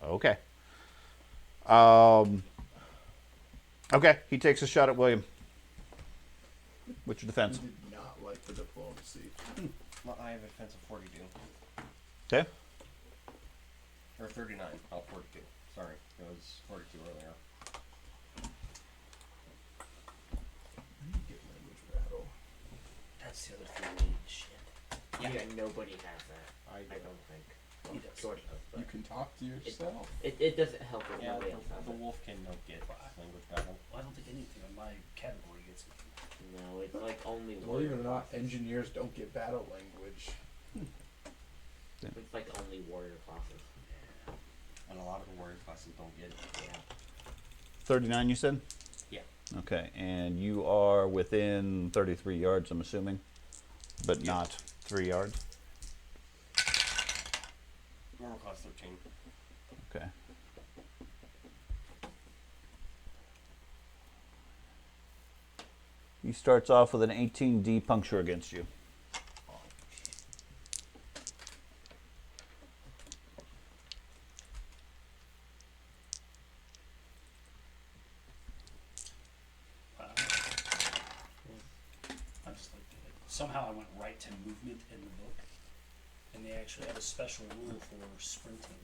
okay. Okay, he takes a shot at William. What's your defense? You did not like the diplomacy. Well, I have a defense of 42. Okay. Or 39, not 42. Sorry, it was 42 earlier. Get language battle. That's the other thing. Shit. Yeah, nobody has that. I don't think. He does. George does, but You can talk to yourself. it doesn't help if Yeah, nobody else has the it. Wolfkin don't get language battle. Well, I don't think anything on my category gets it. No, it's like only Believe it or not, classes. engineers don't get battle language. It's like only warrior classes. And a lot of the warrior classes don't get it. Yeah. 39, you said? Yeah. Okay, and you are within 33 yards, I'm assuming, but not 3 yards? Normal class 13. Okay. He starts off with an 18D puncture against you. somehow I went right to movement in the book, and they actually have a special rule for sprinting.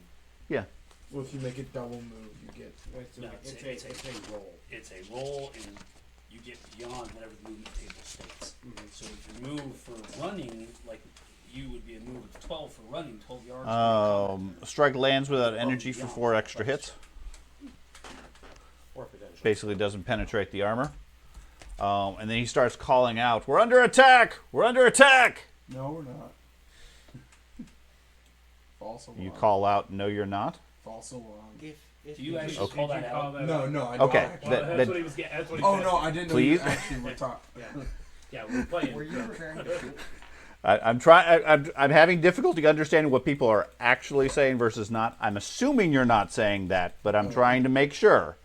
Yeah. Well, if you make it double move, you get. No, it's a roll. It's a roll, and you get beyond whatever the movement table states. So if you move for running, like you would be a move of 12 for running, 12 yards. Strike lands without energy for 4 extra hits. Or potentially. Basically doesn't penetrate the armor. And then he starts calling out, "We're under attack! We're under attack!" No, we're not. False alarm. You call out, "No, you're not." False alarm. If Do you actually Okay. call that out? No, no, I don't Okay. actually. Well, That- that's what he was getting. That's what he Oh said. no, I didn't know Please? you actually were talking. Yeah, we're playing. Were you preparing to shoot? I'm trying. I'm having difficulty understanding what people are actually saying versus not. I'm assuming you're not saying that, but I'm trying to make sure.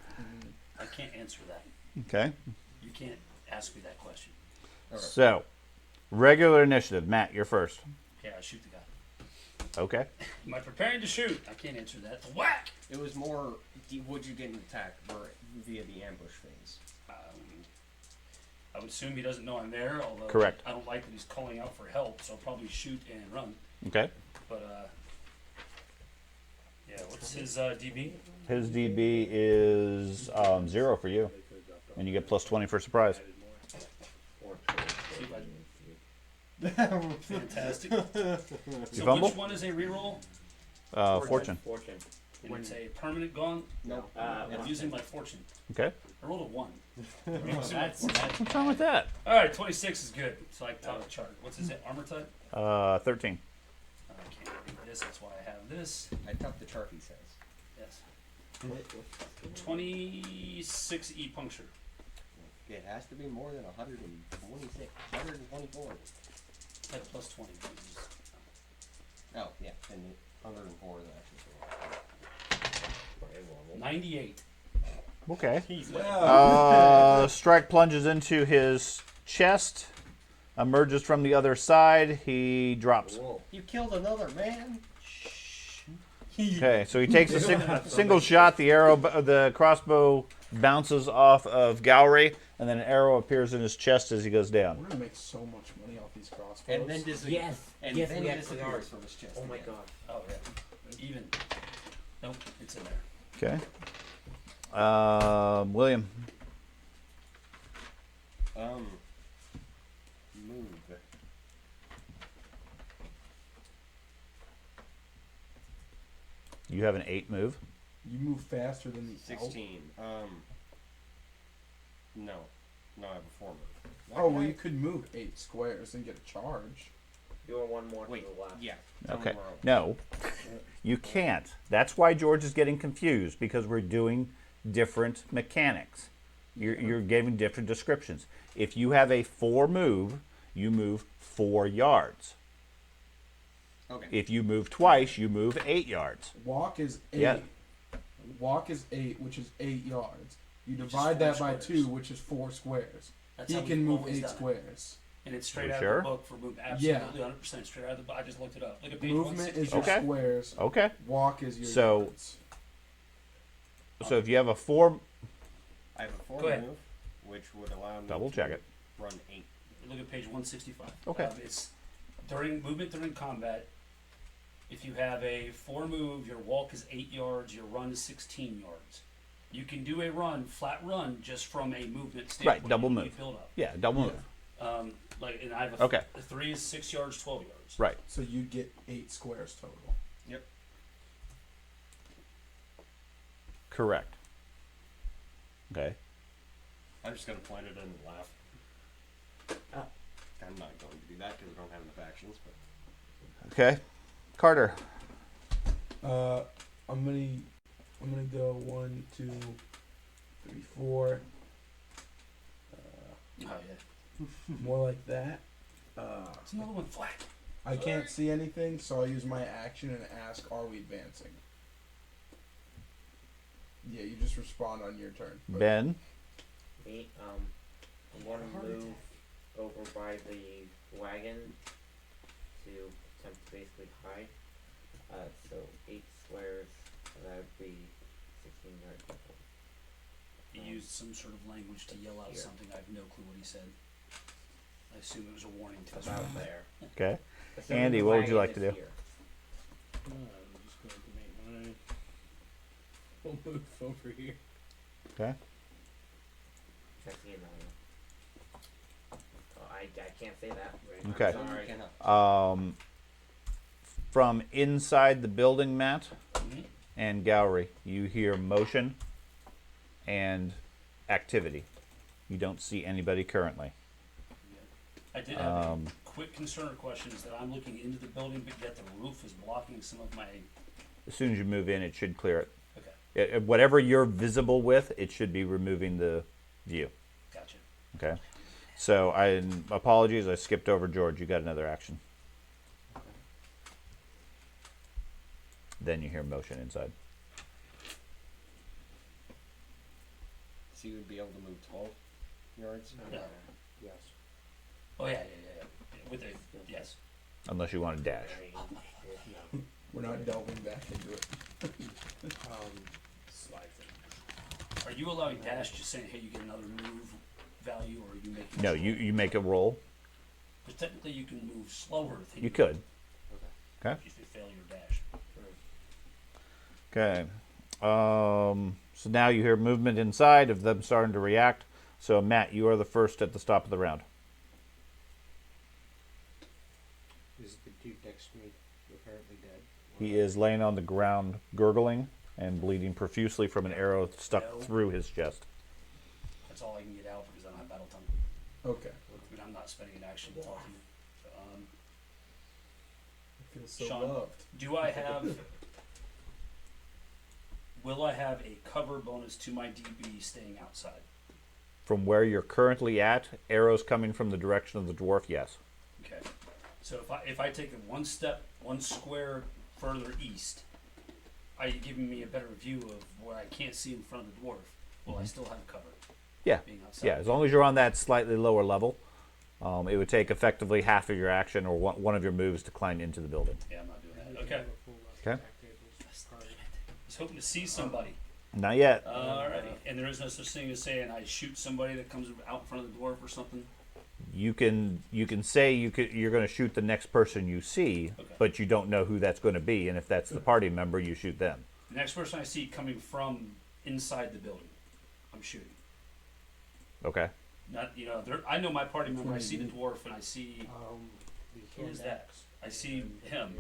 I can't answer that. Okay. You can't ask me that question. So, regular initiative. Matt, you're first. Yeah, I shoot the guy. Okay. Am I preparing to shoot? I can't answer that. Whack! It was more, would you get an attack via the ambush phase? I would assume he doesn't know I'm there, although Correct. I don't like that he's calling out for help, so I'll probably shoot and run. Okay. But, yeah, what's his DB? His DB is 0 for you, and you get plus 20 for surprise. See if I- Fantastic. So fumble? which one is a reroll? Fortune. Fortune. And it's a permanent gone? Nope. I'm using my fortune. Okay. I rolled a 1. That's What's wrong with that? Alright, 26 is good. So I top the chart. What's his armor type? 13. I can't read this, that's why I have this. I topped the chart, he says. Yes. 26 E puncture. It has to be more than 126. 124. At plus 20. Oh, yeah. And 104 is actually 98. Okay. Yeah. Strike plunges into his chest, emerges from the other side. He drops. You killed another man? Okay, so he takes a single shot. The crossbow bounces off of Gowry, and then an arrow appears in his chest as he goes down. We're gonna make so much money off these crossbows. And then disappears. Yes. And Yes, then we actually disappears are. from his chest. Oh my again. god. Oh, yeah. Even. Nope, it's in there. Okay. William. Move. You have an 8 move. You move faster than the 16. No. No, I have a 4 move. Oh well, you could move 8 squares and get a charge. You are one more Wait, to the left. yeah. Tell me Okay. where I was. No, you can't. That's why George is getting confused, because we're doing different mechanics. You're giving different descriptions. If you have a 4 move, you move 4 yards. Okay. If you move twice, you move 8 yards. Walk is 8. Yeah. Walk is 8, which is 8 yards. You Which is divide 4 that by squares. 2, which is 4 squares. That's He how can we've move always 8 done it. squares. And it's straight You out sure? of the book for move. Absolutely, 100% straight out of the book. I just looked it up. Look at page Movement is 160. your Okay. squares. Okay. Walk is your So- yards. So if you have a 4, I have a 4 Go ahead. move, which would allow me double to check it. run 8. Look at page 165. Okay. It's during movement during combat. If you have a 4 move, your walk is 8 yards, your run is 16 yards. You can do a flat run, just from a movement standpoint. Right, double You move. Build up. yeah, double move. And I have a Okay. The 3 is 6 yards, 12 yards. Right. So you get 8 squares total. Yep. Correct. Okay. I'm just going to point it and laugh. Ah. I'm not going to do that because I don't have enough actions, but Okay. Carter. I'm gonna go 1, 2, 3, 4. Oh yeah. More like that. It's another one flat. I can't see anything, so I'll use my action and ask, "Are we advancing?" Yeah, you just respond on your turn. But Ben. Me, I want to move over by the wagon to attempt to basically hide. So 8 squares, so that would be 16 yards. He used some sort of language to yell out Here. something. I have no clue what he said. I assume it was a warning to us. About there. Okay. Assuming Andy, the what would you wagon like to is do? here. I'm just going to make my. We'll move over here. Okay. Check the email. Oh, I can't say that. Right. Okay. I'm sorry. Cannot. From inside the building, Matt Mhm. and Gowry, you hear motion and activity. You don't see anybody currently. I did have a quick concern or question is that I'm looking into the building, but yet the roof is blocking some of my. As soon as you move in, it should clear it. Okay, Whatever you're visible with, it should be removing the view. gotcha. Okay. So apologies, I skipped over George. You got another action. Then you hear motion inside. So you would be able to move 12 yards? Yeah. Yes. Oh yeah. With the yes. Unless you want to dash. No. We're not delving back into it. Slides in. Are you allowing dash? Just saying, hey, you get another move value, or are you making? No, you make a roll. But technically, you can move slower. Than You could. Okay. Okay. If you fail your dash. Okay. So now you hear movement inside of them starting to react. So Matt, you are the first at the stop of the round. Is the dude next to me apparently dead? He is laying on the ground, gurgling and bleeding profusely from an arrow stuck No. through his chest. That's all I can get out because I don't have battle tongue. Okay. I mean, I'm not spending an action to talk to you. I feel so Sean. loved. Do I have? Will I have a cover bonus to my DB staying outside? From where you're currently at, arrows coming from the direction of the dwarf, yes. Okay. So if I take it one square further east, are you giving me a better view of what I can't see in front of the dwarf? Will I still have cover? Yeah. Being outside. Yeah, as long as you're on that slightly lower level, it would take effectively half of your action or one of your moves to climb into the building. Yeah, I'm not doing that. Okay. Okay. I was hoping to see somebody. Not yet. Alrighty. And there is no such thing as saying I shoot somebody that comes out in front of the dwarf or something. You can say you're going to shoot the next person you see, Okay. but you don't know who that's going to be, and if that's the party member, you shoot them. The next person I see coming from inside the building, I'm shooting. Okay. Not I know my party member. I see the dwarf and I see who is that? I see him.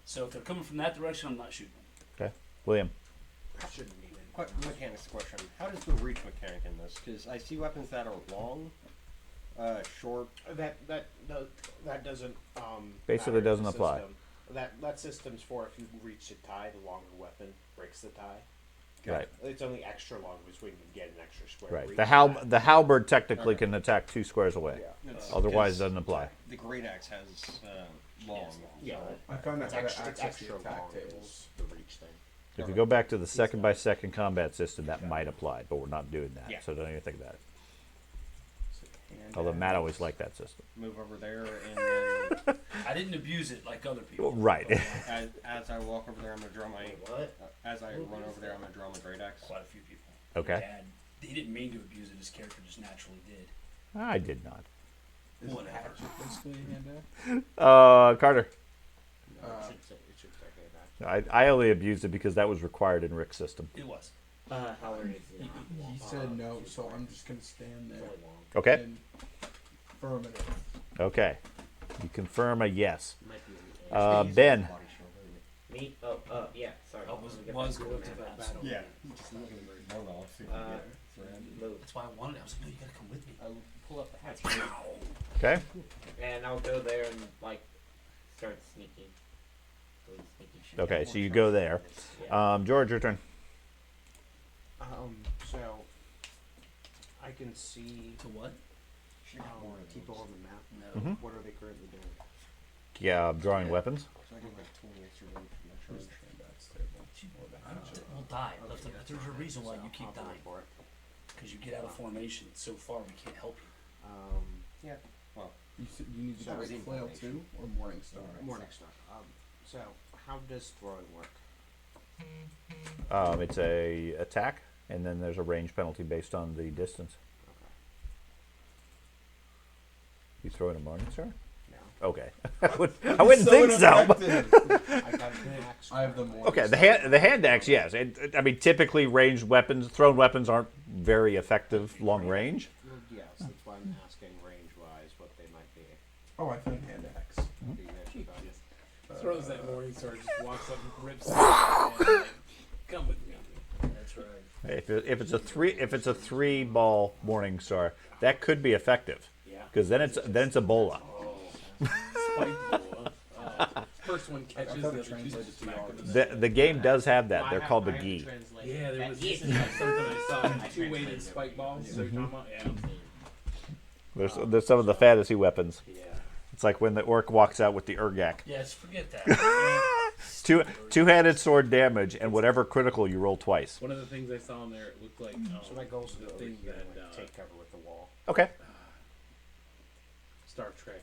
So if they're coming from that direction, I'm not shooting them. Okay. William. Shouldn't need it. Quick mechanics question. How does the reach mechanic in this? Because I see weapons that are long, short. That doesn't Basically matter doesn't to apply. system. That system's for if you reach the tie, the longer weapon breaks the tie. Right. It's only extra long, which when you get an extra square. Right. reach. The halberd technically Okay. can attack 2 squares away. Yeah. It's- Otherwise, it 'cause doesn't apply. The great axe has long. Yes, Yeah. I found out It's how to extra, it's access the extra attack long. tables. Is the reach thing. If you go back to the second by second combat system, that might apply, but we're not doing that. Yeah. So don't even think about it. And, Although Matt always liked that system. move over there, and then I didn't abuse it like other people. Right. as I walk over there, I'm gonna draw my. What? As I run over there, I'm gonna draw my great axe. Quite a few people. Okay. Dad, he didn't mean to abuse it. His character just naturally did. I did not. Is Whatever. it hatchet basically hand out? Carter. No, Uh, it should take it back. I only abused it because that was required in Rick's system. It was. Howard is He, he said no, so I'm just gonna stand there Okay. and affirmative. Okay. You confirm a yes. Might be Ben. Body shield, isn't it? me. Yeah. Sorry. I Let me get was back going the to map. that. Yeah. Just looking very one off. See if you Uh, get it. Move. That's why I wanted it. I was like, no, you gotta come with me. I'll pull up the hatch. Okay. And I'll go there and start sneaking. Really sneaky shit. Okay, so you go there. Yeah. George, your turn. So I can see To what? people on the map. No. Mhm. What are they currently doing? Yeah, drawing weapons. So I get like 20 extra room for my Where's charge. the handouts table? We'll die. There's a reason why you keep I'll go dying. for it. Because you get out of formation. So far, we can't help you. Yeah. Well, You, you need to So go is flail too, or morning star? Morning Star. So how does throwing work? It's a attack, and then there's a range penalty based on the distance. You throw in a Morningstar? No. Okay. I wouldn't think so. I got an axe. I have the more. Okay, the hand axe, yes. I mean, typically ranged weapons, thrown weapons aren't very effective long range. Well, yes, that's why I'm asking range-wise what they might be. Oh, I think hand axe. What do you guys about? Throws that morning sword, just walks up and rips it. And, like, come with me. That's right. If it's a 3-ball Morningstar, that could be effective. Yeah. Because then it's a bola. Spike bola. First one I catches, thought the it other two translated just to smack yards. them. The game does have that. Well, They're I called the have to gi. translate Yeah, there that was is something I saw. I Two-weighted translated spike it. balls. So you're talking about, yeah. There's some of the fantasy weapons. Yeah. It's like when the orc walks out with the Urgak. Yes, forget that. Two-handed sword damage, and whatever critical you roll twice. One of the things I saw in there, it looked like So my goal is to the go over thing here that and take cover with the wall. Okay. Star Trek.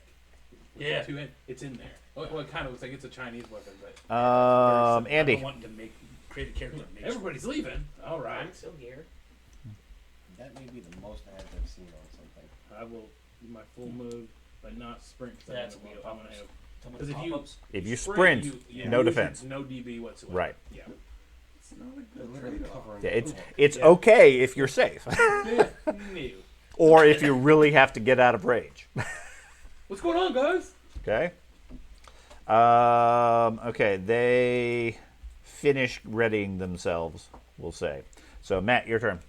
Yeah. It's in there. Well, it kind of looks like it's a Chinese weapon, but Andy. I'm wanting to create a character. That makes everybody's leaving. All right. I'm still here. That may be the most ads I've seen on something. I will do my full move, but not sprint. That's I'm what gonna pop-ups. have. Tell me Because the if you pop-ups. If you sprint, you no lose defense. No DB whatsoever. Right. Yeah. It's not a They're good literally trade-off. covering. Yeah, it's okay if you're safe, Yeah. No. or if you really have to get out of range. What's going on, guys? Okay. Okay, they finish readying themselves, we'll say. So, Matt, your turn.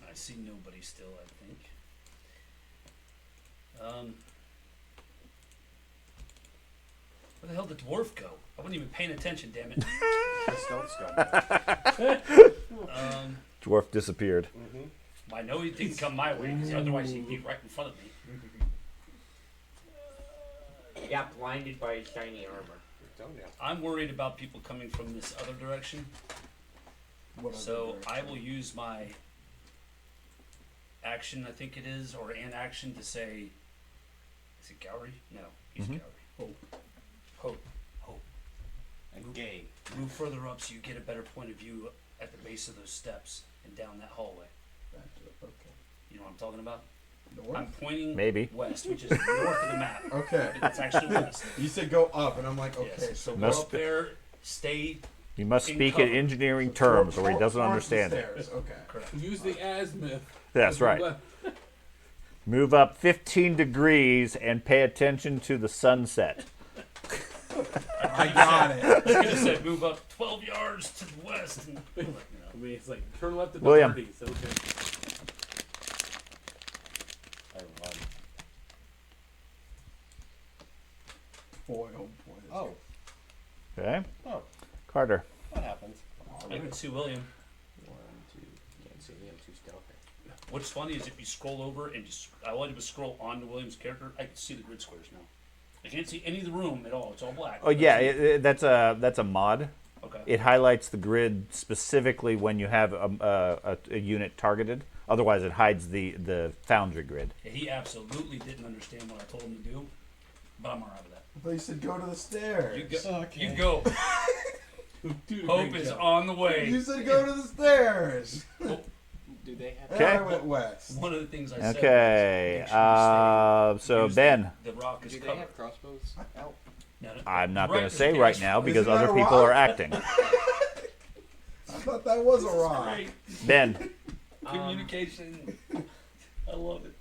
I see nobody still, I think. Where the hell did Dwarf go? I wasn't even paying attention, damn it. The stealth skill. Dwarf disappeared. I know he didn't come my way, because otherwise he'd be right in front of me. He got blinded by his shiny armor. I'm worried about people coming from this other direction, What so other I will use my action, I think it is, or an action to say, is it Gowry? No, he's Gowry. Hope. And gay. Move further up so you get a better point of view at the base of those steps and down that hallway. Okay. You know what I'm talking about? North? I'm pointing Maybe. west, which is north of the map. Okay. It's actually west. You said go up, and I'm like, okay, Yes. so Go Must up there, stay. You must In speak in cover. engineering terms, or he doesn't towards understand the it. stairs. Okay. Correct. Use the azimuth. That's right. Move up 15 degrees and pay attention to the sunset. I got it. I could have said move up 12 yards to the west. And, I mean, it's like turn left at the William. 30s. Okay. I run. Boy, oh boy. Oh, Okay? oh, Carter. what happens? I can see William. 1, 2. Can't see me, I'm too stealthy. What's funny is if you scroll over and just, all I did was scroll onto William's character, I can see the grid squares now. I can't see any of the room at all. It's all black. Oh yeah, that's a mod. Okay. It highlights the grid specifically when you have a unit targeted. Otherwise, it hides the foundry grid. Yeah, he absolutely didn't understand what I told him to do, but I'm alright with that. I thought you said go to the stairs. You go. Okay. You go. Dude, Hope great is job. on the way. You said go to the stairs. Do they have Okay. And I went west. One of the things I said Okay. was make sure you stay. So Use Ben, the rock is Do they covered. have crossbows out? No, no, I'm not right going to is say the right gas- now because Isn't that other a people rock? are acting. I thought that was a rock. Great. Ben, Communication. I love it.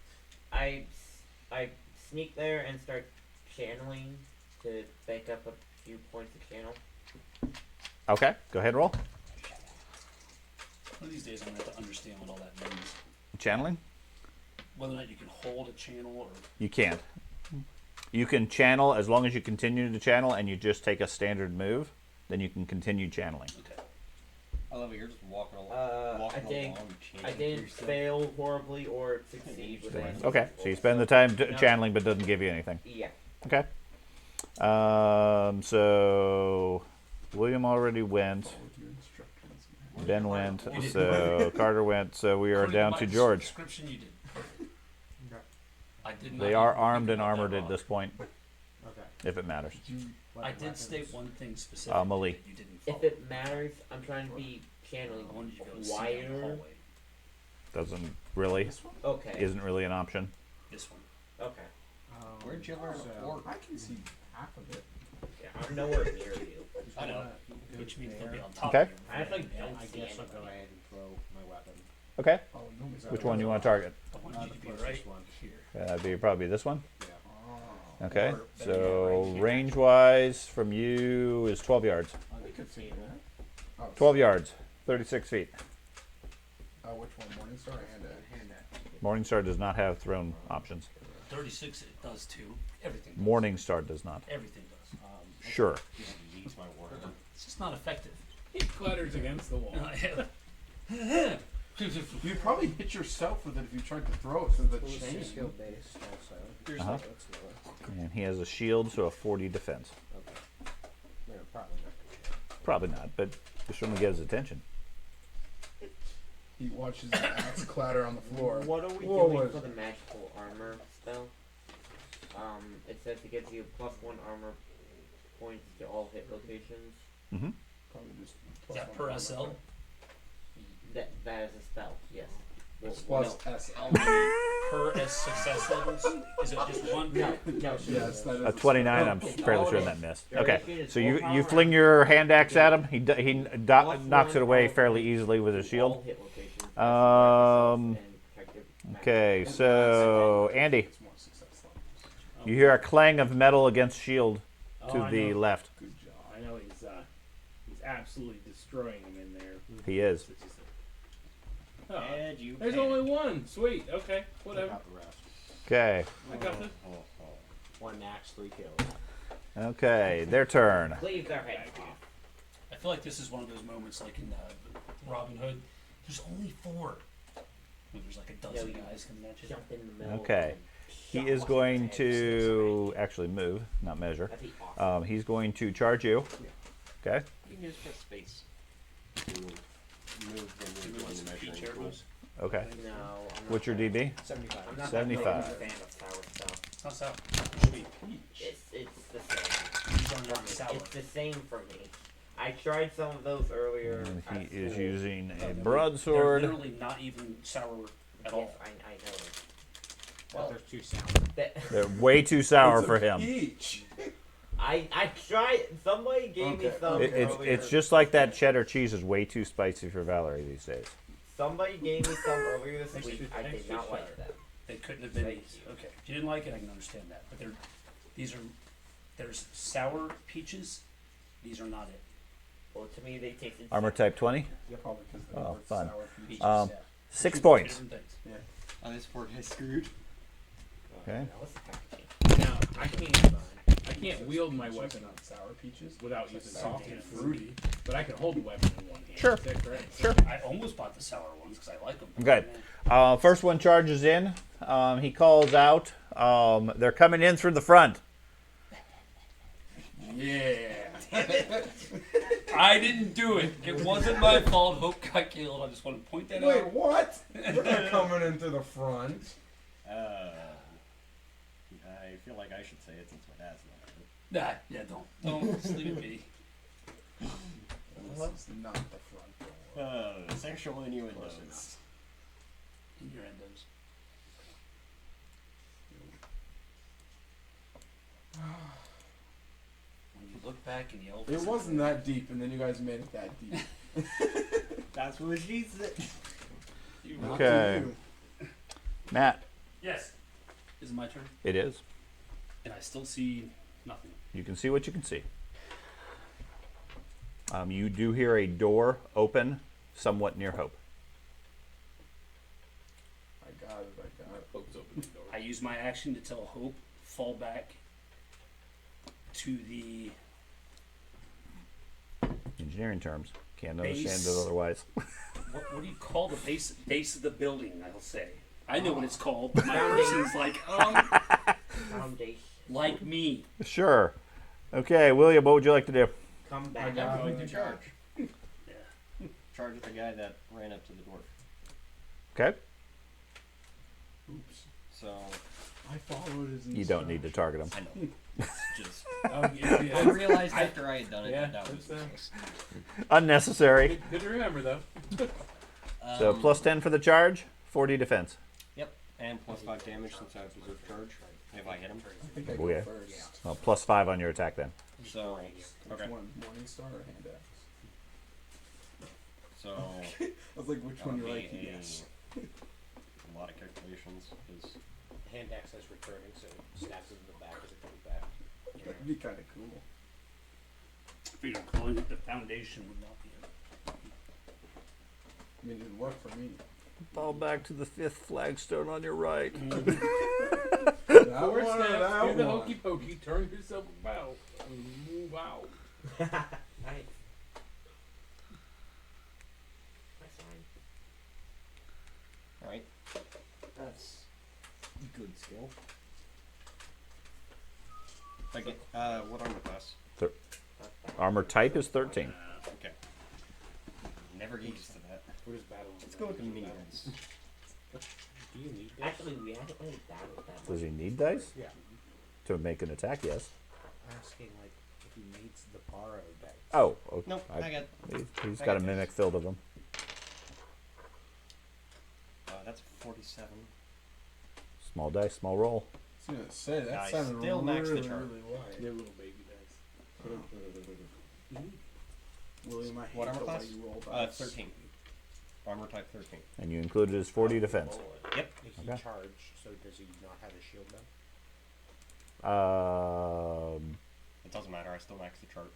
I sneak there and start channeling to bank up a few points of channel. okay, go ahead, roll. One of these days I'm going to have to understand what all that means. Channeling. Whether or not you can hold a channel or... You can't. You can channel as long as you continue to channel and you just take a standard move. Then you can continue channeling. Okay. I love it. You're just walking along. I walking think along, I chanting didn't yourself. fail horribly or succeed with anything. Okay, so you spend the time channeling but doesn't give you anything. Yeah. Okay. So William already went. Ben went. So Carter went. So we are According down my to George. Description you did. I did not They are even armed think and about that armored at rock. this point, Okay. if it matters. I did state one thing specifically Malik. that you didn't follow. If it matters, I'm trying to be channeling I wanted you to be able to see down the wider. hallway. Doesn't really, Okay. isn't really an option. This one. Okay. Where'd you learn orc? I can see half of it. Yeah, I'm nowhere near you. I know. Which means they'll be on top Okay. of you. I actually don't I see guess I'll go anybody. ahead and throw my weapon. Okay. Oh, no, is that Which what one do you it want to target? I want you to be First right one. here. That'd be probably this one. Oh. Okay. Or better So yet, right range wise from you is 12 yards. We could see that. Oh, 12 yards. 36 feet. Which one? Morningstar or Hand Morningstar does not have thrown options. 36 it does too. Everything does. Morningstar does not. Everything does. Sure. Just yeet my Warhammer. It's just not effective. It clatters against the wall. You'd probably hit yourself with it if you tried to throw it through the chain. Skill based also. Uh-huh. That's lower. And he has a shield, so a 40 defense. Okay. No, probably not. Probably not, but you shouldn't get his attention. He watches the axe clatter on the floor. What are we Whoa, doing what? for the magical armor spell? It says it gives you +1 armor points to all hit locations. Mm-hmm. Probably just Is that per SL? That is a spell, yes. It's Well, plus SL. How many per S success levels? Is it just one? no, no. Yes, that is A 29, I'm Okay. fairly sure that missed. Duration Okay, is so you Warhammer fling your hand axe at him. He +1 knocks it away all fairly hit- easily with his all shield. hit locations, Um, and protective magic. Okay, so Andy, It's more success levels. you hear a clang of metal against shield Oh, to I the know. left. Good job. I know he's absolutely destroying him in there. He is. Oh, And you there's panic. only one. Sweet. Okay. Whatever. Got the rest. Okay, I got this. One axe, 3 kills. okay, their turn. Cleave their heads off. I feel like this is one of those moments like in Robin Hood. There's only 4. When there's like a dozen you guys coming at you. Jump in the middle. Okay, he shot is one going of their heads. to actually move, not measure. That'd be awesome. He's going to charge you. Okay, You can just press space to move when you're doing the measuring Chair tool. moves. okay. No, I'm not What's your that- DB? 75. I'm not 75. that big of a fan of sour stuff. It's not sour. It's the same. These are not sour. It's the same for me. I tried some of those earlier. And at he is school. using a They're broadsword. literally not even sour at Yes, all. I know. Well, there's 2 sound. That, They're way too sour It's a for him. peach. I tried. Somebody gave me Okay, some. It's earlier. just like that cheddar cheese is way too spicy for Valerie these days. Somebody gave me some earlier this Extra- week. I did extra not like sour. them. They couldn't have been Thank these. you. Okay. If you didn't like it, I can understand that. But there's sour peaches. These are not it. Well, to me, they tasted. Armor type 20. Probably because the Oh, word fun. sour peach. Peaches, Um, yeah. 6 Two points. different things. Oh, this poor guy's screwed. Okay. What's the packaging? Now I can't wield my weapon on sour peaches without using soft and fruity, but I can hold the weapon in one hand. Sure. Is that correct? Sure. I almost bought the sour ones because I like them. Okay. First one charges in. He calls out. They're coming in through the front. Yeah. I didn't do it. It wasn't my fault. Hope got killed. I just want to point that Wait, out. what? They're coming into the front. I feel like I should say it since my dad's not. Nah, yeah, don't just leave it be. This is not the front door. Sexual innuendos. Innuendos. When you look back and yell. It wasn't that deep, and then you guys made it that deep. That's what she said. Not Okay. to you. Matt, Yes. Is it my turn? it is. And I still see nothing. You can see what you can see. You do hear a door open somewhat near Hope. I got it. Hope's open the door. I use my action to tell Hope fall back to the Engineering terms. Can't understand Base. it otherwise. what do you call the base of the building? I'll say. I know what it's called. But my Foundation. person's like Foundation. like me. Sure. Okay, William, what would you like to do? Come back. got I'm it. going to charge. Yeah. Charge at the guy that ran up to the dwarf. Okay. Oops. So, I followed his You don't need to target him. I know. It's just. Oh, yeah, I yeah. realized after I had done it Yeah, that was that's, Unnecessary. Good to remember, though. So Um, plus 10 for the charge, 40 defense. Yep. And plus 5 damage since I have reserve charge. If I hit him. I think I Oh, go yeah. first. Well, +5 on your attack then. So, Which okay. one? Morningstar or hand axe? So, I was like, which that one would you're be like? Yes. a lot of calculations. Is Hand access returning, so it stabs it in the back as it comes back. That'd be kind of cool. If you're calling it the foundation would not be it. I mean, it'd work for me. Fall back to the 5th flagstone on your right. That Forward one or step, that do the one? hokey pokey, turn yourself about, and move out. Nice. That's fine. alright. That's good skill. Okay, what armor class? Armor type is 13. Okay. Never get used to that. We're just battling. Let's go with the mini dice. Do you need this? Actually, we haven't really battled that Does much. he need dice? Yeah. To make an attack, yes. Asking like if he needs the borrow dice. Oh, okay. Nope, I got. He's I got a got mimic filled of them. That's 47. Small dice, small roll. I was gonna say that Nice. sounded Still max the really, turn. really wide. They're little baby dice. William, I hate What armor the class? way you roll dice. 13. Armor type 13. And you included his 40 defense. Yep. If he Okay. charged, so does he not have a shield then? It doesn't matter, I still max the chart.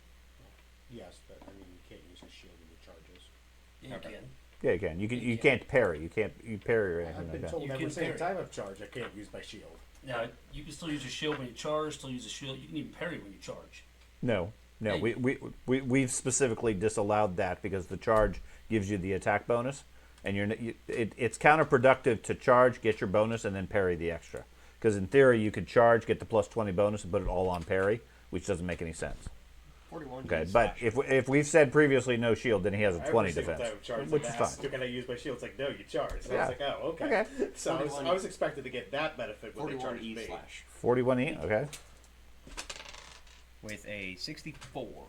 Yes, but I mean you can't use his shield when he charges. You Okay. can. Yeah, you can. You can't parry. You can't parry or anything I've like been that. told You every can single parry. time I've charged I can't use my shield. Now, you can still use your shield when you charge, still use a shield. You can even parry when you charge. No. Hey. We've specifically disallowed that because the charge gives you the attack bonus, and it's counterproductive to charge, get your bonus, and then parry the extra. Because in theory, you could charge, get the +20 bonus, and put it all on parry, which doesn't make any sense. 41. Okay, is but slash. if we've said previously no shield, then he has a 20 Every single defense, time I've charged, which I've is asked, fine. Can I use my shield? It's like, no, you charge. And I Yeah. was like, oh, okay. Okay. So I 41. was expected to get that benefit when they 41 charged E me. slash. 41E, okay. With a 64.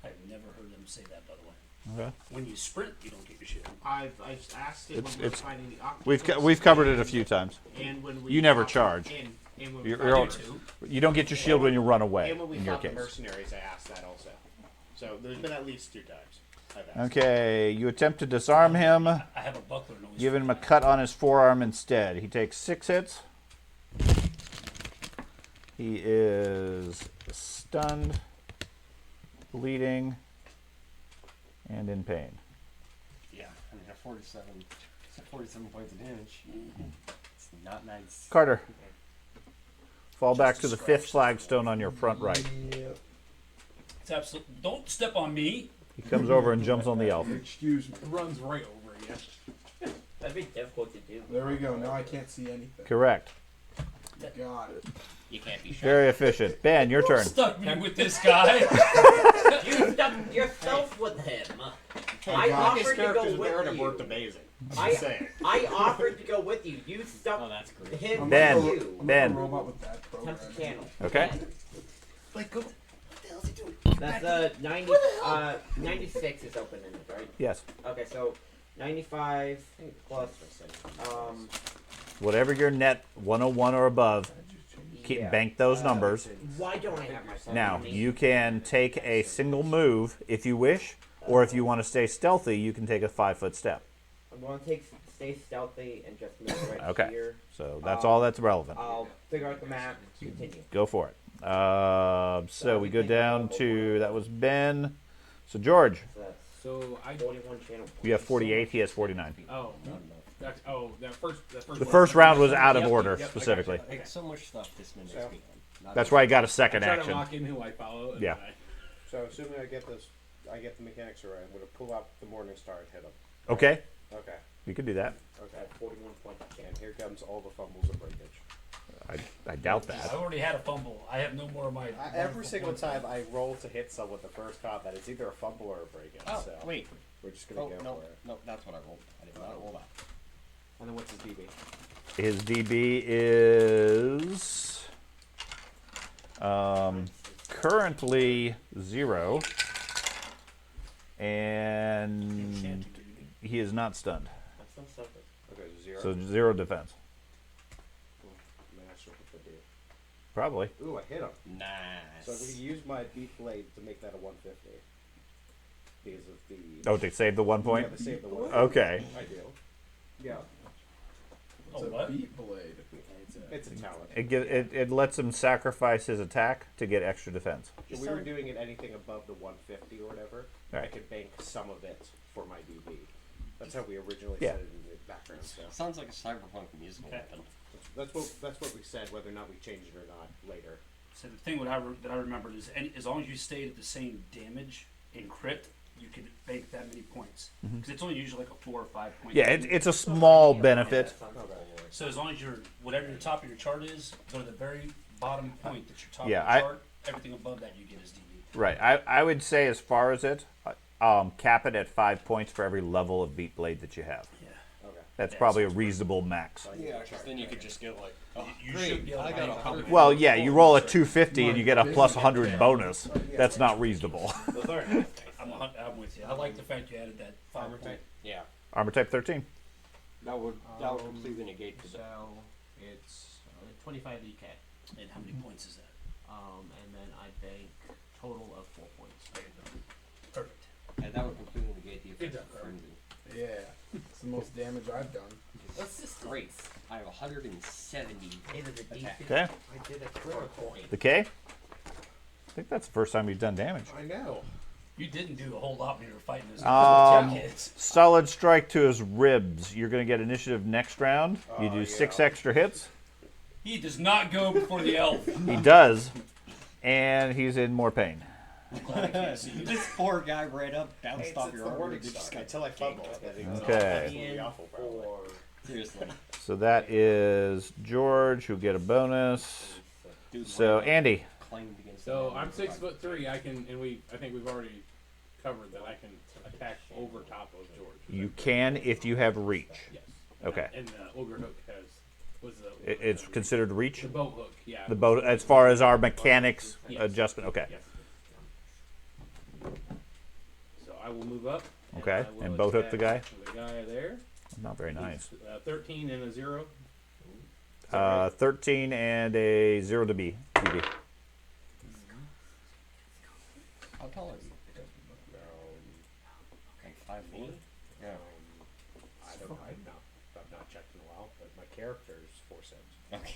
I've never heard them say that, by the way. Okay. When you sprint, you don't get your shield. I've asked it It's- when we were it's- fighting the octopus. We've covered it a few times. And when we You never fought- charge. And when You're- we you're fought all- the- You don't get your shield when you run away. and when we In your fought the case. mercenaries, I asked that also. So there's been at least 2 times I've asked. Okay, you attempt to disarm him. I have a buckler noise. Give him a cut on his forearm instead. He takes 6 hits. He is stunned, bleeding, and in pain. Yeah, I mean, 47 points of damage. It's not nice. Carter, fall Just back a to the scratch. 5th flagstone on your front right. It's absolutely. Don't step on me. He comes over and jumps on the elf. Excuse me. It runs right over you. That'd be difficult to do. There we go. Now I can't see anything. Correct. Got it. You can't be shot. Very efficient. Ben, your turn. Stuck me with this guy. You stuck yourself with him. I His offered to character's go narrative with worked you. amazing. I- Just saying. I offered to go with you. You stuck Oh, that's great. him Ben. with you. I'm Ben. a robot with that program. Attempt to channel. Okay. Ben. Like, go. That's 90. 96 is open-ended, right? Yes. Okay, so 95 plus Whatever your net 101 or above, yeah. bank those numbers. Why don't I have my phone Now, on me? you can take a single move if you wish, or if you want to stay stealthy, you can take a 5-foot step. I'm going to stay stealthy and just move right Okay. here. So that's all that's relevant. I'll figure out the map. Continue. Go for it. So we go down to, that was Ben. So George, So that's So I. 41 channel. you have 48, he has 49. Oh. That first. The first round was out of Yep, order, yep, I got specifically. you. I got so much stuff this minute. So- That's why I got a I second try to action. lock in who I follow. And Yeah. then So assuming I get the mechanics right, I'm gonna pull out the Morningstar and hit him. Okay, Okay. you can do that. Okay. 41 points. And here comes all the fumbles and breakage. I doubt I that. already had a fumble. I have no more of my. Every single time I roll to hit someone the first combat, it's either a fumble or a break-in. Oh, so wait. we're just gonna Oh, go no. for it. No, that's what I rolled. I did not roll that. And then what's his DB? His DB is currently 0, and he is not stunned. That's some stuff. Okay, 0. So 0 defense. I'm gonna ask you what to do. Probably. Ooh, I hit him. Nice. So I'm going to use my beat blade to make that a 150. Because of the. Oh, to save the 1 point? Yeah, to save the 1. Okay. I do. Yeah. It's Oh, a what? beat blade. It's a talent. It lets him sacrifice his attack to get extra defense. If we were doing it anything above the 150 or whatever, I Right. could bank some of it for my DB. That's how we originally Yeah. said it in the background. So Sounds like a cyberpunk musical Okay. weapon. that's what we said. Whether or not we changed it or not later. So the thing that I remembered is as long as you stayed at the same damage in crit, you could bank that many points. Because it's only usually like a 4 or 5 point. Yeah, it's a small benefit. So as long as you're whatever your top of your chart is, go to the very bottom point that's your top Yeah, of the chart. Everything above that you get is DB. Right. I would say as far as it, cap it at 5 points for every level of beat blade that you have. Yeah. Okay. That's Yeah, probably a sounds reasonable max. Yeah, because then you could just get like, oh, You great, should be able to I got bank 100. Well, yeah, you roll a 250 and you get a plus 100 bonus. That's not reasonable. Those are I'm with you. I like the fact you added that 5 armor point. type. Yeah, Armor type 13. that would completely negate the. So it's 25 EK. And how many points is that? And then I bank total of 4 points. Perfect. And that would completely negate the effect Good of job, frenzy. Yeah, it's the most damage I've done. What's this? Great. I have 170. It is a Attack. D50. Okay. I did a critical point. The K? I think that's the first time you've done damage. I know. You didn't do a whole lot when you were fighting those kids. Solid strike to his ribs. You're going to get initiative next round. You do 6 extra hits. He does not go before the elf. He does. And he's in more pain. This poor guy right up, bounced It's, off it's your the arm. morning and just star got until I fumble. Okay. Absolutely awful, probably. Seriously. So that is George, who'll get a bonus. Dude, So, right up, Andy. claimed against So the I'm man. 6'3". I think we've already covered that. I can attack over top of George. You can if you have reach. Yes. Okay. And the ogre hook has. What's the? It's considered reach? the boat hook. Yeah. The boat, as far as our mechanics Yes. adjustment. Okay. Yes. So I will move up. Okay, I will and boat hook the guy? attack The guy there. Not very nice. 13 and a 0. 13 and a 0 to B. DB. How tall are you? Like 5 feet? Yeah. I don't know. I've not checked in a while, but my character is 4'7". Okay.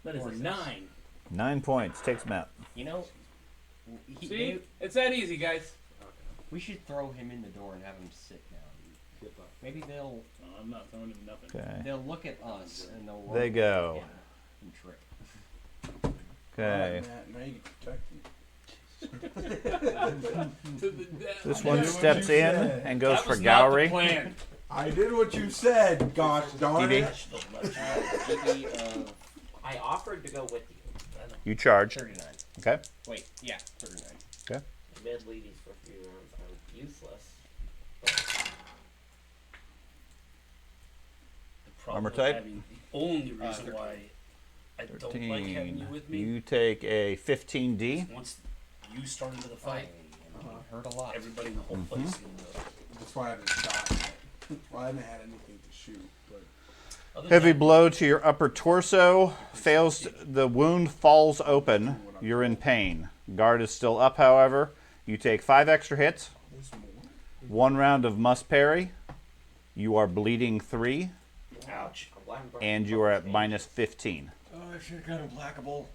That is a 9. 9 points. Takes him out. You know, See, it's that easy, guys. we should throw him in the door and have him sit down. Maybe they'll No, I'm not throwing him nothing. Okay. they'll look at us and they'll They go. Yeah, and trip. Okay. Alright, Matt, now you can protect me. To the death. This I one did what steps you in said. and goes That for was not the Gowrie. plan. I did what you said, gosh darn DB. it. DB of I offered to go with you. You charge. 39. Okay. Wait, yeah, 39. Okay. Mid ladies for 3 rounds are useless. The problem Armor with type? having- The only reason 13. why I don't like having you with me You take a 15D. once you start into the fight, Hurt a lot. everybody in the whole place is gonna know. That's why I haven't shot yet. Well, I haven't had anything to shoot, but Other Heavy than blow to your upper torso. Fails. The wound falls open. You're in pain. Guard is still up, however. You take 5 extra hits. there's more. 1 round of must parry. You are bleeding 3. that- ouch. I'm glad I'm brought And you are at minus 15. Oh, I should have got him blackable.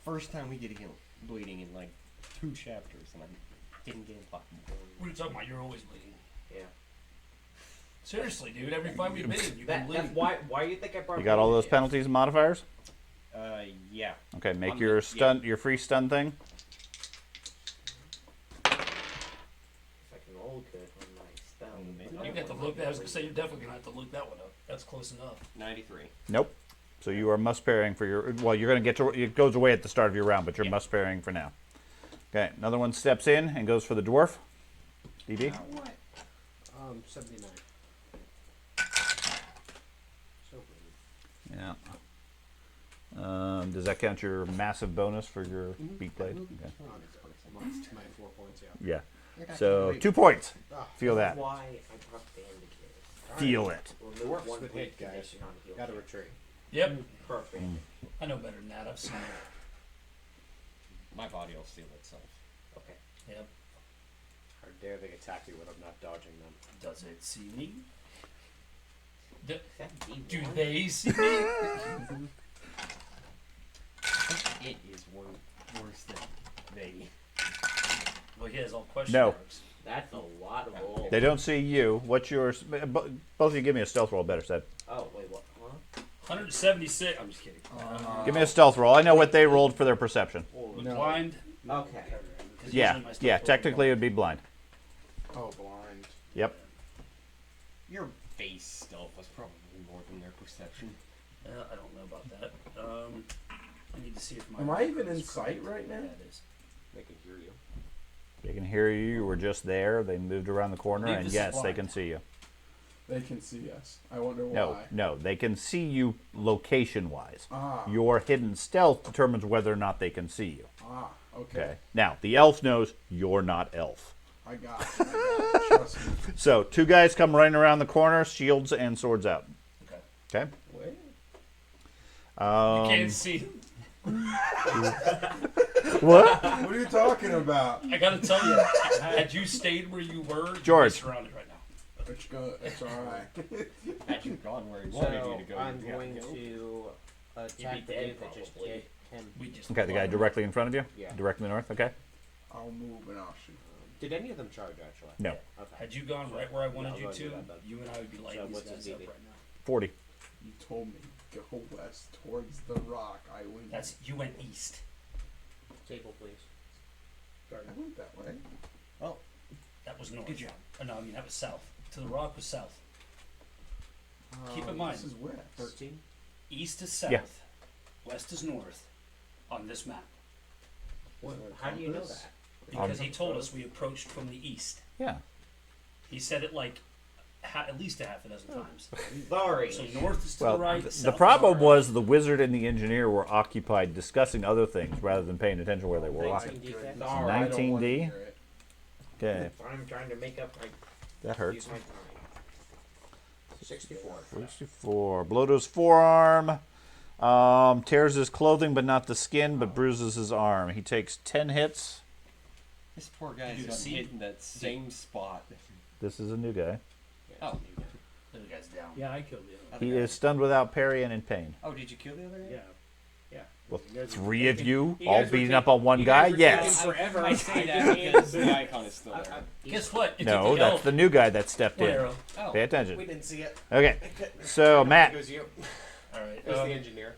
First time we get him bleeding in like 2 chapters, and I didn't get him blackable. What are you talking about? You're always bleeding. Yeah. Seriously, dude. Every fight we've been in, you've been That's bleeding. why you think I brought You got all those bandages? penalties and modifiers? Yeah. Okay, make On your the- stun, your free stun thing. If I can roll good on my spell. You have to look. I was gonna say you're definitely gonna have to look that one up. That's close enough. 93. Nope. So you are must parrying for your. Well, you're gonna get to. It goes away at the start of your round, but you're must parrying for now. Okay, another one steps in and goes for the dwarf. DB. 79. So weird. Yeah. Does that count your massive bonus for your beat blade? Okay. My 4 points, yeah. Yeah. So 2 points. Feel that. Why I brought bandages. Feel it. Remove Dwarfs one with bleed hit, guys. condition on heal Gotta check. retreat. Yep. Perfect. I know better than that. I've seen it. My body will steal itself. Okay. Yep. How dare they attack me when I'm not dodging them? Does it see me? Is that D1? Do they see me? It is worse than they. Well, he has all question No. marks. That's a lot of rolls. They don't see you. What's yours? Both of you give me a stealth roll, better said. Oh, wait, what? Huh? 176. I'm just kidding. Give me a stealth roll. I know what they rolled for their perception. No. Blind. Okay. 'Cause Yeah, usually my stuff yeah. goes Technically, it would be blind. Oh, blind. Yep. Your base stealth was probably more than their perception. I don't know about that. I need to see if my. Am I even in is sight correct. right now? Yeah, it is. They can hear you. They can hear you. You were just there. They moved around the corner, Leave and this yes, they blind. can see you. They can see us. I wonder why. No, no, they can see you location-wise. Ah. Your hidden stealth determines whether or not they can see you. Ah. Okay. Okay. Now, the elf knows you're not elf. I got it. I got it. Trust me. So, two guys come running around the corner, shields and swords out. Okay. Okay. Wait. You can't see. What? What are you talking about? I gotta tell you, had you stayed where you were, you'd be George. surrounded right now. It's good. It's all right. Had you gone where he wanted you So to go, I'm you'd have going to go. to attack the dead, dude that just probably. hit him. We just. Okay, the guy directly in front of you? Yeah. Directly north? Okay. I'll move and I'll shoot. Did any of them charge, actually? No. Okay. Had you gone right where I wanted I'll you go do to, that then. you and I would be lighting So these what's guys his up DD? right now. 40. You told me go west towards the rock. I went. That's you went east. Table, please. I went that way. That was north. Good job. No, I mean that was south. To the rock was south. Keep in mind. This is west. 13? East is south. Yeah. West is north. On this map, How do you know Compass? that? because he told us we approached from the east. Yeah. He said it like at least a half a dozen times. Sorry. So north is to Well, the right. the south problem is to was the wizard and the engineer were occupied discussing other things rather than paying attention where they were walking. 19 defense. Sorry, I don't wanna 19D? hear it. Okay, I'm trying to make up. that hurts. Use my time. 64. 64. Blow to his forearm. Tears his clothing, but not the skin, but bruises his arm. He takes 10 hits. This poor guy's You got see? hit in that same spot. This is a new guy. Oh. The other guy's down. Yeah, I killed the other. He is stunned without parry and in pain. Oh, did you kill the other guy? Yeah. Yeah. Well, You guys were 3 of taking- you you all guys were beating taking- up on one you guy? guys were Yes. taking forever. I say that because the icon is still there. Guess what? It No, took the that's elf the new guy that stepped one in. arrow. Oh. Pay attention. We didn't see it. Okay, so Matt, It was you. All right. It was the engineer.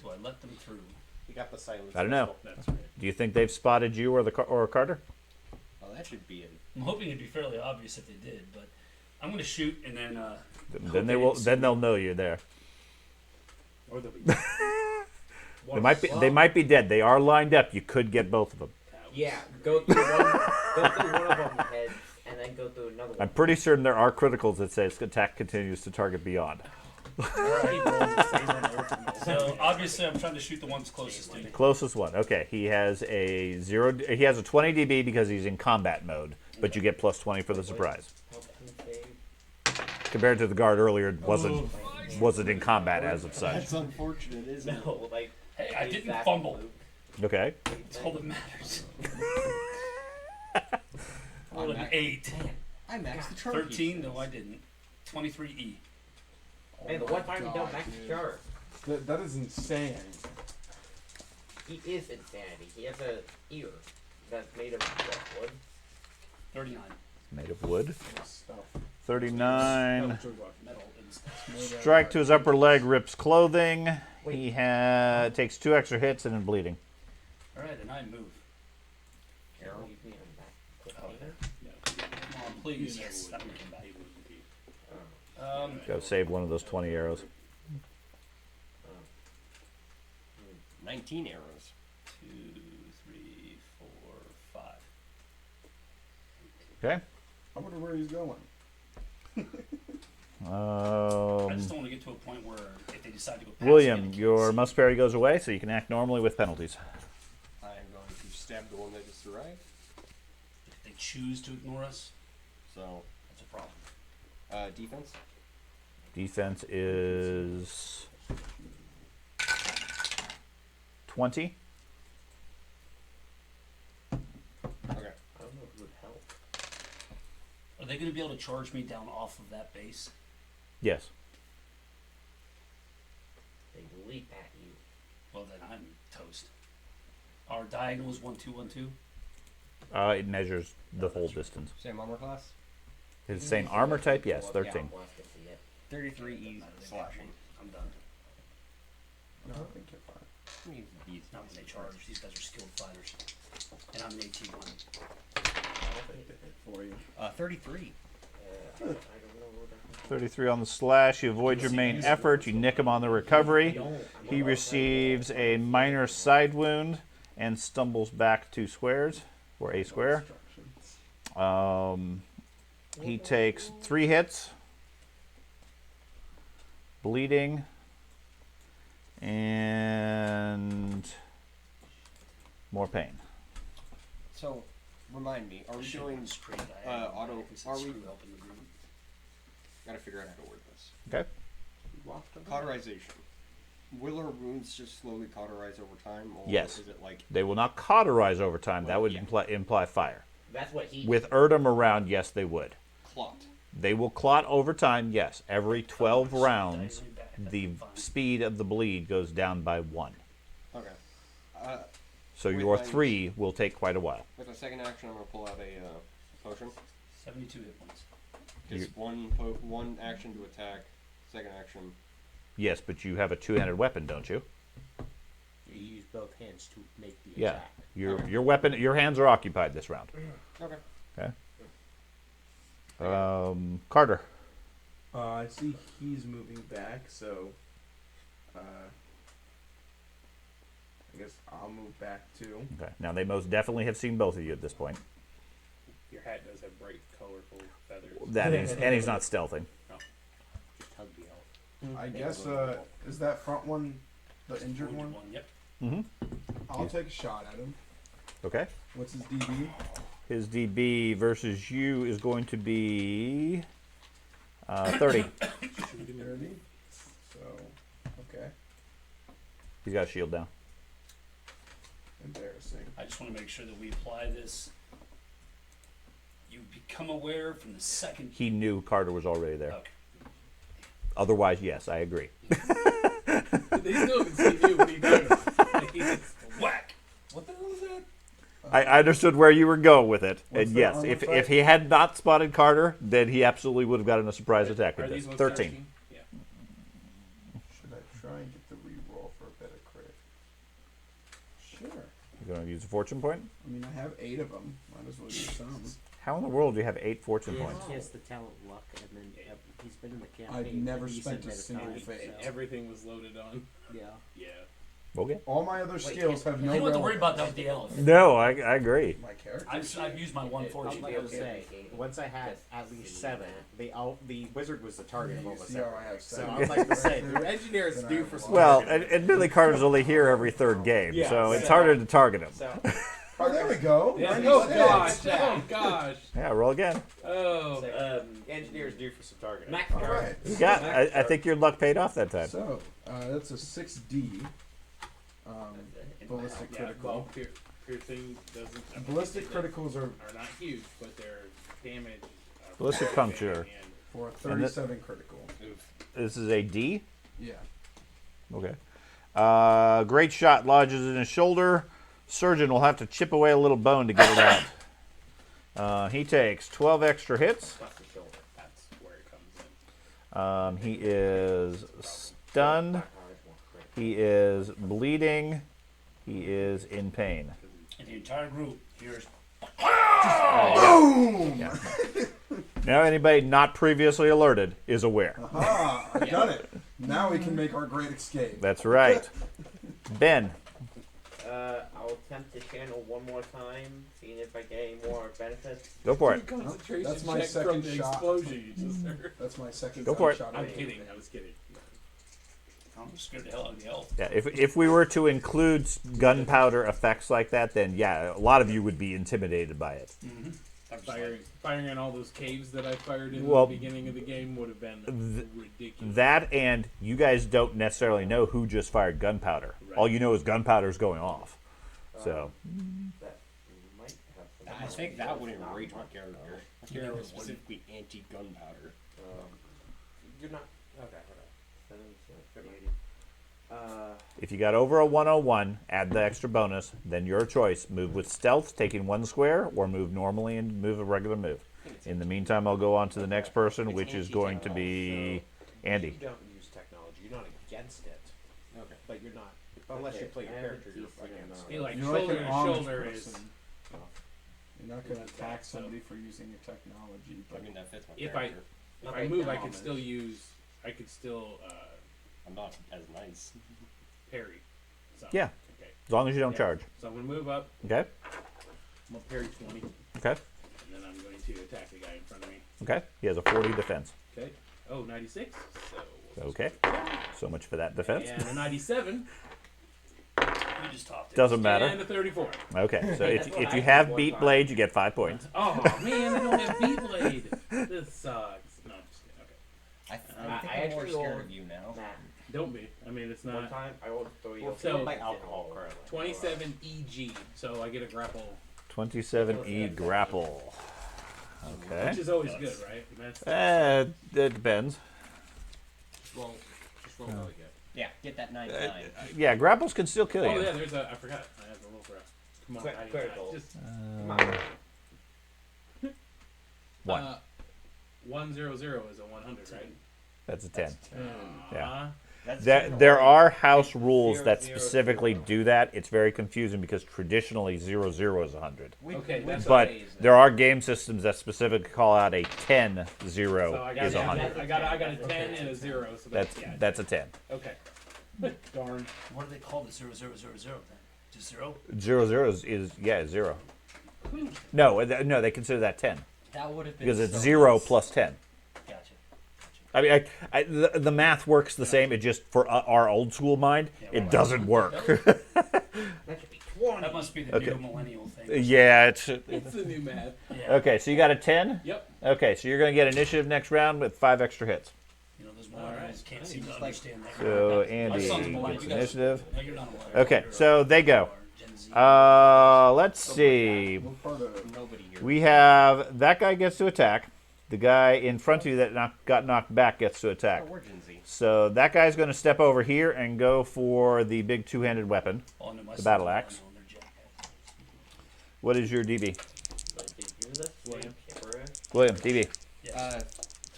Do I let them through? He got the silence. I don't know. That's right. Do you think they've spotted you or or Carter? Oh, that should be it. I'm hoping it'd be fairly obvious if they did, but I'm gonna shoot and then. Then they will. Then they'll know you're there. Or they'll be. They might be. They might be dead. They are lined up. You could get both of them. Yeah, go through one of them heads, and then go through another one. I'm pretty certain there are criticals that says attack continues to target beyond. So obviously, I'm trying to shoot the ones closest to me. Closest one. Okay, he has a 0. He has a 20 dB because he's in combat mode, but you get plus 20 for the surprise. Help him save. Compared to the guard earlier, wasn't in combat as of such. That's unfortunate, isn't it? No, like. Hey, I is didn't that fumble. Luke? Okay. That's all that matters. I'm Rolled an at- 8. I maxed the trophy. 13. No, I didn't. 23E. Hey, the one time you don't max dude. chart. That is insane. He is insanity. He has a ear that's made of what, wood? 39. Made of wood. Stuff. 39. Metal and stuff. Made out Strike of- to his upper leg, rips clothing. He takes 2 extra hits and is bleeding. All right, and I move. Arrow. Leave me on back. Click Oh, here. Come on, please. Yes, that one came back. Oh. Go save one of those 20 arrows. 19 arrows. 2, 3, 4, 5. Okay. I wonder where he's going. I just don't want to get to a point where if they decide to go past William, me, your must parry goes away, so you can act normally with penalties. I am going to stab the one that just arrived. if they choose to ignore us, So, that's a problem. defense. Defense is 20. Okay. I don't know if it would help. Are they going to be able to charge me down off of that base? Yes. They leap at you. Well, then I'm toast. Our diagonal is 1, 2, 1, 2. It measures the whole distance. Same armor class. It's the same armor type? Yes, 13. We'll have to see it. 33 E slashing. I'm done. No, I think you're fine. It's not when they charge. These guys are skilled fighters. And I'm an 18-1. For you. 33. I don't know what that 33 on the slash. You avoid your main effort. You nick him on the recovery. He receives a minor side wound and stumbles back 2 squares, or a square. He takes 3 hits, bleeding, and more pain. So, remind me, are we doing auto? Are we? Gotta figure out how to word this. Okay. Cauterization. Will our wounds just slowly cauterize over time, or Yes. is it like They will not cauterize over time. That Well, would yeah. imply fire. That's what he. With Erdem around, yes, they would. clot? They will clot over time, yes. Every 12 rounds, the speed of the bleed goes down by 1. Okay. So With your my- 3 will take quite a while. With my second action, I'm gonna pull out a potion. 72 hit points. Just one action to attack. Second action. Yes, but you have a 2-handed weapon, don't you? You use both hands to make the Yeah. attack. Your weapon, your hands are occupied this round. Okay. Okay. Carter. I see he's moving back, so I guess I'll move back too. Okay. Now they most definitely have seen both of you at this point. Your hat does have bright, colorful feathers. That is, and he's not stealthing. Just hug the elf. I guess is that front one the injured Wounded one? one, yep. Mm-hmm. I'll take a shot at him. Okay. What's his DB? His DB versus you is going to be 30. 30. So okay, He's got a shield down. embarrassing. I just want to make sure that we apply this. You become aware from the second. He knew Carter was already there. Okay. Otherwise, yes, I agree. They still can see you when he does. Whack! What the hell is that? I understood where you were going with it. What's And the yes, armor if type? he had not spotted Carter, then he absolutely would have gotten a surprise attack Are with this. these ones 13. slashing? Yeah. Should I try and get the reroll for a better crit? Sure. You're going to use a fortune point? I mean, I have 8 of them. Might as well use some. How in the world do you have 8 fortune points? He has the talent luck, and then he's been in the campaign. I've for never decent spent a bit of single time, fate. so- Everything was loaded on. Yeah. Yeah. Okay. All my other skills have You no don't have to worry relevance. about that with the elf. No, I agree. My character. I've used my one I'm fortune. like to say, once I had at least 7, the wizard was the target of almost See how I everything. have So 7? I'm like to say, the engineer's Then I due have for a some. lot. Well, admittedly, Carter's only here every 3rd game, Yeah, so it's so- harder to target him. So Oh, there we go. Yeah. 96. Oh gosh! Oh gosh! Yeah, roll again. Oh. engineer's due for some targeting. Max All right. You got. I think your luck paid off that time. So that's a 6D. Ballistic Yeah. critical. Well, piercing doesn't. I mean, Ballistic they criticals are are not huge, but their damage. Ballistic puncture. for a 37 critical. This is a D. Yeah. Okay. Great shot lodges in his shoulder. Surgeon will have to chip away a little bone to get it out. He takes 12 extra hits. Plus the shoulder. That's where it comes in. He is stunned. He is bleeding. He is in pain. And the entire group hears. Boom! Yeah. Now anybody not previously alerted is aware. Aha! I've done it. Now we can make our great escape. That's right. Ben. I'll attempt to channel one more time, seeing if I get any more benefits. Go for it. Concentration That's my check from second the shot. explosion you just heard. That's my second Go for it. shot. I'm at kidding. I was kidding. I'm scared the hell out of the elf. Yeah, if we were to include gunpowder effects like that, then yeah, a lot of you would be intimidated by it. firing in all those caves that I fired in Well, the beginning of the game would have been ridiculous. That and you guys don't necessarily know who just fired gunpowder. Right. All you know is gunpowder is going off. So That might have some I think that would enrage my knowledge. character. My character is specifically anti-gunpowder. You're not. Okay, hold on. 30, 80. if you got over a 101, add the extra bonus. Then your choice: move with stealth, taking 1 square, or move normally and move a regular move. In the meantime, I'll go on to the next person, which is going to be Andy. You don't use technology. You're not against it. Okay. But you're not. Unless you play your I have a character, you're decent against amount. it. You're like You're shoulder like an to armed shoulder is. person. You're not going to attack somebody for using your technology, I but mean, that fits my If character. If Okay, I move, I now could I'm still use. I could still I'm not as nice. parry. So, Yeah. Okay. As long as you don't Yeah. charge. So I'm gonna move up. Okay. I'm gonna parry 20, and Okay. then I'm going to attack the guy in front of me. Okay. He has a 40 defense. Okay. Oh, 96. So. we'll Okay. So much for that defense. And a 97. You just topped it. Doesn't matter. And a 34. Okay. So if That's what you I have did one beat time. blade, you get 5 points. Oh man, I don't have beat blade. This sucks. No, I'm just kidding. Okay. I I think I'm more actually scared rolled- of you now. Matt, Don't be. I mean, it's one not. time I rolled 3. We're So- fueled by alcohol currently. 27 EG. So I get a grapple, 27E grapple. Okay. which is always good, right? That's, It depends. Just roll really good. Yeah, get that 99. Yeah, grapples can still kill oh you. yeah, there's a. I forgot. I have to roll for a. Come on, Critical. Just, One. 100 is a 100, right? That's a 10. Yeah. That's There are house rules 0, that 0, specifically 0. do that. It's very confusing because traditionally 00 is 100. Okay, that's But okay, isn't it? there are game systems that specifically call out a 10 0 So I got, is 100. I got a 10 and a 0. So yeah. That's a 10. Okay. Darn. What do they call the 0000 then? Just 0? 00 is 0. No, they consider that 10 That would have been because it's so 0 nice. plus 10. Gotcha. I mean, the math works the same. It just for our old school mind, it doesn't work. That should be 20. That must be the Okay. new millennial thing. Yeah, it's It's the new math. Yeah. okay. So you got a 10. Yep. Okay, so you're gonna get initiative next round with 5 extra hits. You know, those millennials can't seem to just like- understand that. So My Andy son's a millennial. gets initiative. No, you're not a millennial. Okay, You're so they go. Gen Z. Let's see. what part of Nobody here. We have that guy gets to attack. The guy in front of you that got knocked back gets to attack. Oh, we're Gen Z. So that guy's going to step over here and go for the big 2-handed weapon. Oh, no, my the son's battle a axe. millennial and they're jackasses. What is your DB? But did you do this? William. William, DB. Yes.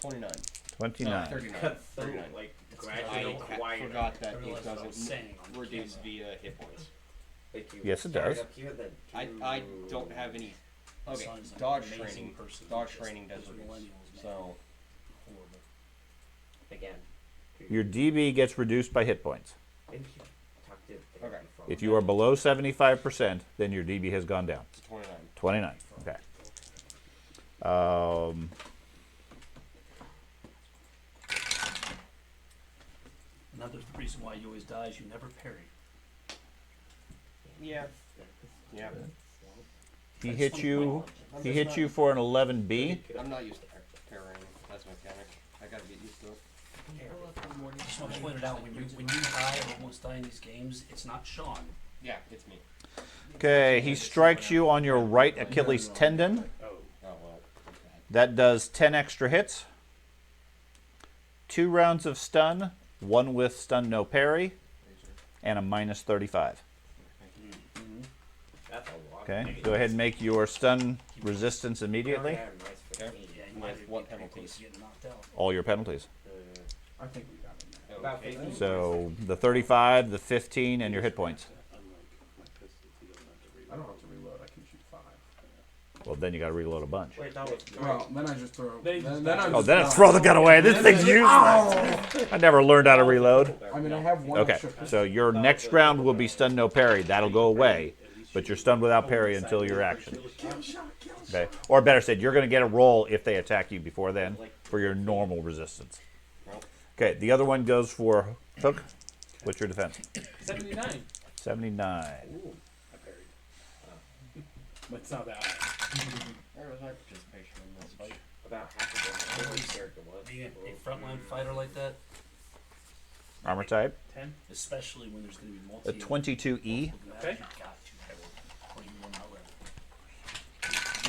29. 29. 39. Cut through, 39. like, It's gradually I quieter. forgot I that realized it what I was doesn't saying on reduce camera. via hit points. If you Yes, it start does. Up here, then I don't have any. My Okay, son's an dodge amazing training. person. Dodge Just- training does those reduce. millennials, man. So Horrible. again. Your DB gets reduced by hit points. Maybe you talked to the Okay. before. If you are below 75%, then your DB has gone down. it's 29. 29. Okay. Another reason why you always die is you never parry. Yeah. Yeah. He hit you. He hit you for an 11B. I'm not used to parrying as a mechanic. I gotta get used to it. Just want to point it out, when you die or almost die in these games, it's not Sean. Yeah, it's me. Okay, he strikes you on your right Achilles tendon. Oh. Oh well. that's bad. That does 10 extra hits. 2 rounds of stun, 1 with stun no parry, and a minus 35. That's a lot. Okay, go ahead and make your stun resistance immediately. Yeah, nice 15. Yeah, you With might even what be pretty penalties? close to getting knocked out. All your penalties. I think we got it now. About Okay. 15. So the 35, the 15, and your hit points. I don't have to reload. I can shoot 5. Well, then you got to reload a bunch. Wait, that was Well, then I just throw. Then you just then die. I Oh, just then I die. throw the gun away. This thing's useless. I never learned how to reload. I mean, I have one Okay, extra pistol. so your next round will be stun no parry. That'll go away, but you're stunned without parry until your action. Okay, or better said, you're going to get a roll if they attack you before then for your normal resistance. Okay, the other one goes for Hook. What's your defense? 79. 79. Ooh, I parried. But it's not that high. Where's my participation in this fight? About half of them. Every character was. Being a frontline fighter like that, Armor type. 10. especially when there's going to be A multi. 22E. Okay. You got to have it, or you will not win.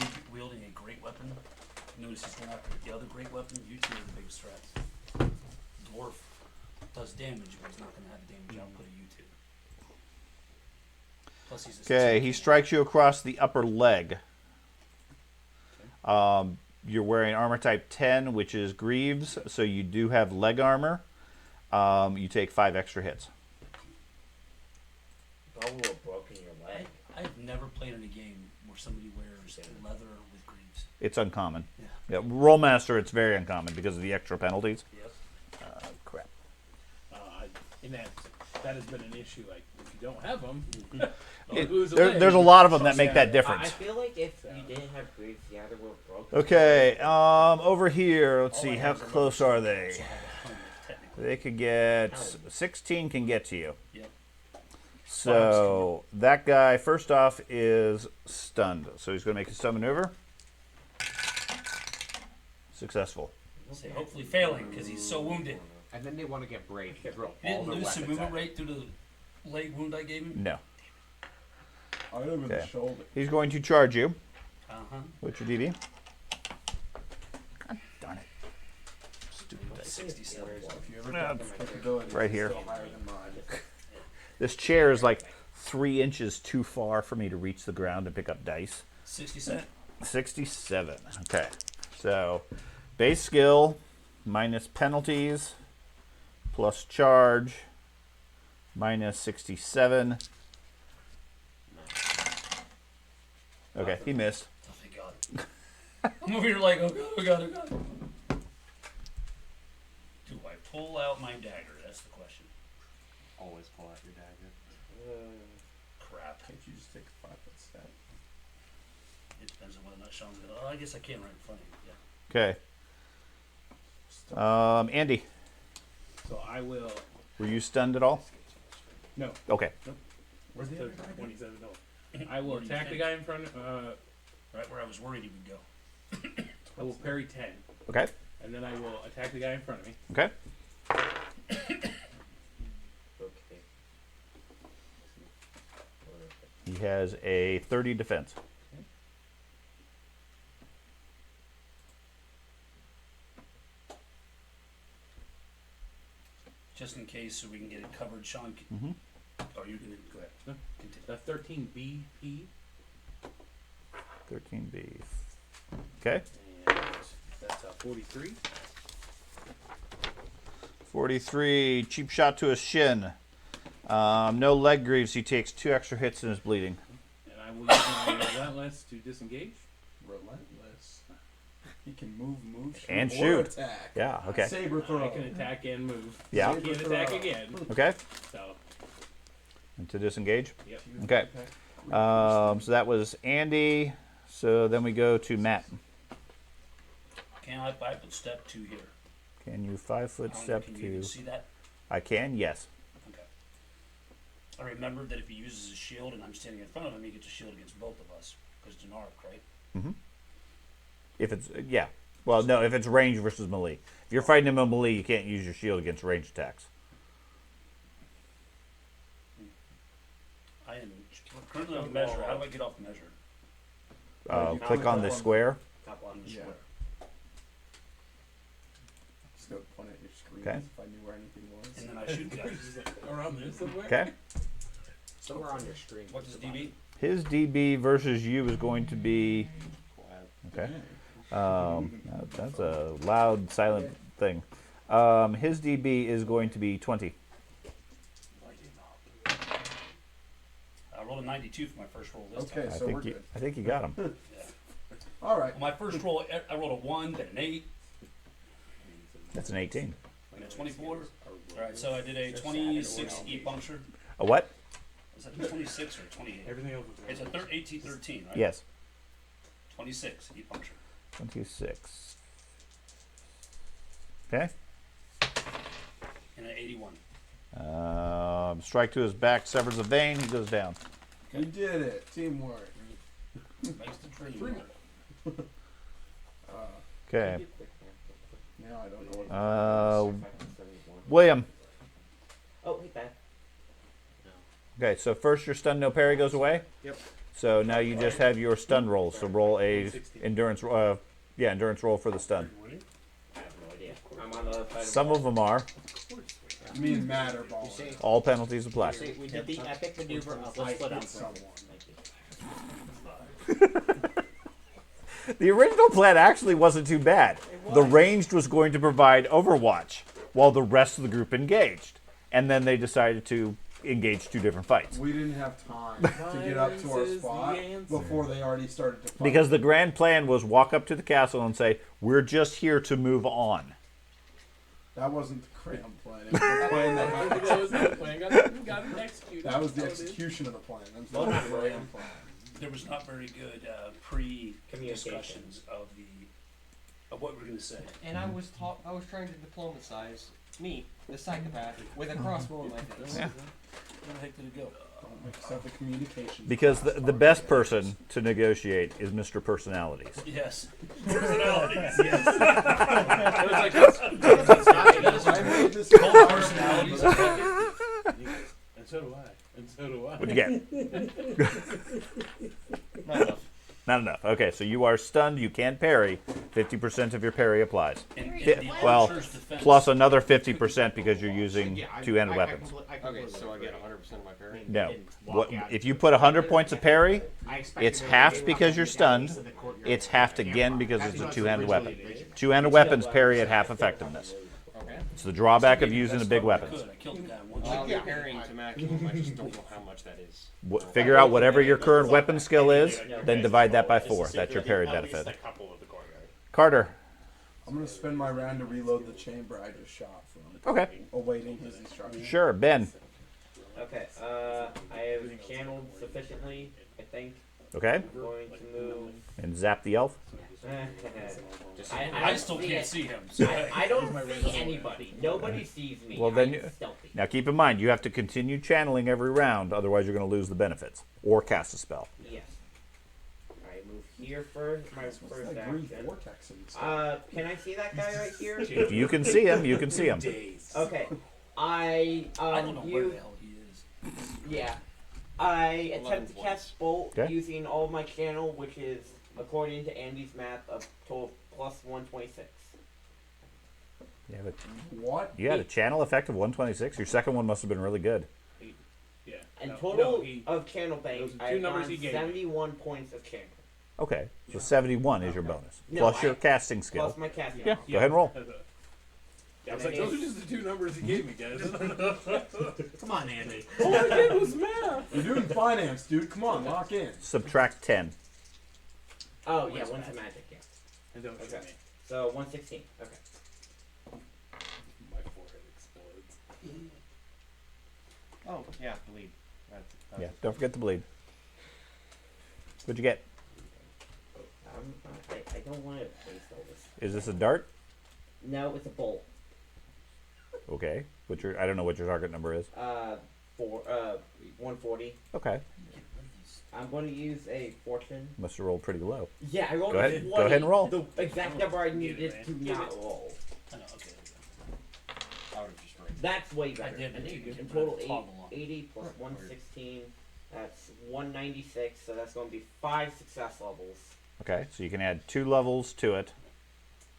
You wielding a great weapon. Notice he's going after the other great weapon. You two are the biggest threats. Dwarf does damage, but he's not going to have the damage output of you two. Plus he's a Okay, 16. he strikes you across the upper leg. You're wearing armor type 10, which is Greaves, so you do have leg armor. You take 5 extra hits. Probably broken your leg. I've never played in a game where somebody wears leather with greaves. It's uncommon. Yeah. Yeah, Rolemaster, it's very uncommon because of the extra penalties. Yes. Crap. And that has been an issue. Like, if you don't have them, There's a lot of them that make that I difference. feel like if you didn't have greaves, the other were broken. Okay, over here, let's All see, I how have is a close leather are sword, they? so I have a helmet, technically. They could get 16 can get to you. Yep. So that guy, first off, is stunned. So he's going to make a stun maneuver. Successful. Say hopefully failing because he's so wounded. And then they want to get brave. They throw He all didn't their lose some weapons movement at rate through the leg wound I gave him. No. I hit him in the Okay. shoulder. He's going to charge you. Uh-huh. What's your DB? God darn it. Stupid dice. 67. If you ever got the capability, Right it's here. still higher than mine. This chair is like 3 inches too far for me to reach the ground and pick up dice. 67. 67. Okay. So, base skill minus penalties plus charge minus 67. Okay, he missed. Oh, thank God. I'm over here like, oh God, oh God, oh God. Do I pull out my dagger? That's the question. Always pull out your dagger. Crap. Can't you just take a 5-foot step? It depends on whether or not Sean's gonna. Oh, I guess I can right in front of you. Yeah. Okay. Andy, so I will. were you stunned at all? No. Okay. Where's the other guy? 27. No. I will Where do you attack the think? guy in front. Right where I was worried he would go. I will parry 10, Okay. and then I will attack the guy in front of me. Okay. Okay. He has a 30 defense. Just in case, so we can get it covered. Sean, Mhm. are you gonna go ahead? No. Continue. The 13BP. 13B. Okay. And that's a 43. 43, cheap shot to his shin. No leg greaves. He takes 2 extra hits and is bleeding. And I will use my relentless to disengage. Relentless. He can move, shoot, And or shoot. attack. Yeah, okay. Saber throw. I can attack and move. Yeah. I can't attack again. Okay. So, And to disengage. yep. Okay. So that was Andy. So then we go to Matt. Can I 5-foot step to here? Can you 5-foot How step can you even to? see that? I can, yes. Okay. I remember that if he uses his shield and I'm standing in front of him, he gets a shield against both of us because it's an arc, right? If it's, yeah. Well, no, if it's range versus melee. If you're fighting him in melee, you can't use your shield against ranged attacks. I am currently on measure. How do I get off measure? Click on the square. Top on the Yeah. square. Just go point at your screen Okay. if I knew where anything was. And then I shoot guys. Around there somewhere. Okay. Somewhere on your screen. What does DB? His DB versus you is going to be. Okay. That's a loud, silent thing. His DB is going to be 20. I rolled a 92 for my first roll this Okay, time. so we're good. I think you got him. Yeah. All right. On my first roll, I rolled a 1, then an 8, That's an 18. and a 24. Alright, so I did a 26 E puncture. A what? Is that 26 or 28? Everything else is It's a 18-13, right? Yes. 26 E puncture. 26. Okay. And an 81. Strike to his back, severs a vein, he goes down. You did it. Teamwork. Makes the dream work. Okay. Now I don't know what. William. Oh, hit that. Okay, so first your stun no parry goes away. Yep. So now you just have your stun roll. So roll a endurance. Endurance roll for the stun. I have no idea. I'm on the other side. Some of them are. Me and Matt are balling. All penalties apply. See, we did the epic maneuver of let's split up. Thank you. The original plan actually wasn't too bad. The ranged was going to provide Overwatch while the rest of the group engaged. And then they decided to engage 2 different fights. We didn't have time to get up to our spot before they already started to fight. Because the grand plan was walk up to the castle and say, we're just here to move on. That wasn't the grand plan. It was the plan that happened. That was the plan. Got it executed. That was the execution of the plan. That was not the grand plan. There was not very good pre-discussions of what we're going to say. And I was trying to diplomatize me, the psychopath, with a crossbow in my face. Yeah. Where the heck did it go? Don't mix up the communication. Because the best person to negotiate is Mr. Personalities. Yes. Personalities. It was like I made this personalities. And so do I. And so do I. What'd you get? Not enough. Not enough. Okay, so you are stunned. You can't parry. 50% of your parry applies. And Fi- well, archer's defense. plus another 50% because you're using 2-handed weapons. Okay, so I get 100% of my parry. No. What, if you put 100 points of parry, it's halved because you're stunned. It's halved again because it's a 2-handed weapon. 2-handed weapons parry at half effectiveness. Okay. It's the drawback of using a big weapon. Good. I killed the guy once. Well, I'm parrying to maximum. I just don't know how much that is. Figure out whatever your current weapon skill is, then divide that by 4. That's your parry benefit. Carter. I'm going to spend my round to reload the chamber I just shot from. Okay. Awaiting his instructions. Sure, Ben. Okay, I have channeled sufficiently, I think. Okay. I'm going to move. And zap the elf. I still can't see him. So I don't see anybody. Nobody sees me. Well, then I'm you- stealthy. Now keep in mind, you have to continue channeling every round, otherwise you're going to lose the benefits. Or cast a spell. Yes. I move here first. My What's first that green action. vortex in the Can I see that guy right here? If you can see him, you can see him. Okay. I don't know where you the hell he is. yeah. I attempt to cast bolt Okay. using all of my channel, which is according to Andy's math of total plus 126. What? You had a channel effect of 126. Your second one must have been really good. Yeah. And No, total no, he- of channel bank, those are I two have numbers gone he gave me. 71 points of channel. Okay, so 71 is your bonus. No, Plus your I- casting skill. Plus my casting. Yeah, go ahead and roll. I was like, those are just the 2 numbers he gave me, guys. Come on, Andy. All I did was math. You're doing finance, dude. Come on, lock in. Subtract 10. Oh, yeah, one's a magic, yeah. And don't shoot Okay. me. So 116. Okay. My forehead explodes. Oh, yeah, bleed. That's Yeah, don't forget to bleed. What'd you get? I don't want to waste all this. Is this a dart? No, it's a bolt. Okay. What's your? I don't know what your target number is. 140. Okay. I'm going to use a fortune. Must have rolled pretty low. Yeah, I rolled Go a ahead. 20. Go ahead and roll. The exact number I needed to not roll. I know, okay. I would have just raised. That's way better. did, And but you in could total, toggle on. 80 plus 116. That's 196. So that's going to be 5 success levels. Okay, so you can add 2 levels to it.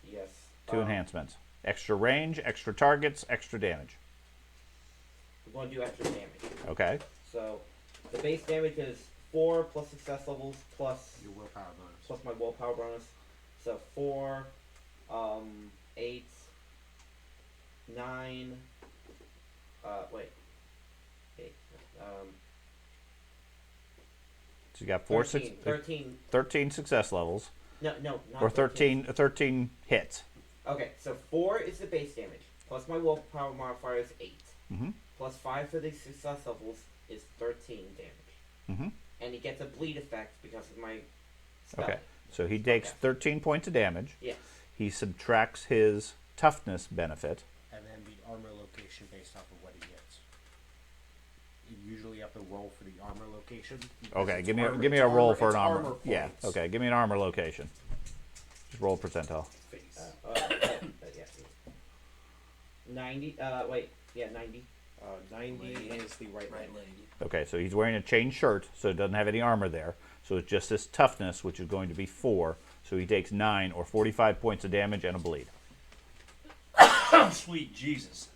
Yes. 2 enhancements. Extra range, extra targets, extra damage. We're going to do extra damage. Okay. So the base damage is 4 plus success levels plus Your willpower bonus. plus my willpower bonus. So 4, 8, 9. Wait. 8. So you got 4 13. 13 success levels, No, not or 13 hits. Okay, so 4 is the base damage. Plus my willpower modifier is 8. Mhm. Plus 5 for the success levels is 13 damage. Mhm. And he gets a bleed effect because of my spell. Okay. So he takes 13 points of damage. Yes. He subtracts his toughness benefit. And then the armor location based off of what he gets. You usually have to roll for the armor location. because Okay, it's give me armor- a it's roll for an it's armor. Yeah. points. Okay, give me an armor location. Just roll a percentile. Face. Yeah. 90. Wait. Yeah, 90. 90 is the right leg. Right leg. Okay, so he's wearing a chain shirt, so it doesn't have any armor there. So it's just this toughness, which is going to be 4. So he takes 9 or 45 points of damage and a bleed. Sweet Jesus.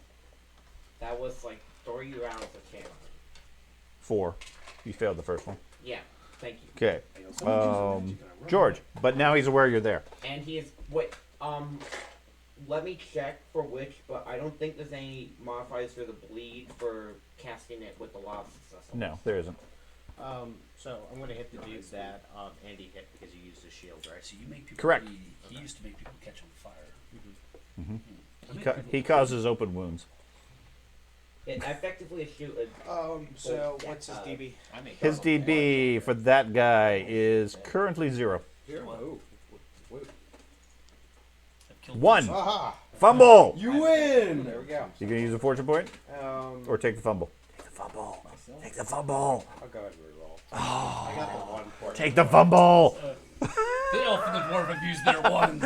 That was like 3 rounds of cannon. 4. You failed the first one. Yeah. Thank you. Okay. Hey, someone use some magic on a George, but now he's aware you're there. And he is wait. Let me check for which, but I don't think there's any modifiers for the bleed for casting it with a lot of success. No, there isn't. So I'm going to hit the dude that Andy hit because he used his shield, right? So you make people. Correct. He used to make people catch on fire. He causes open wounds. It effectively a shield. So what's his DB? His DB for that guy is currently 0. Ooh. I've killed 1. Aha! Fumble! You win! There we go. You gonna use a fortune point Or or take the fumble? Take the fumble. Take the fumble. I'll go ahead and reroll. I got the 1 for Take the fumble. The elf and the dwarf have used their wands.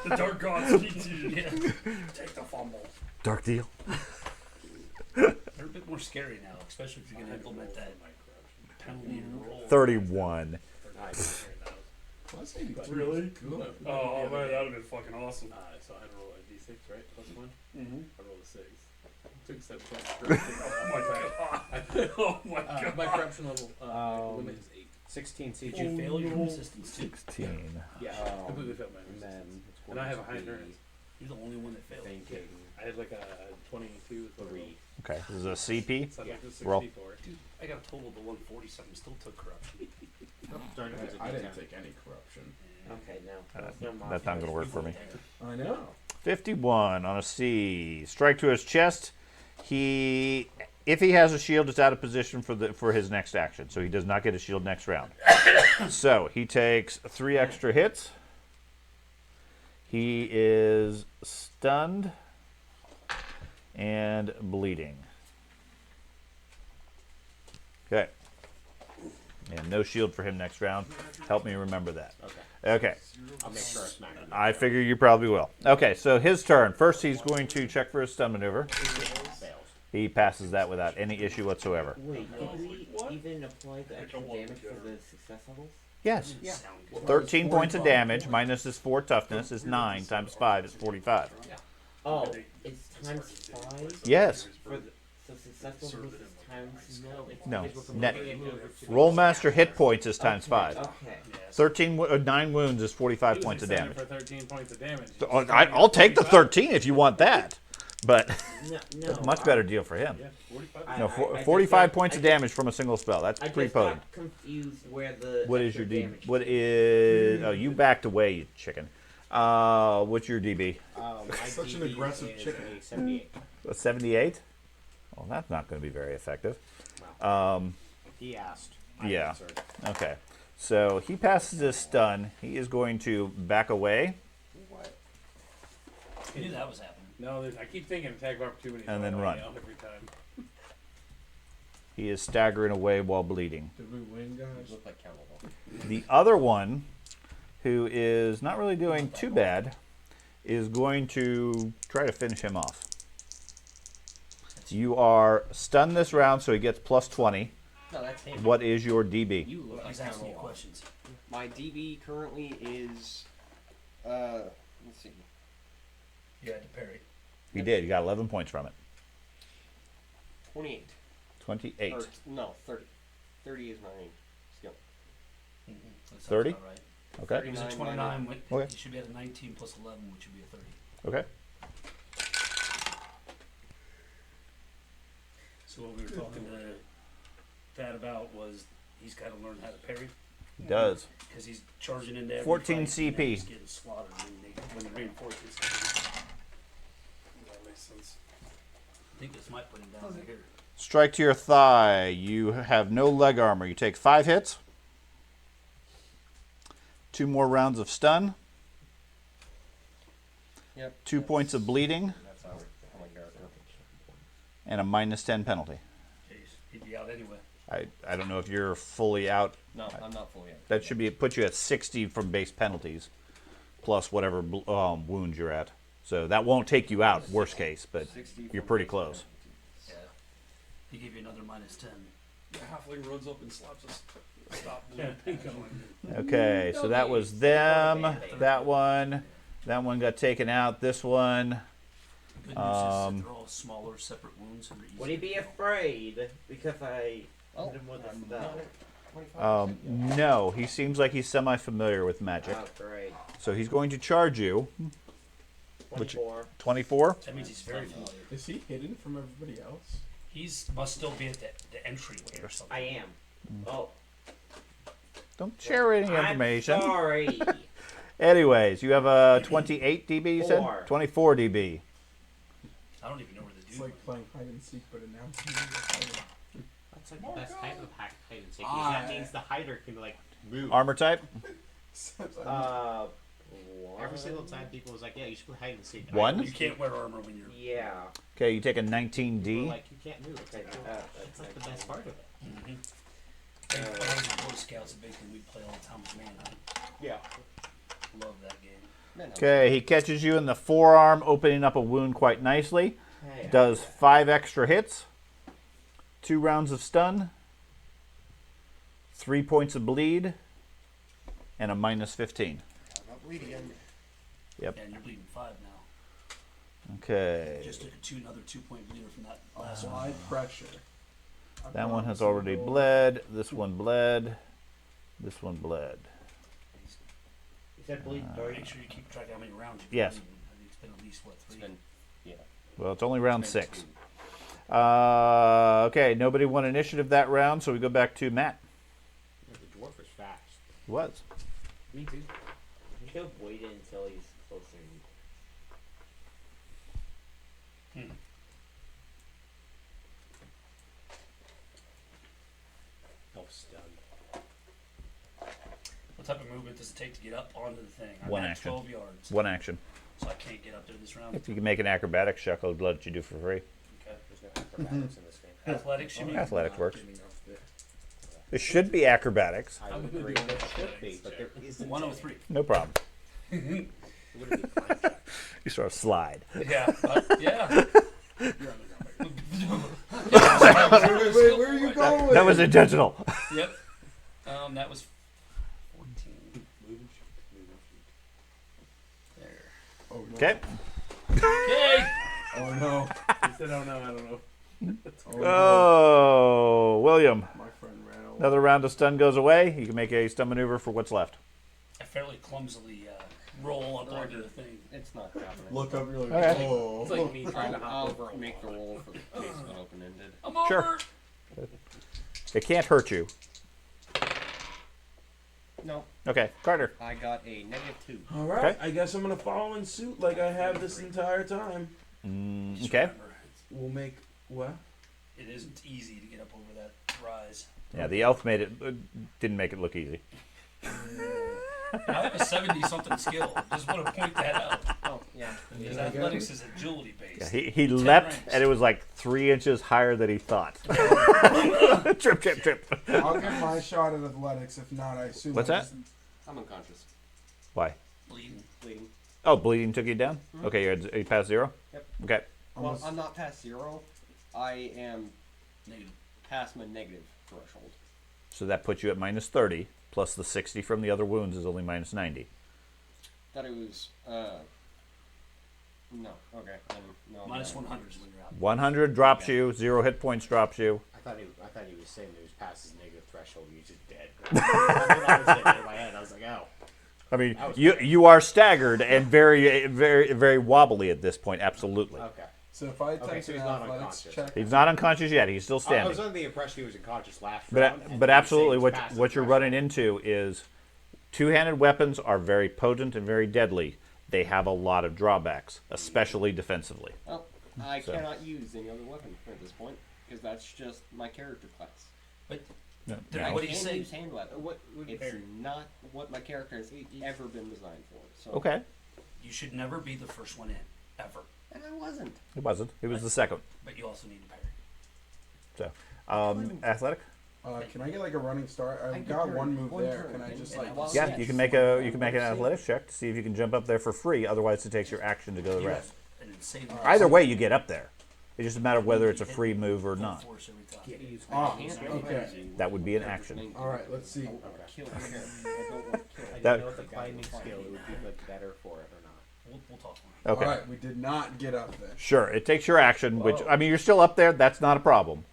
The dark gods speak to you. Yeah. Take the fumble. Dark deal. They're a bit more scary now, especially if you're going to implement that penalty and roll. 31. Plus 82. Really? Good. Oh, man, that would have been fucking awesome. So I had to roll a d6, right? Plus 1? Mm-hmm. I rolled a 6. Took 7 Oh my god. my corruption level limit is 8. 16 CG. Did you fail your resistance too? 16. Yeah, completely failed my And resistance. then it's And going I have to a high be endurance. You're the only one that failed. thinking I had like a 22 with 3. Okay, this is a CP. So I think it's Roll. 64. Dude, I got a total of the 140 something, still took corruption. I didn't take any corruption. Okay, no. That's not going to work for me. I know. 51 on a C. Strike to his chest. If he has a shield, it's out of position for his next action, so he does not get a shield next round. So he takes 3 extra hits. He is stunned and bleeding. Okay. And no shield for him next round. Help me remember that. Okay. I'll make sure I smack him. I figure you probably will. Okay, so his turn. First, he's going to check for his stun maneuver. Fails. He passes that without any issue whatsoever. Wait, did we even apply the extra damage for the success levels? Yes. Yeah. 13 points of damage minus his 4 toughness is 9 times 5 is 45. Oh, it's times 5? Yes. For the, so success levels is times... No. It's Net. moving over to- Rollmaster hit points is times 5. Okay. 9 wounds is 45 points of damage. For 13 points of damage. I'll take the 13 if you want that. But No, it's a much better deal for him. Yeah, 45. No, I just 45 got- points I of just- damage from a single spell. That's I pretty just potent. got confused where the What is extra your DB? damage... What is... Oh, you backed away, you chicken. What's your DB? My Such an DB aggressive is chicken. a 78. A 78? Well, that's not going to be very effective. He asked. I Yeah. answered. Okay. So he passes his stun. He is going to back away. What? I knew that was happening. No, I keep thinking attack of opportunity. And then so I run. yell every time. He is staggering away while bleeding. Did we win, guys? Look like Camelot. The other one, who is not really doing too bad, is going to try to finish him off. You are stunned this round, so he gets plus 20. No, that's him. What is your DB? You look like He's asking you Camelot. questions. My DB currently is, let's see. You had to parry. He did. You got 11 points from it. 28. 28. Or, no, 30. 30 is my skill. That sounds 30? about right. Okay. He was at 39 29. With, Okay. You should be at a 19 plus 11, which would be a 30. Okay. So what we were talking to Thad about was he's got to learn how to parry He does. because he's charging into every 14 fight, and then CP. he's getting slaughtered when the reinforcements. That makes sense. I think this might put him down right here. Strike to your thigh. You have no leg armor. You take 5 hits. 2 more rounds of stun. Yep. 2 points of bleeding. That's how my character. And a minus 10 penalty. Jeez, he'd be out anyway. I don't know if you're fully out. No, I'm not fully out. That should be put you at 60 from base penalties. plus whatever wounds you're at. So that won't take you out, worst case, but 60 you're from pretty base close. Yeah. He gave you another -10. The halfling runs up and slaps us. Stop blue pink on. Okay, so that was them. That one got taken out. This one. Good news is that they're all smaller, separate wounds, and they're easy. Would he be afraid because I Oh, hit him with a I'm spell? not 25%. No, he seems like he's semi-familiar with magic. Oh, great. So he's going to charge you. Which- 24. 24. That means he's very familiar. Is he hidden from everybody else? He's must still be at the entryway or something. I am. Oh, Don't share any I'm information. sorry. Anyways, you have a 28 dB, you said? 4. 24 dB. I don't even know where the It's dude like playing hide and seek, but announcing you're hiding. That's like the best type of hide and seek. That means the hider can like move. Armor type? Every single time people was like, yeah, you should play hide and seek. And One? I You can't wear armor when you're. Yeah. Okay, you take a We're 19D. like, you can't move. It's like, that's like the best part of it. Mm-hmm. When I was in Boy Scouts, basically we'd play all the time with Manhunt. Yeah. Love that game. Man, Okay, he catches you in the forearm, opening up a wound quite nicely. Hey, Does 5 extra hits, 2 rounds of stun, 3 points of bleed, and a -15. I'm not bleeding. Yep. And you're bleeding 5 now. Okay. Just took another 2-point bleeder from that last one. Applied pressure. I That one has promise already you will- bled. This one bled. This one bled. You said bleed 30. Make sure you keep track of how many rounds you've Yes. been bleeding. I think it's been at least, what, 3? It's been, yeah. Well, it's only round it's been 6. 2. Okay, nobody won initiative that round, so we go back to Matt. The dwarf is fast. He was. Me too. You should have waited until he's closer. Oh, stun. What type of movement does it take to get up onto the thing? I'm One at action. 12 yards, One action. so I can't get up there this round. If you can make an acrobatics check, I'll let you do for free. Okay. There's no acrobatics in this game. Athletics, you mean? Athletics works. It should be acrobatics. I would agree there should be, but there isn't. 103. No problem. It would be climb check. You sort of slide. Yeah, yeah. Wait, where are you going? That was intentional. Yep. That was 14. There. Oh, no. Okay. Okay. Oh no. He said, "Oh no, I don't know." Oh, no. Oh, William. My friend ran away. Another round of stun goes away. You can make a stun maneuver for what's left. I fairly clumsily roll up onto the thing. It's not happening. Look up, you're like, Okay. oh. It's like me trying to hop I'll over a make the wall. roll for the case of an open-ended. I'm Sure. over. It can't hurt you. No, Okay, Carter. I got a -2. All right. Okay. I guess I'm gonna follow in suit like I have this entire time. Just Okay. remember, We'll make what? it isn't easy to get up over that rise. Yeah, the elf made it. Didn't make it look easy. I have a 70-something skill. Just want to point that out. Oh, yeah. Because Yeah, I got athletics is agility based. Yeah, he 10 leapt, ranks. and it was like 3 inches higher than he thought. Trip, trip, trip. I'll get my shot at athletics. If not, I assume. What's I that? I'm unconscious. Why? Bleeding. Bleeding. Oh, bleeding took you down? Okay, you passed 0? Yep. Okay. Well, I'm not past 0. I am Negative. past my negative threshold. So that puts you at -30, plus the 60 from the other wounds is only -90. Thought it was, no. Okay. No. I'm Minus not. 100 is when you're out. 100 drops you, 0 hit points drops you. I thought he was saying that he was past his negative threshold. He's just dead. That's what I was thinking in my head. I was like, oh. I mean, That was you are staggered and very, very, very wobbly at this point, absolutely. Okay. So if I Okay, attempt so an he's not athletics unconscious. check, He's not unconscious yet, he's still I was standing. under the impression he was unconscious last round. and But he's absolutely, saying what he's past what his you're threshold. running into is two-handed weapons are very potent and very deadly. They have a lot of drawbacks, especially defensively. Well, I So. cannot use any other weapon at this point because that's just my character class. But I what do you can say? use hand weapon. What would It's not what my character has ever been designed for. So. Okay, You should never be the first one in, ever. And I wasn't. it wasn't. It was the second. But you also need to parry. So, athletic. Can I get like a running start? I I've can got turn one move one there. turn, Can I and- just and like? while- Yeah, yes. you can make an athletics check to see if you can jump up there for free. Otherwise, it takes your action to go the rest. And then save Either way, you get up there. It's just a matter of whether it's a free move or not. Force every time. Get used Ah, to okay. That would be an action. All right, let's see. Kill the character. I don't want to kill I it. That- don't know if the climbing skill would be like better for it or not. We'll talk more. Okay. All right, we did not get up there. Sure, it takes your action, which, I mean, you're still up there. That's not a problem.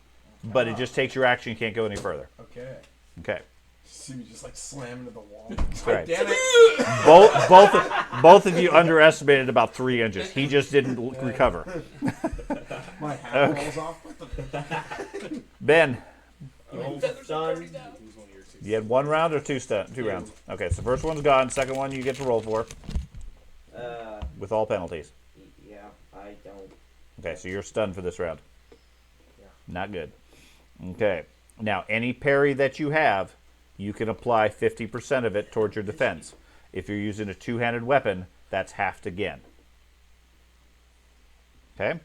But it just takes your action. You can't go any further. Okay. Okay. See me just like slam into the wall. Right. Damn it! Both of you underestimated about 3 inches. He just didn't recover. My hat falls off. What the? Ben, Done. Who's one of your 2? you had 1 round or 2 rounds? Okay, so first one's gone. Second one you get to roll for with all penalties. Yeah, I don't. Okay, so you're stunned for this round. Yeah. Not good. Okay. Now, any parry that you have, you can apply 50% of it towards your defense. If you're using a two-handed weapon, that's halved again. Okay?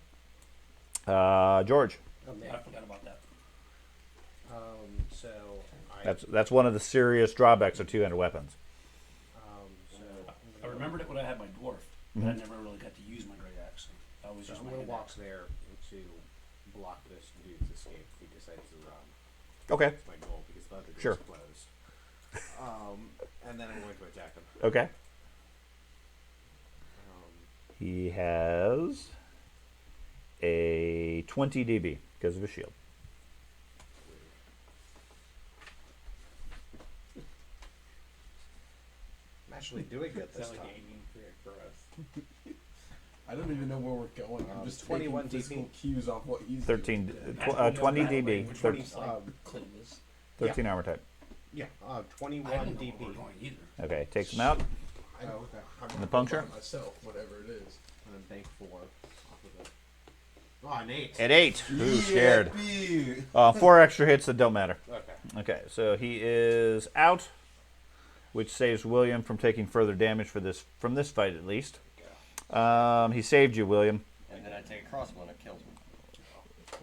George. I forgot about that. So That's one of the serious drawbacks of two-handed weapons. so I remembered it when I had my dwarf, but I never really got to use my great axe. So I was just I'm my gonna hand walk axe. there to block this dude's escape if he decides to run. Okay. That's my goal because the other door's Sure. closed. And then I'm going to attack him. Okay. Um, He has a 20 dB because of his shield. I'm actually doing good this Sound time. like aiming for us. I don't even know where we're going. I'm just 21 taking physical DP. cues off what he's 13, doing. 20 dB, 20, 13 armor type. yeah, I 21 don't know where DP. we're going either. Okay, takes him out. Oh, okay. I'm In the puncture? By myself, whatever it is. gonna bank 4 off of it. Oh, an 8. At 8. Ooh, scared. B. 4 extra hits that don't matter. Okay. Okay, so he is out, which saves William from taking further damage from this fight at least. He saved you, William. And then I take a crossbow and it kills me.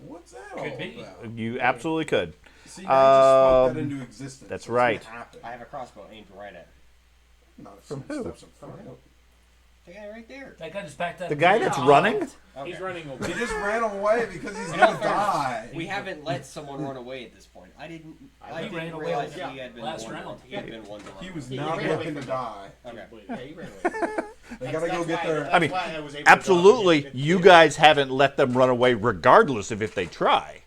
What's that Could all be. about? You absolutely could. See, now you just spoke that into existence. that's so it's right. gonna happen. I have a crossbow aimed right at it. Not if From someone who? steps in front of it. The guy right there. That guy just backed up. The guy that's running? Okay. He's running over. He just ran away because he's In all gonna fairness, die. We haven't let someone run away at this point. I He didn't ran away realize last- he had been last one. round. He had been one to run. He was He not ran away looking to from die. Okay. Yeah, he ran away. They gotta go get their. I mean, That's why I was able to absolutely, drop it. you guys haven't let them run away regardless of if they try.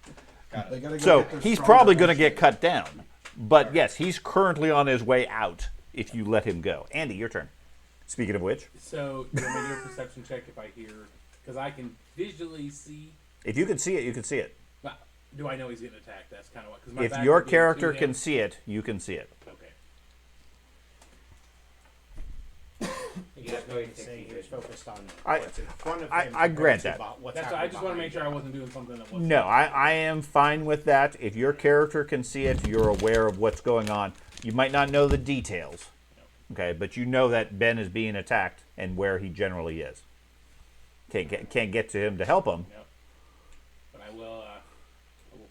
Got They it. gotta go So get their he's stronger probably going to version. get cut down. But yes, he's currently on his way out if you let him go. Andy, your turn. Speaking of which, So, you want me to do a perception check if I hear? Because I can visually see. if you can see it, you can see it. But do I know he's getting attacked? That's kind of what. 'Cause my If back your would be to character him. can see it, you can see it. Okay. You guys know you saying he was focused on I- what's in front of I- him. I grant compared to that. about what's That's why I happening just want to make behind sure I wasn't doing something that wasn't. No, I am fine with that. If your character can see it, you're aware of what's going on. You might not know the details, okay, but you know that Ben is being attacked and where he generally is. Can't get to him to help him. Yep. But I will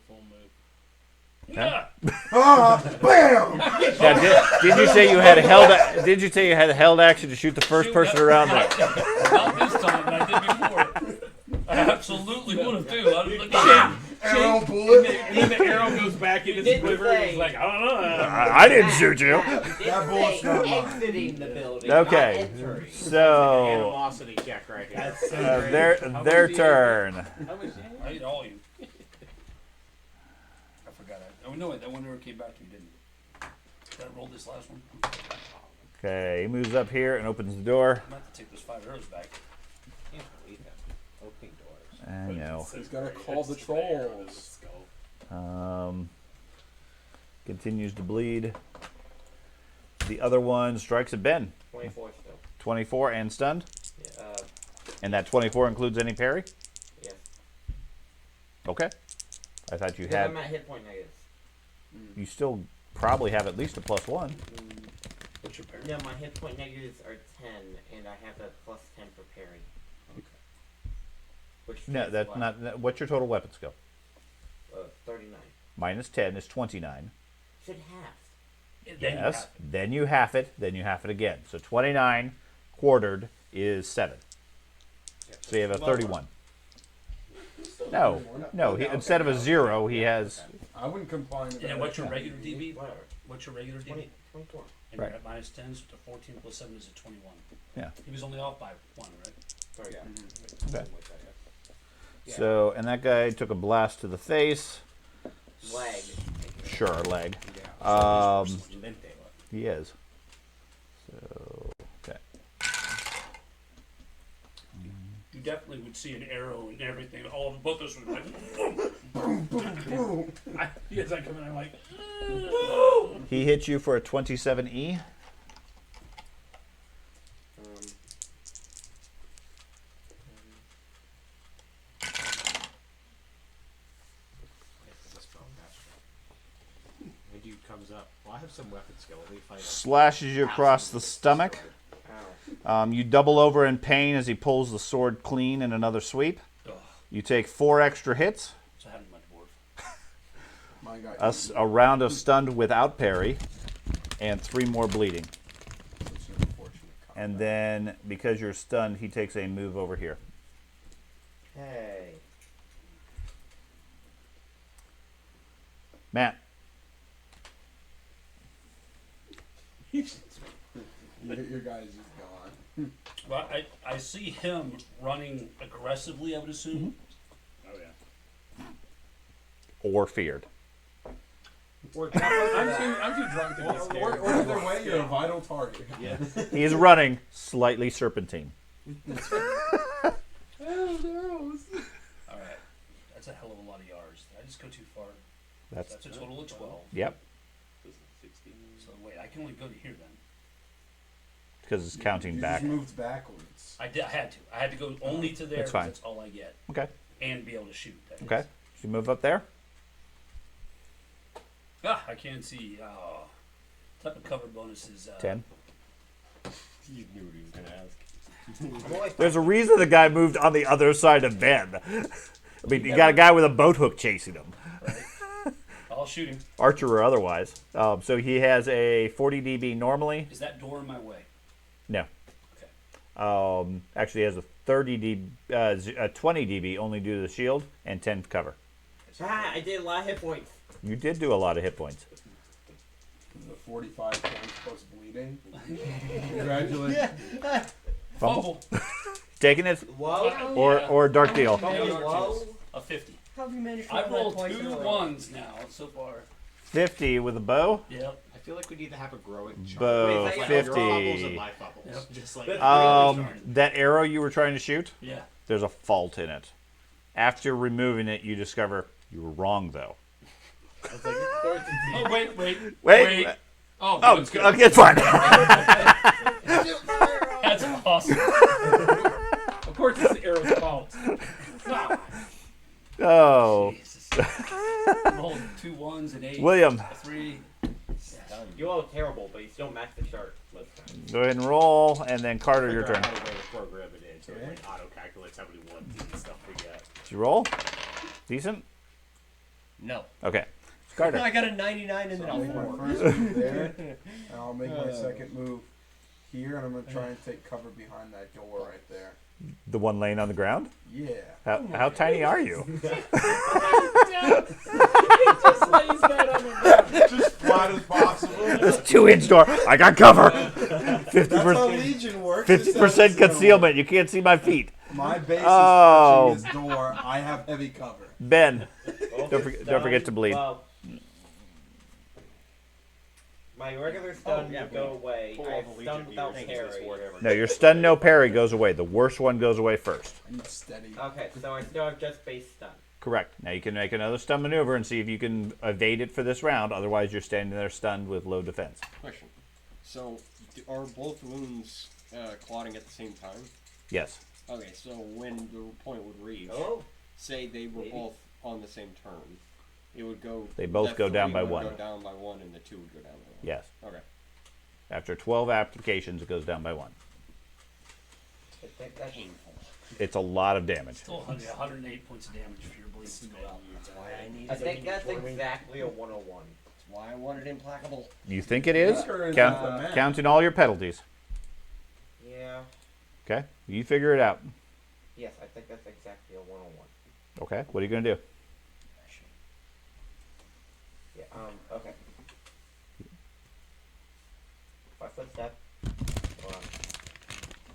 full move. Okay. Ah, bam! Now, did you say you had a held? Did you say you had a held action to shoot the first person around there? Not this time, but I did before. I absolutely would have too. I was like, Arrow bullet. And the arrow goes back in his didn't quiver. And he's say. like, I don't know. I didn't shoot you. That bullet's not mine. Exiting the building. Okay. Not entering. So animosity check right here. their turn. How much damage? I hate all you. I forgot. Oh no, that one never came back to me, didn't it? Did I roll this last one? Okay, he moves up here and opens the door. I'm gonna have to take those 5 arrows back. Can't believe it. Opening doors. I know. He's gotta call the trolls. Continues to bleed. The other one strikes at Ben. 24 still. 24 and stunned. Yeah, And that 24 includes any parry? yes. Okay. I thought you Because had. I'm at hit point negatives. You still probably have at least a +1. What's your parry? No, my hit point negatives are 10, and I have a plus 10 for parry. Which No, is that's what? not. What's your total weapon skill? 39. minus 10 is 29. Should half. Then you Yes. have it. Then you half it. Then you half it again. So 29 quartered is 7. So you have a 31. No, no. Instead of a 0, he has. I wouldn't combine it. And what's your regular DB? Whatever. What's your regular DB? 24. And Right. you're at minus 10, so the 14 plus 7 is a 21. Yeah. He was only off by 1, right? Oh, yeah. Okay. Something like that, yeah. So, and that guy took a blast to the face. Leg. Sure, leg. Yeah. Lente. He is. So, okay. You definitely would see an arrow and everything. All of both of us would be like, as I come in, I'm like, He hits you for a 27E. And dude comes up. Well, I have some weapon skill. Let me find out. Slashes you across the stomach. Ow. You double over in pain as he pulls the sword clean in another sweep. ugh. You take 4 extra hits. So how did my dwarf? My guy. A round of stunned without parry. And 3 more bleeding. It's an unfortunate And combat. then, because you're stunned, he takes a move over here. Hey. Matt. Your guy is just gone. Well, I see him running aggressively, I would assume. Oh, yeah. Or feared. I'm too drunk to get scared. Or either way, you're a vital target. Yeah. He is running slightly serpentine. Alright. That's a hell of a lot of yards. Did I just go too far? That's That's a total of 12. yep, 16. So wait, I can only go to here then. because it's counting You back. just moved backwards. I had to. I had to go only to there. That's 'cause fine. That's all I get, Okay, and be able to shoot. That okay. is. So you move up there. Ah, I can't see. Type of cover bonus is 10. You knew what he was gonna ask. I'm only There's a reason the guy moved on the other side of Ben. I mean, you got a guy with a boat hook chasing him, I'll shoot him. archer or otherwise. So he has a 40 dB normally. Is that door in my way? No. Okay. Actually, he has a 30 dB, a 20 dB only due to the shield and 10 cover. Ah, I did a lot of hit points. You did do a lot of hit points. The 45 points plus bleeding. Congratulations. Fumble. Fumble. Taking it Whoa. or dark deal. Whoa. A 50. How have you managed to I roll that rolled twice in a 2 row? ones now so far. 50 with a bow. Yep. I feel like we need to have a growing chart. Bow Wait, is that Like 50. your fumbles and my fumbles. Yep. Just like That arrow you were trying to shoot, Yeah. there's a fault in it. After removing it, you discover you were wrong, though. Oh wait. Wait. Oh, Oh, that's good. okay, it's fine. That's awesome. Of course, it's the arrow's fault. Oh, Jesus. Rolled 2 1s and 8. William, A 3. You all terrible, but you still match the chart. Let's try. go ahead and roll, and then Carter, your figure turn. out how to program it in, so it like auto calculates how many ones and stuff we get. Did you roll? Decent? No. Okay. Carter. I got a 99 and then I'll a make my 4. first move there, and I'll make my second move here, and I'm going to try and take cover behind that door right there. The one laying on the ground? Yeah. How tiny are you? Just flat as possible. This 2-inch door. I got cover. That's how 50%, Legion works. 50% concealment. You can't see my feet. My base Oh. is touching his door. I have heavy cover. Ben, Oh, don't forget to bleed. Well, my regular stun yeah, will go away. Pull I all have the stun Legion without viewers into this parry. Warhammer. No, your stun no parry goes away. The worst one goes away first. I need steady. Okay, so I still have just base stun. Correct. Now you can make another stun maneuver and see if you can evade it for this round. Otherwise, you're standing there stunned with low defense. Question. So, are both wounds clotting at the same time? Yes. Okay, so when the point would reach, Oh, say they were Maybe. both on the same turn, it would go. They both that go down 3 by would 1. Go down by 1, and the 2 would go down by 1. Yes. Okay. After 12 applications, it goes down by 1. I think that's It's a lot of damage. Still 108 points of damage for your bleeds to go out. That's why I need I think that's exactly a 101. That's why I wanted implacable. You think it is? Sure is Count, the math. counting all your penalties. Yeah. Okay, you figure it out. Yes, I think that's exactly a 101. Okay, what are you gonna do? Yeah. Okay. 5 foot step. Hold on.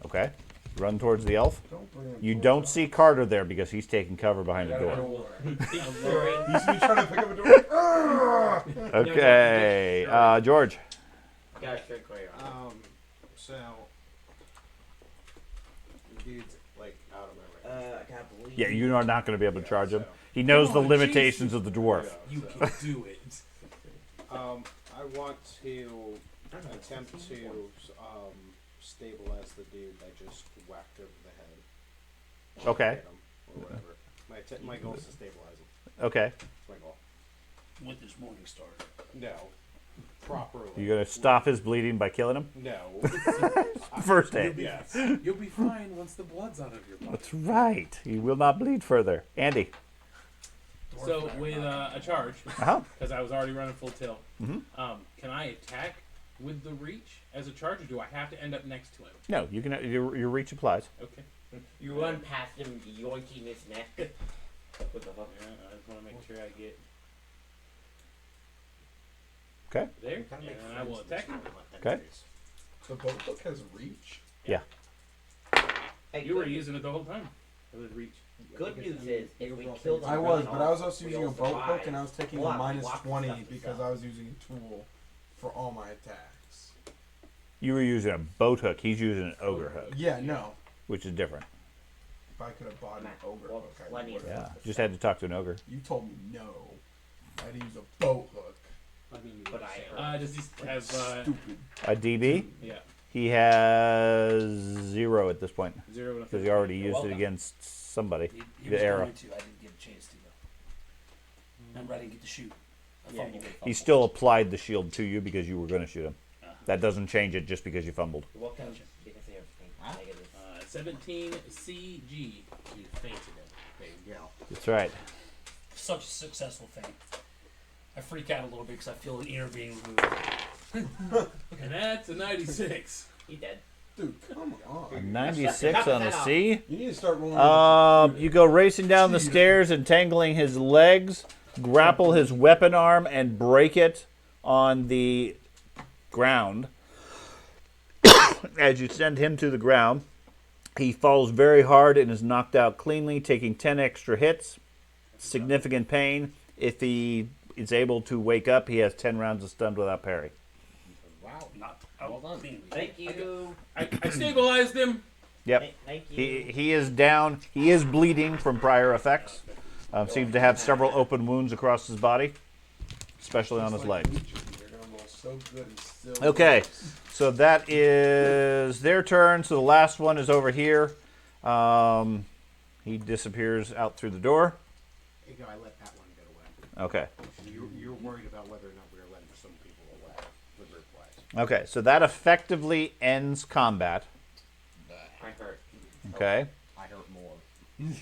Okay, run towards the elf. Don't bring him You towards don't us. see Carter there because he's taking cover behind the door. You see me trying to pick up a door? Okay, George. Got a straight clear on. So the dude's like out of my range. I can't believe. Yeah, you are not going to be able to charge him. He knows the limitations of the dwarf. You can do it. I want to attempt to stabilize the dude I just whacked over the head. Okay. Hit him, or whatever. My goal is to stabilize him. Okay. That's my goal. With this morning star. No. Properly. You're going to stop his bleeding by killing him? No. First aid. Yes. You'll be fine once the blood's out of your body. That's right. He will not bleed further. Andy. So with a charge, Uh-huh. because I was already running full tilt, Mhm. Can I attack with the reach as a charge, or do I have to end up next to him? No, you can. Your reach applies. Okay. You run past him, yoinking his neck with the hook. Yeah, I just want to make sure I get Okay. there, Kinda make and I will friends attack him. with my Okay. entities. The boat hook has reach. Hey, You were good, using it the whole time. With reach. good news is, if we kill them, I was, but I was all, also we using a all boat hook, survive. and I was taking We'll a have to minus lock 20 stuff because up. I was using a tool for all my attacks. You were using a boat hook. He's using an ogre hook, Yeah, no. which is different. If I could have bought an Matt, ogre well, hook, I plenty would. of- Yeah. Just had to talk to an ogre. You told me no. I had to use a boat hook. But I heard. Does he have? Stupid. A DB. Yeah. He has 0 at this point 0 and a because he 15. already You're used it welcome. against somebody. He The was arrow. going to. I didn't get a chance to though. Remember, I didn't get to shoot. I Yeah, fumbled. you He still applied the shield to you because you were going to shoot him. Uh-huh. That doesn't change it just because you fumbled. You're welcome. You can say everything. Negative. 17 CG. You fainted him. There you go. That's right. Such a successful thing. I freak out a little bit because I feel an ear being removed. And that's a 96. He dead. Dude, come on. A 96 on a C. You need to start rolling. You go racing down the stairs, entangling his legs, grapple his weapon arm, and break it on the ground. As you send him to the ground, he falls very hard and is knocked out cleanly, taking 10 extra hits. Significant pain. If he is able to wake up, he has 10 rounds of stunned without parry. Wow. Not out cleanly. Thank you. I stabilized him. Yep. Thank you. He is down. He is bleeding from prior effects. Seems to have several open wounds across his body, especially on his leg. They're gonna roll so good and still. Okay, lose. so that is their turn. So the last one is over here. He disappears out through the door. There you go. I let that one get away. Okay. You're worried about whether or not we're letting some people away with replies. Okay, so that effectively ends combat. I hurt. Okay. I hurt more.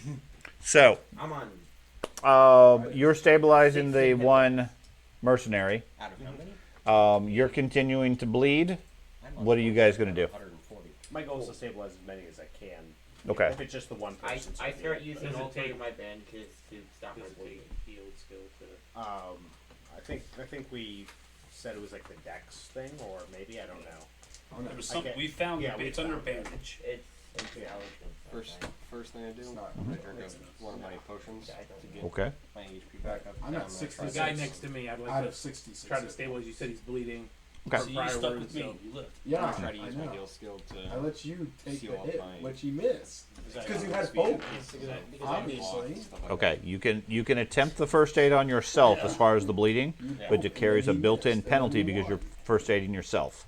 So I'm on. you're stabilizing the one mercenary. Out of how many? You're continuing to bleed. I'm on What are you guys gonna do? 140. My goal is to stabilize as many as I can. Okay. If it's just the one I person. start certainly. using Does it all three take- of my bandages to stop my Does it bleeding. take healed skill to? I think we said it was like the Dex thing, or maybe I don't know. There was I some, get- we found yeah, it, we it's under found it. bandage. It's intelligence. First thing I do, It's not- I drink one of my potions I don't to know. get Okay. my HP back up. I'm down at there. 66. The guy next to me, I'd Out like of to 66. try to stabilize. You said he's bleeding. Okay. So you Prior stuck wounds, with me. so- You lived. Yeah, I try to use I my know. deal skill I to. let you take seal the off hit, my- which you missed. Because you had Speed hope. because I- Obviously. stuff like Okay. You can attempt the first aid on yourself as far as the bleeding, but it carries a built-in penalty because you're first aiding yourself.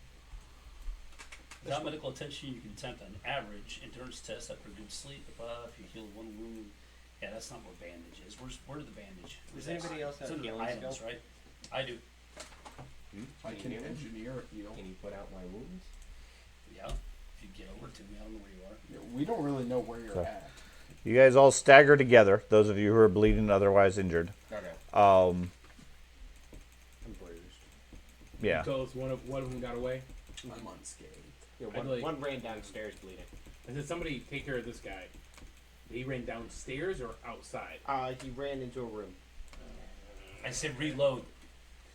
Without medical attention, you can attempt an average endurance test after good sleep. If you heal one wound, yeah, that's not where bandage is. Where the bandage? Does anybody else have It's under healing items, skill? right? I do. I can you heal? engineer a heal. Can you put out my wounds? Yeah. If you get over to me. I don't know where you are. Yeah, we don't really know where you're Okay. at. You guys all stagger together. Those of you who are bleeding, otherwise injured. Okay. Um, I'm bruised. yeah. Because one of them got away. I'm unscathed. Yeah, I'd like- one ran downstairs bleeding. I said, somebody take care of this guy. He ran downstairs or outside? He ran into a room. I said reload.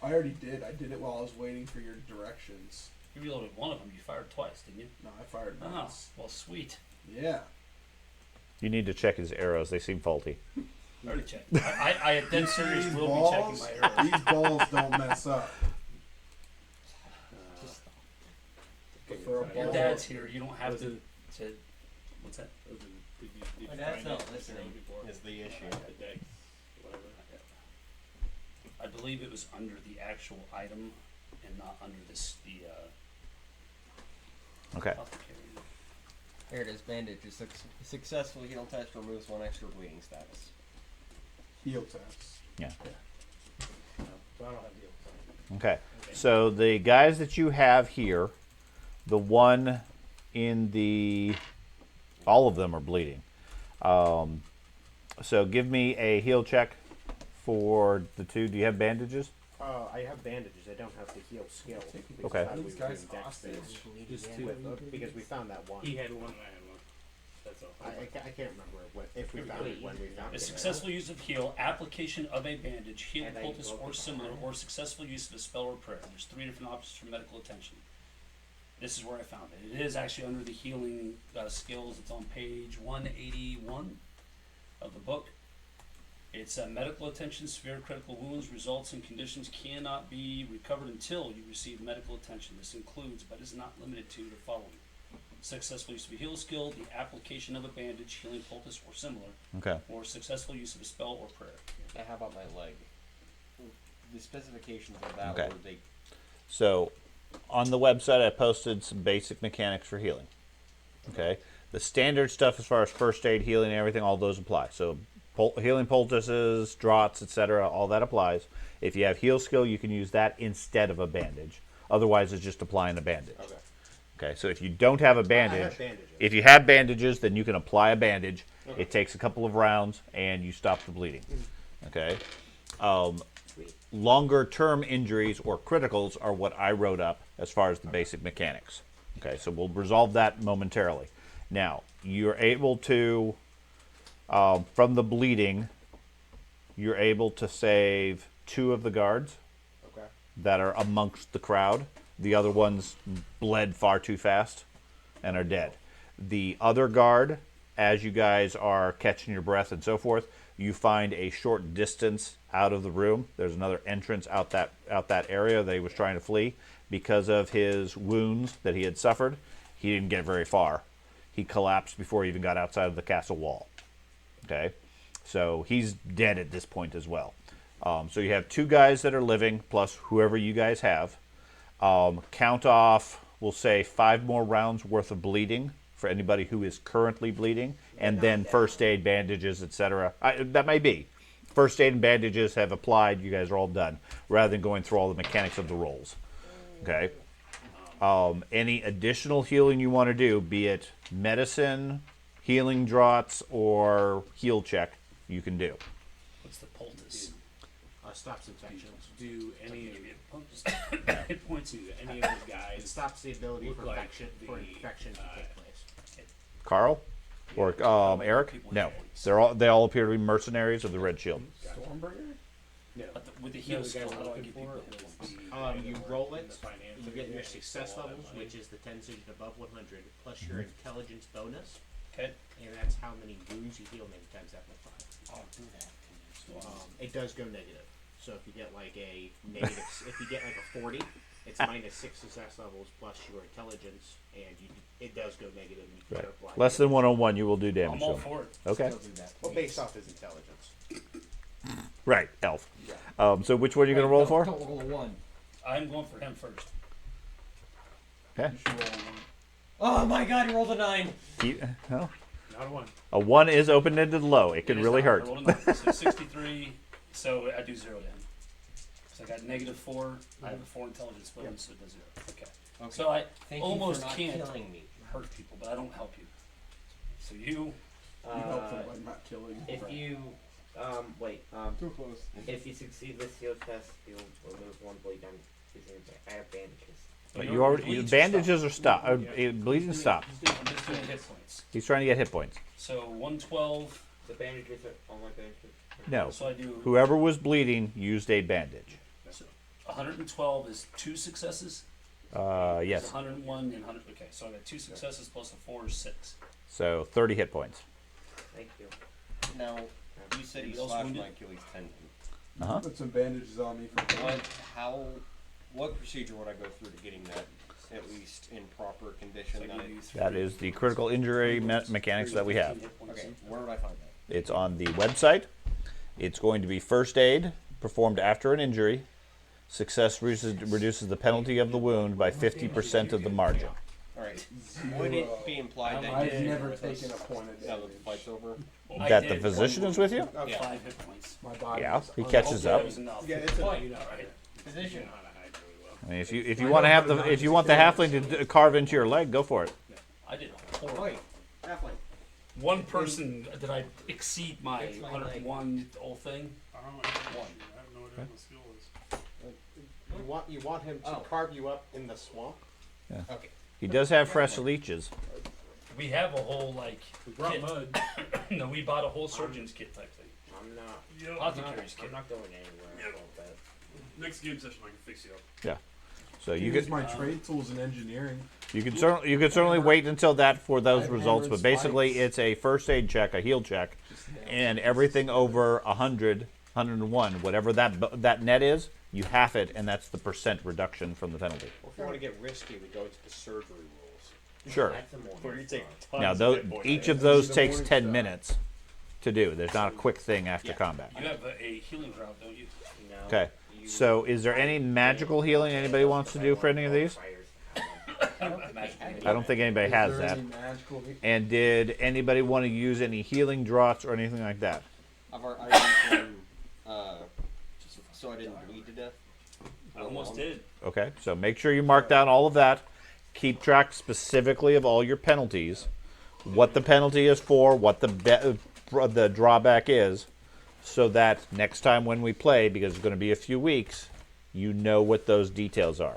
I already did. I did it while I was waiting for your directions. You reloaded one of them. You fired twice, didn't you? No, I fired Oh, once. well, sweet. Yeah. You need to check his arrows. They seem faulty. I already checked. I at dead serious These will balls, be checking my arrows. these balls don't mess up. But for a Your Your ball, dad's here. You don't have Was to. it- What's that? Did you My dad's find not it listening. before? Is the issue. The dex, whatever. I believe it was under the actual item and not under this Okay. apothecary. Here it is, bandage. A successful heal test removes 1 extra bleeding status. heel test. Yeah. No, so I don't have deal. Okay. So the guys that you have here, the one in the, all of them are bleeding. So give me a heal check for the two. Do you have bandages? I have bandages. I don't have the heal skill. because Okay. I thought we These were guys doing dex hostage. saves Just two. because we found that one. He had one, I had one. That's all. I can't remember if we found it when we found A it. successful use of heal, application of a bandage, healing And a poultice or focus similar, on it. or successful use of a spell or prayer. There's 3 different options for medical attention. This is where I found it. It is actually under the healing skills. It's on page 181 of the book. It's medical attention. Severe critical wounds, results, and conditions cannot be recovered until you receive medical attention. This includes, but is not limited to, the following: successful use of a heal skill, the application of a bandage, healing poultice, or similar, Okay. or successful use of a spell or prayer. Now, how about my leg? The specifications of that Okay. were they. So on the website, I posted some basic mechanics for healing. Okay. The standard stuff as far as first aid, healing, everything, all those apply. So healing poultices, draughts, etc., all that applies. If you have heal skill, you can use that instead of a bandage. Otherwise, it's just applying a bandage. Okay. Okay, so if you don't have a I have bandage, bandages. if you have bandages, then you can apply a bandage. It takes a couple of rounds, and you stop the bleeding. Okay. Longer term injuries or criticals are what I wrote up as far as the basic mechanics. Okay, so we'll resolve that momentarily. Now, you're able to, from the bleeding, you're able to save 2 of the guards Okay. that are amongst the crowd. The other ones bled far too fast and are dead. The other guard, as you guys are catching your breath and so forth, you find a short distance out of the room. There's another entrance out that area that he was trying to flee. Because of his wounds that he had suffered, he didn't get very far. He collapsed before he even got outside of the castle wall. Okay, so he's dead at this point as well. So you have 2 guys that are living, plus whoever you guys have. Count off, we'll say 5 more rounds worth of bleeding for anybody who is currently bleeding, and then first aid, bandages, etc. That may be. First aid and bandages have applied. You guys are all done, rather than going through all the mechanics of the rolls. Okay. Any additional healing you want to do, be it medicine, healing draughts, or heal check, you can do. What's the poultice? Stops infections. Do any Give of you a poultice. it points to any of the It guys? stops the ability Look for like infection the, to take place. Carl or Eric? No, they all appear to be mercenaries of the Red Shield. Stormbringer? No. But with the No, heal the guy skill, we're how do I looking give for people was hit points? the You guy roll in it, the finance you get your area, success all that levels, money. which is the 10 digit above 100, plus your intelligence bonus, Okay. and that's how many wounds you heal maybe times that by 5. I'll do that. It does go negative. So if you get like a negative, if you get like a 40, it's minus 6 success levels plus your intelligence, and it does go negative. And you Right. can apply Less than 101, you will do damage I'm to all them. for it. Okay. Still do that. well, based off his intelligence. Right, elf. So which one are you going to roll for? Don't roll a 1. I'm going for him first. Okay. You should roll a 1. Oh my god, he rolled a 9. Well, Not a 1. a 1 is open-ended low. It could is really not. hurt. I rolled a 9, so 63. So I do 0 to him. So I got -4. I have a 4 intelligence bonus, so it does 0. Okay. So I Thank almost you for not can't. killing me. hurt people, but I don't help you. So you, You help them by not killing. If Right. you, wait, Too close. if you succeed this skill test, you'll remove 1 bleed damage using I have bandages. But you already bandages are stop. Bleeding stop. I'm just doing hit points. He's trying to get hit points. So 112. The bandages are all my bandages. No. So I do. Whoever was bleeding used a bandage. So 112 is 2 successes. Yes. 101 and 100. Okay, so I got 2 successes plus a 4 is 6. So 30 hit points. Thank you. Now, you said you Anybody else slashed wounded? my Achilles tendon. Uh-huh. Put some bandages on me for What procedure would I go through to getting that at least in proper condition? So I that give you That is the critical injury mechanics that we have. okay, where would I find that? It's on the website. It's going to be first aid performed after an injury. Success reduces the penalty of the wound by 50% of the margin. Alright, would it be implied that I've you never taken a point of now that damage. the fight's over? That the physician is with you? Yeah. 5 hit points. My body. Yeah, is he un- catches Hopefully up. that was enough. Yeah, it's a- Point, right? Physician. I mean, if you want to have if you want the halfling to carve into your leg, go for it. I did horrible. Wait, halfling. One person did I exceed my Fix my 101 whole thing. I don't know. I have no idea what the skill is. You want him to Oh. carve you up in the swamp? Okay. He does have fresh leeches. We have a whole like We brought kit. mud. No, we bought a whole surgeon's kit type thing. I'm not. Yep. Apothecary's I'm kit. not going anywhere. Yep. about that. Next game session, I can fix you up. So You you use could my trade tools in engineering. you could certainly wait until that for those I've results. hammered But basically, spikes. it's a first aid check, a heal check, and everything over 100, 101, whatever that net is, you half it, and that's the percent reduction from the penalty. Or if you want to get risky, we go into the surgery rules. Sure. That's a morning Where you take stuff. tons Now, of though, hit points. each of those takes 10 minutes to do. There's not a quick thing after Yeah. combat. You have a healing route, don't you? No, Okay. you- So, is there any magical healing anybody wants to do for any of these? I don't think anybody has Is there that. any magical And did anybody want to use any healing draughts or anything like that? I've already used one, so I didn't bleed to death. I almost did. Okay, so make sure you mark down all of that. Keep track specifically of all your penalties, what the penalty is for, what the drawback is, so that next time when we play, because it's going to be a few weeks, you know what those details are.